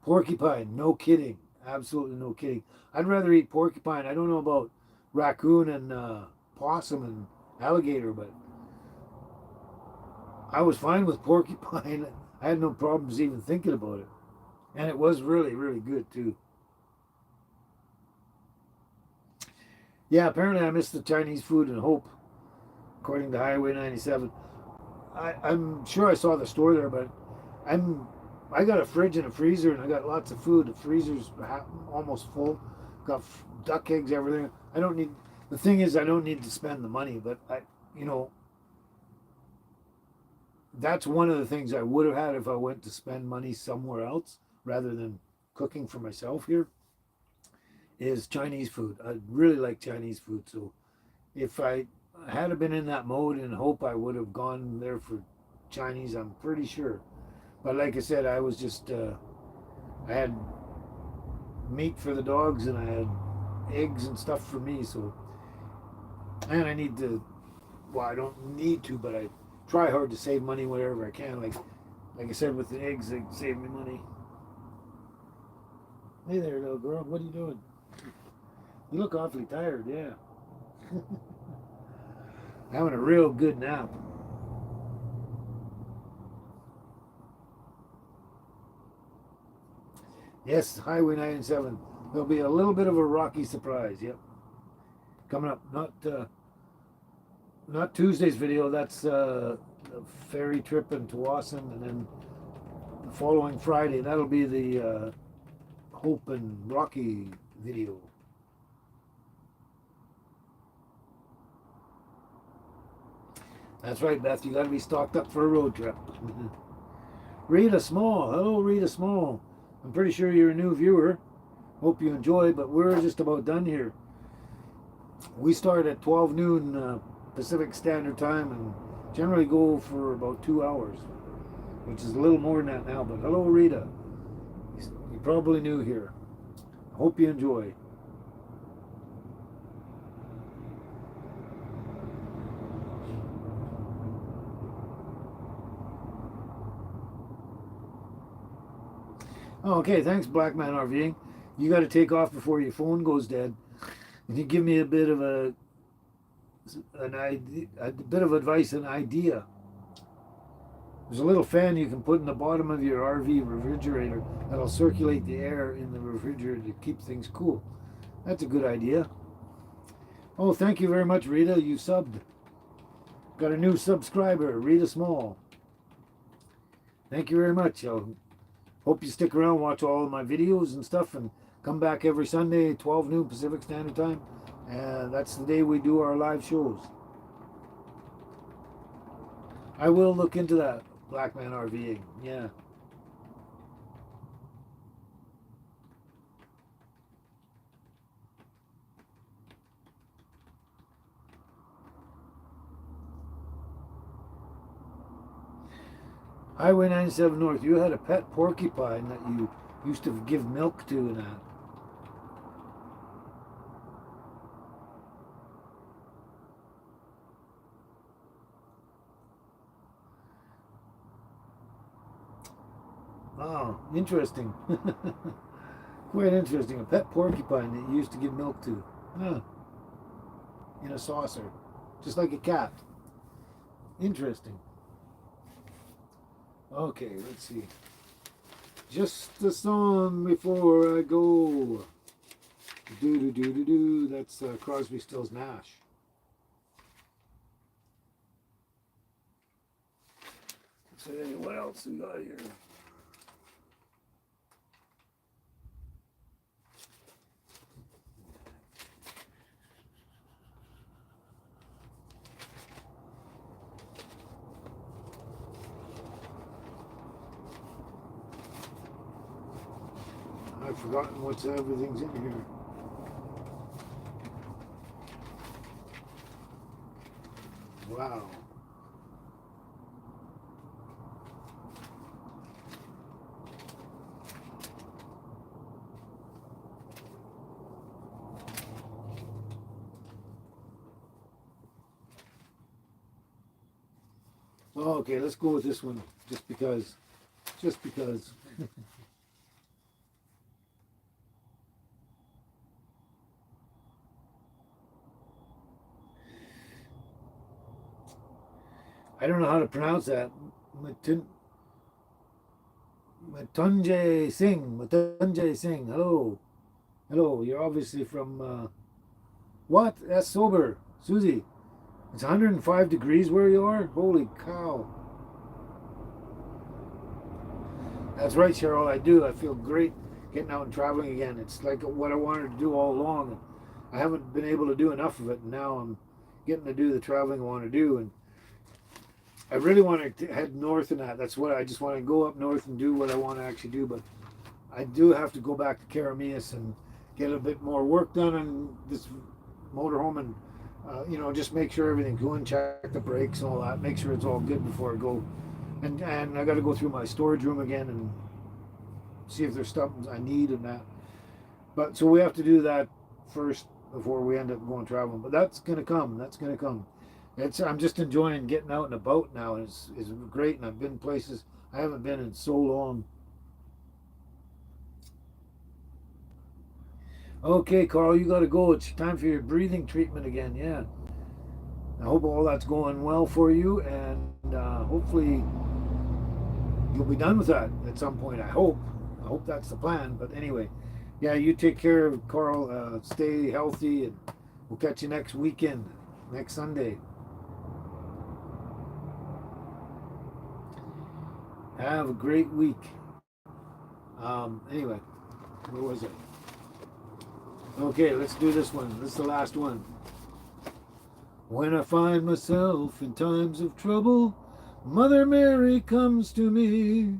Porcupine. No kidding. Absolutely no kidding. I'd rather eat porcupine. I don't know about raccoon and possum and alligator, but I was fine with porcupine. I had no problems even thinking about it. And it was really, really good too. Yeah, apparently I missed the Chinese food in Hope, according to Highway 97. I'm sure I saw the store there, but I'm I got a fridge and a freezer, and I got lots of food. The freezer's almost full. Got duck eggs, everything. I don't need. The thing is, I don't need to spend the money, but you know, that's one of the things I would have had if I went to spend money somewhere else rather than cooking for myself here. Is Chinese food. I really like Chinese food, so if I had been in that mode and hope, I would have gone there for Chinese. I'm pretty sure. But like I said, I was just I had meat for the dogs and I had eggs and stuff for me. So, and I need to. Well, I don't need to, but I try hard to save money wherever I can. Like I said, with the eggs, they save me money. Hey there, little girl. What are you doing? You look awfully tired. Yeah. Having a real good nap. Yes, Highway 97. There'll be a little bit of a rocky surprise. Yep, coming up. Not Tuesday's video. That's the ferry trip in Tawasin, and then the following Friday, that'll be the Hope and Rocky video. That's right, Beth. You got to be stocked up for a road trip. Rita Small. Hello, Rita Small. I'm pretty sure you're a new viewer. Hope you enjoy, but we're just about done here. We start at 12 noon Pacific Standard Time and generally go for about 2 hours, which is a little more than that now. But hello, Rita. You're probably new here. Hope you enjoy. Oh, okay, thanks, Black Man RVing. You got to take off before your phone goes dead. And you give me a bit of a bit of advice, an idea. There's a little fan you can put in the bottom of your RV refrigerator that'll circulate the air in the refrigerator to keep things cool. That's a good idea. Oh, thank you very much, Rita. You subbed. Got a new subscriber, Rita Small. Thank you very much. I hope you stick around, watch all of my videos and stuff, and come back every Sunday, 12 noon Pacific Standard Time. And that's the day we do our live shows. I will look into that, Black Man RVing. Yeah. Highway 97 North, you had a pet porcupine that you used to give milk to and that. Oh, interesting. Quite interesting. A pet porcupine that you used to give milk to. Huh. In a saucer. Just like a cat. Interesting. Okay, let's see. Just the song before I go. Do do do do do. That's Crosby, Stills, Nash. So what else we got here? I've forgotten what's everything's in here. Wow. Okay, let's go with this one just because. Just because. I don't know how to pronounce that. Matunjay Singh. Matunjay Singh. Hello. Hello. You're obviously from. What? That's sober. Susie. It's 105 degrees where you are? Holy cow. That's right, Cheryl. I do. I feel great getting out and traveling again. It's like what I wanted to do all along. I haven't been able to do enough of it, and now I'm getting to do the traveling I want to do. And I really want to head north in that. That's what I just want to go up north and do what I want to actually do. But I do have to go back to Karamias and get a bit more work done on this motorhome and, just make sure everything's going, check the brakes and all that, make sure it's all good before I go. And I got to go through my storage room again and see if there's stuff I need and that. But so we have to do that first before we end up going traveling. But that's gonna come. That's gonna come. I'm just enjoying getting out and about now. And it's great, and I've been places I haven't been in so long. Okay, Carl, you got to go. It's time for your breathing treatment again. Yeah. I hope all that's going well for you, and hopefully you'll be done with that at some point. I hope. I hope that's the plan. But anyway, yeah, you take care, Carl. Stay healthy, and we'll catch you next weekend, next Sunday. Have a great week. Anyway, where was it? Okay, let's do this one. This is the last one. When I find myself in times of trouble, Mother Mary comes to me,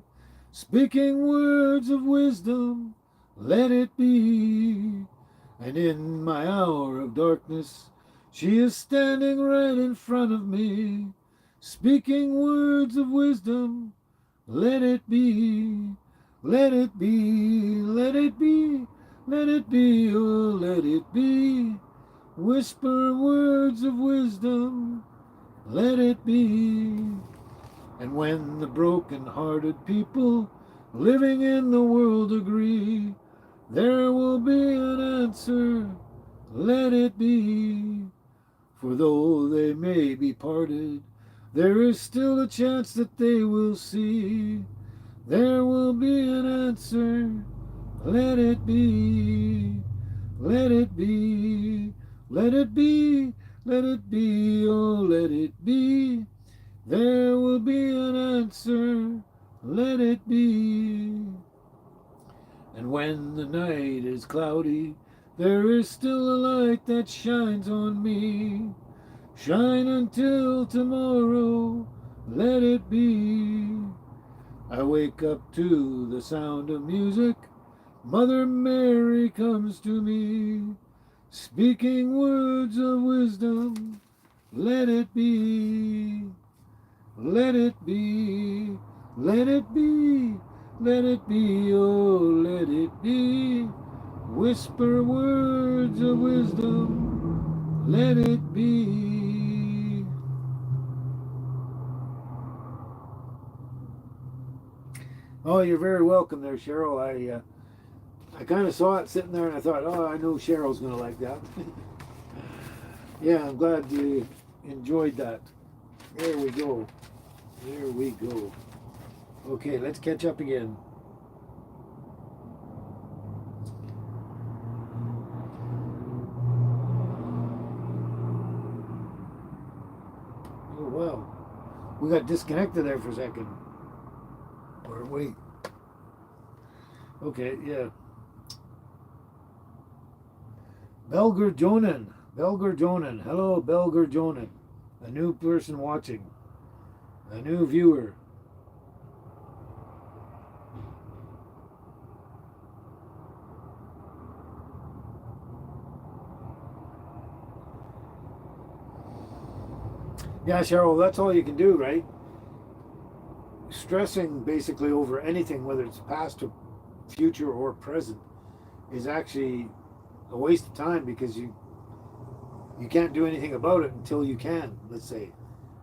speaking words of wisdom, let it be. And in my hour of darkness, she is standing right in front of me, speaking words of wisdom, let it be. Let it be, let it be, let it be, oh, let it be. Whisper words of wisdom, let it be. And when the broken-hearted people living in the world agree, there will be an answer, let it be. For though they may be parted, there is still a chance that they will see. There will be an answer, let it be, let it be. Let it be, oh, let it be. There will be an answer, let it be. And when the night is cloudy, there is still a light that shines on me. Shine until tomorrow, let it be. I wake up to the sound of music. Mother Mary comes to me, speaking words of wisdom. Let it be, let it be, let it be, let it be, oh, let it be. Whisper words of wisdom, let it be. Oh, you're very welcome there, Cheryl. I kind of saw it sitting there, and I thought, oh, I know Cheryl's going to like that. Yeah, I'm glad you enjoyed that. There we go. There we go. Okay, let's catch up again. Oh, wow. We got disconnected there for a second. Or wait. Okay, yeah. Belger Jonan. Belger Jonan. Hello, Belger Jonan. A new person watching. A new viewer. Yeah, Cheryl, that's all you can do, right? Stressing basically over anything, whether it's past or future or present, is actually a waste of time because you can't do anything about it until you can. Let's say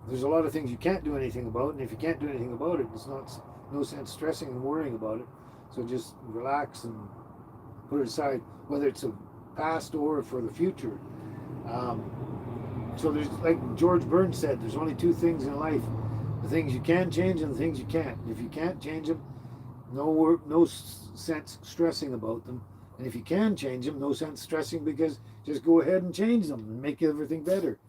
there's a lot of things you can't do anything about, and if you can't do anything about it, it's not no sense stressing and worrying about it. So just relax and put it aside, whether it's a past or for the future. So there's, like George Burns said, there's only two things in life: the things you can change and the things you can't. If you can't change them, no sense stressing about them. And if you can change them, no sense stressing because just go ahead and change them and make everything better.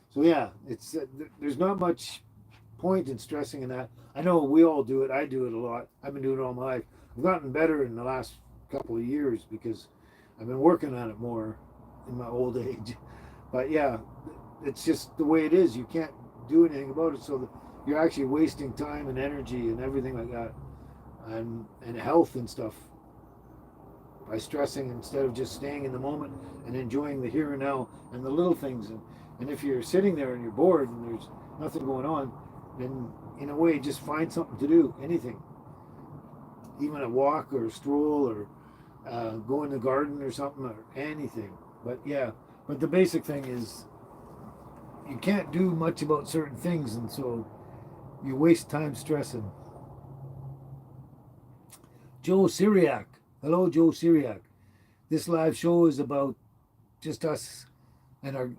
So yeah, it's there's not much point in stressing in that. I know we all do it. I do it a lot. I've been doing it all my life. I've gotten better in the last couple of years because I've been working on it more in my old age. But yeah, it's just the way it is. You can't do anything about it. So you're actually wasting time and energy and everything like that, and health and stuff by stressing instead of just staying in the moment and enjoying the here and now and the little things. And if you're sitting there and you're bored and there's nothing going on, then in a way just find something to do, anything, even a walk or a stroll or go in the garden or something or anything. But yeah, but the basic thing is you can't do much about certain things, and so you waste time stressing. Joe Syriac. Hello, Joe Syriac. This live show is about just us and our,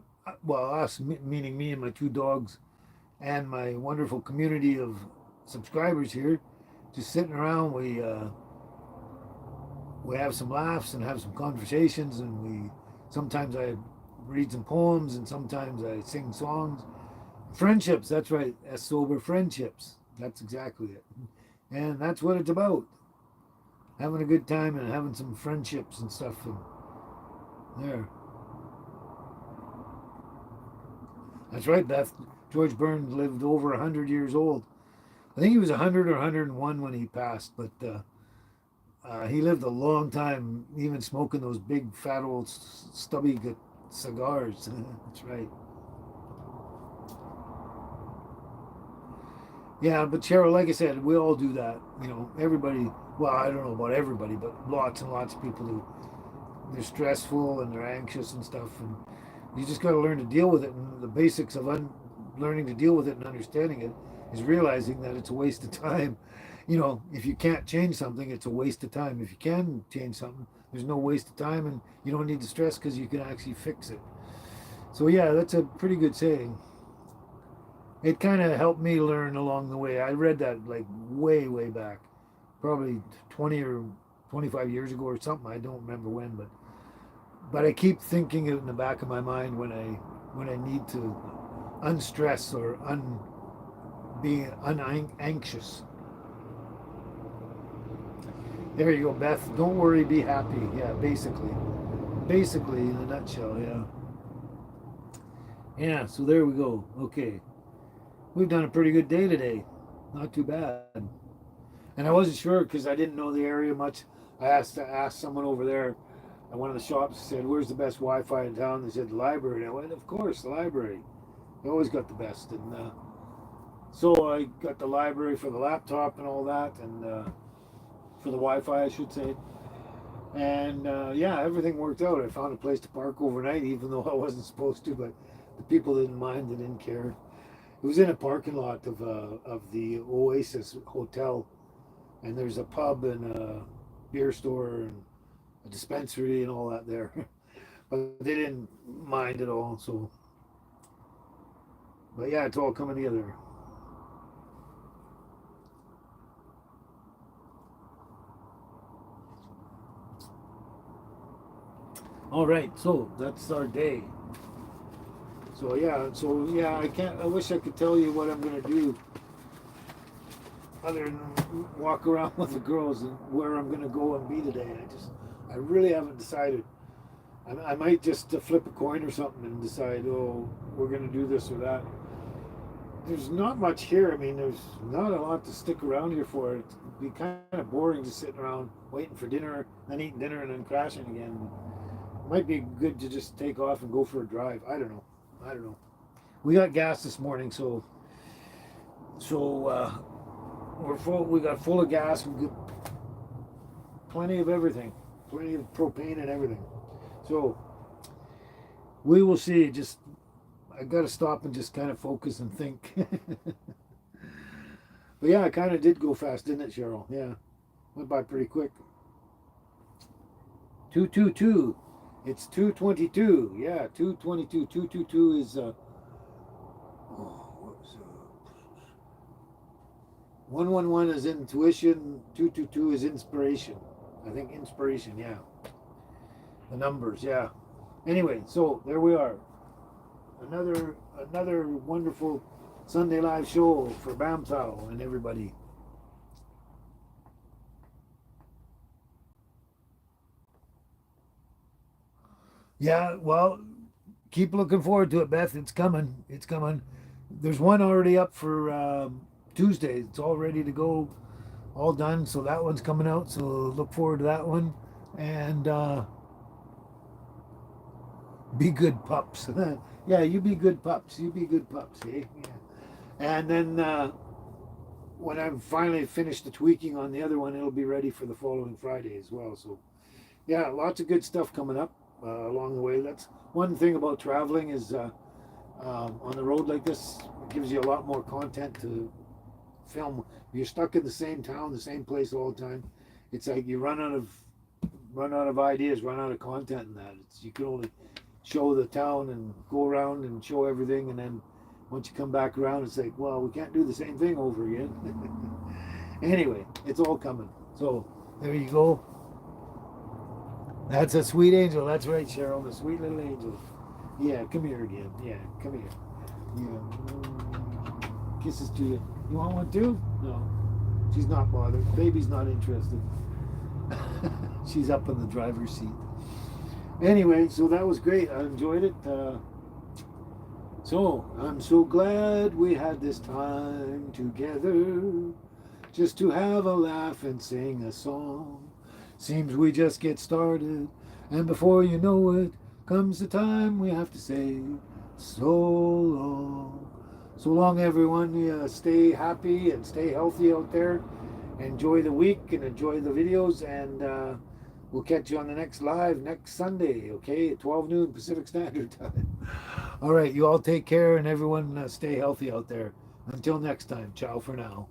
well, us, meaning me and my two dogs and my wonderful community of subscribers here, just sitting around. We have some laughs and have some conversations, and we sometimes I read some poems and sometimes I sing songs. Friendships, that's right, as sober friendships. That's exactly it. And that's what it's about. Having a good time and having some friendships and stuff. And there. That's right, Beth. George Burns lived over 100 years old. I think he was 100 or 101 when he passed, but he lived a long time, even smoking those big, fat, old, stubby cigars. That's right. Yeah, but Cheryl, like I said, we all do that. You know, everybody, well, I don't know about everybody, but lots and lots of people do. They're stressful and they're anxious and stuff, and you just got to learn to deal with it. And the basics of learning to deal with it and understanding it is realizing that it's a waste of time. You know, if you can't change something, it's a waste of time. If you can change something, there's no waste of time, and you don't need to stress because you can actually fix it. So yeah, that's a pretty good saying. It kind of helped me learn along the way. I read that like way, way back, probably 20 or 25 years ago or something. I don't remember when, but But I keep thinking it in the back of my mind when I need to unstress or be unanxious. There you go, Beth. Don't worry, be happy. Yeah, basically in a nutshell. Yeah, yeah. So there we go. Okay, we've done a pretty good day today. Not too bad. And I wasn't sure because I didn't know the area much. I asked someone over there at one of the shops. Said, "Where's the best Wi-Fi in town?" They said the library. And I went, "Of course, the library. They always got the best." And so I got the library for the laptop and all that, and for the Wi-Fi, I should say. And yeah, everything worked out. I found a place to park overnight, even though I wasn't supposed to. But the people didn't mind; they didn't care. It was in a parking lot of the Oasis Hotel, and there's a pub and a beer store and a dispensary and all that there. But they didn't mind at all. So, but yeah, it's all coming together. All right, so that's our day. So yeah, I can't. I wish I could tell you what I'm gonna do, other than walk around with the girls and where I'm gonna go and be today. I really haven't decided. I might just flip a coin or something and decide, oh, we're gonna do this or that. There's not much here. I mean, there's not a lot to stick around here for. It'd be kind of boring just sitting around waiting for dinner, then eating dinner, and then crashing again. It might be good to just take off and go for a drive. I don't know. I don't know. We got gas this morning, so we're full. We got full of gas. We got plenty of everything, plenty of propane and everything. So we will see. Just I got to stop and just kind of focus and think. But yeah, it kind of did go fast, didn't it, Cheryl? Yeah, went by pretty quick. 222. It's 222. Yeah, 222. 222 is oh, what was 111 is intuition. 222 is inspiration. I think inspiration. Yeah, the numbers. Yeah. Anyway, so there we are. Another wonderful Sunday live show for Bamtow and everybody. Yeah, well, keep looking forward to it, Beth. It's coming. It's coming. There's one already up for Tuesday. It's all ready to go, all done. So that one's coming out. So look forward to that one. And be good pups. Yeah, you be good pups. You be good pups, eh? Yeah. And then when I've finally finished the tweaking on the other one, it'll be ready for the following Friday as well. So yeah, lots of good stuff coming up along the way. That's one thing about traveling is on the road like this, it gives you a lot more content to film. If you're stuck in the same town, the same place all the time, it's like you run out of ideas, run out of content, and that you can only show the town and go around and show everything, and then once you come back around, it's like, well, we can't do the same thing over again. Anyway, it's all coming. So there you go. That's a sweet angel. That's right, Cheryl. The sweet little angel. Yeah, come here again. Yeah, come here. Yeah. Kisses to you. You want one too? No. She's not bothered. Baby's not interested. She's up in the driver's seat. Anyway, so that was great. I enjoyed it. So I'm so glad we had this time together just to have a laugh and sing a song. Seems we just get started, and before you know it, comes the time we have to say so long. So long, everyone. Stay happy and stay healthy out there. Enjoy the week and enjoy the videos, and we'll catch you on the next live next Sunday, okay, at 12 noon Pacific Standard Time. All right, you all take care, and everyone stay healthy out there. Until next time, ciao for now.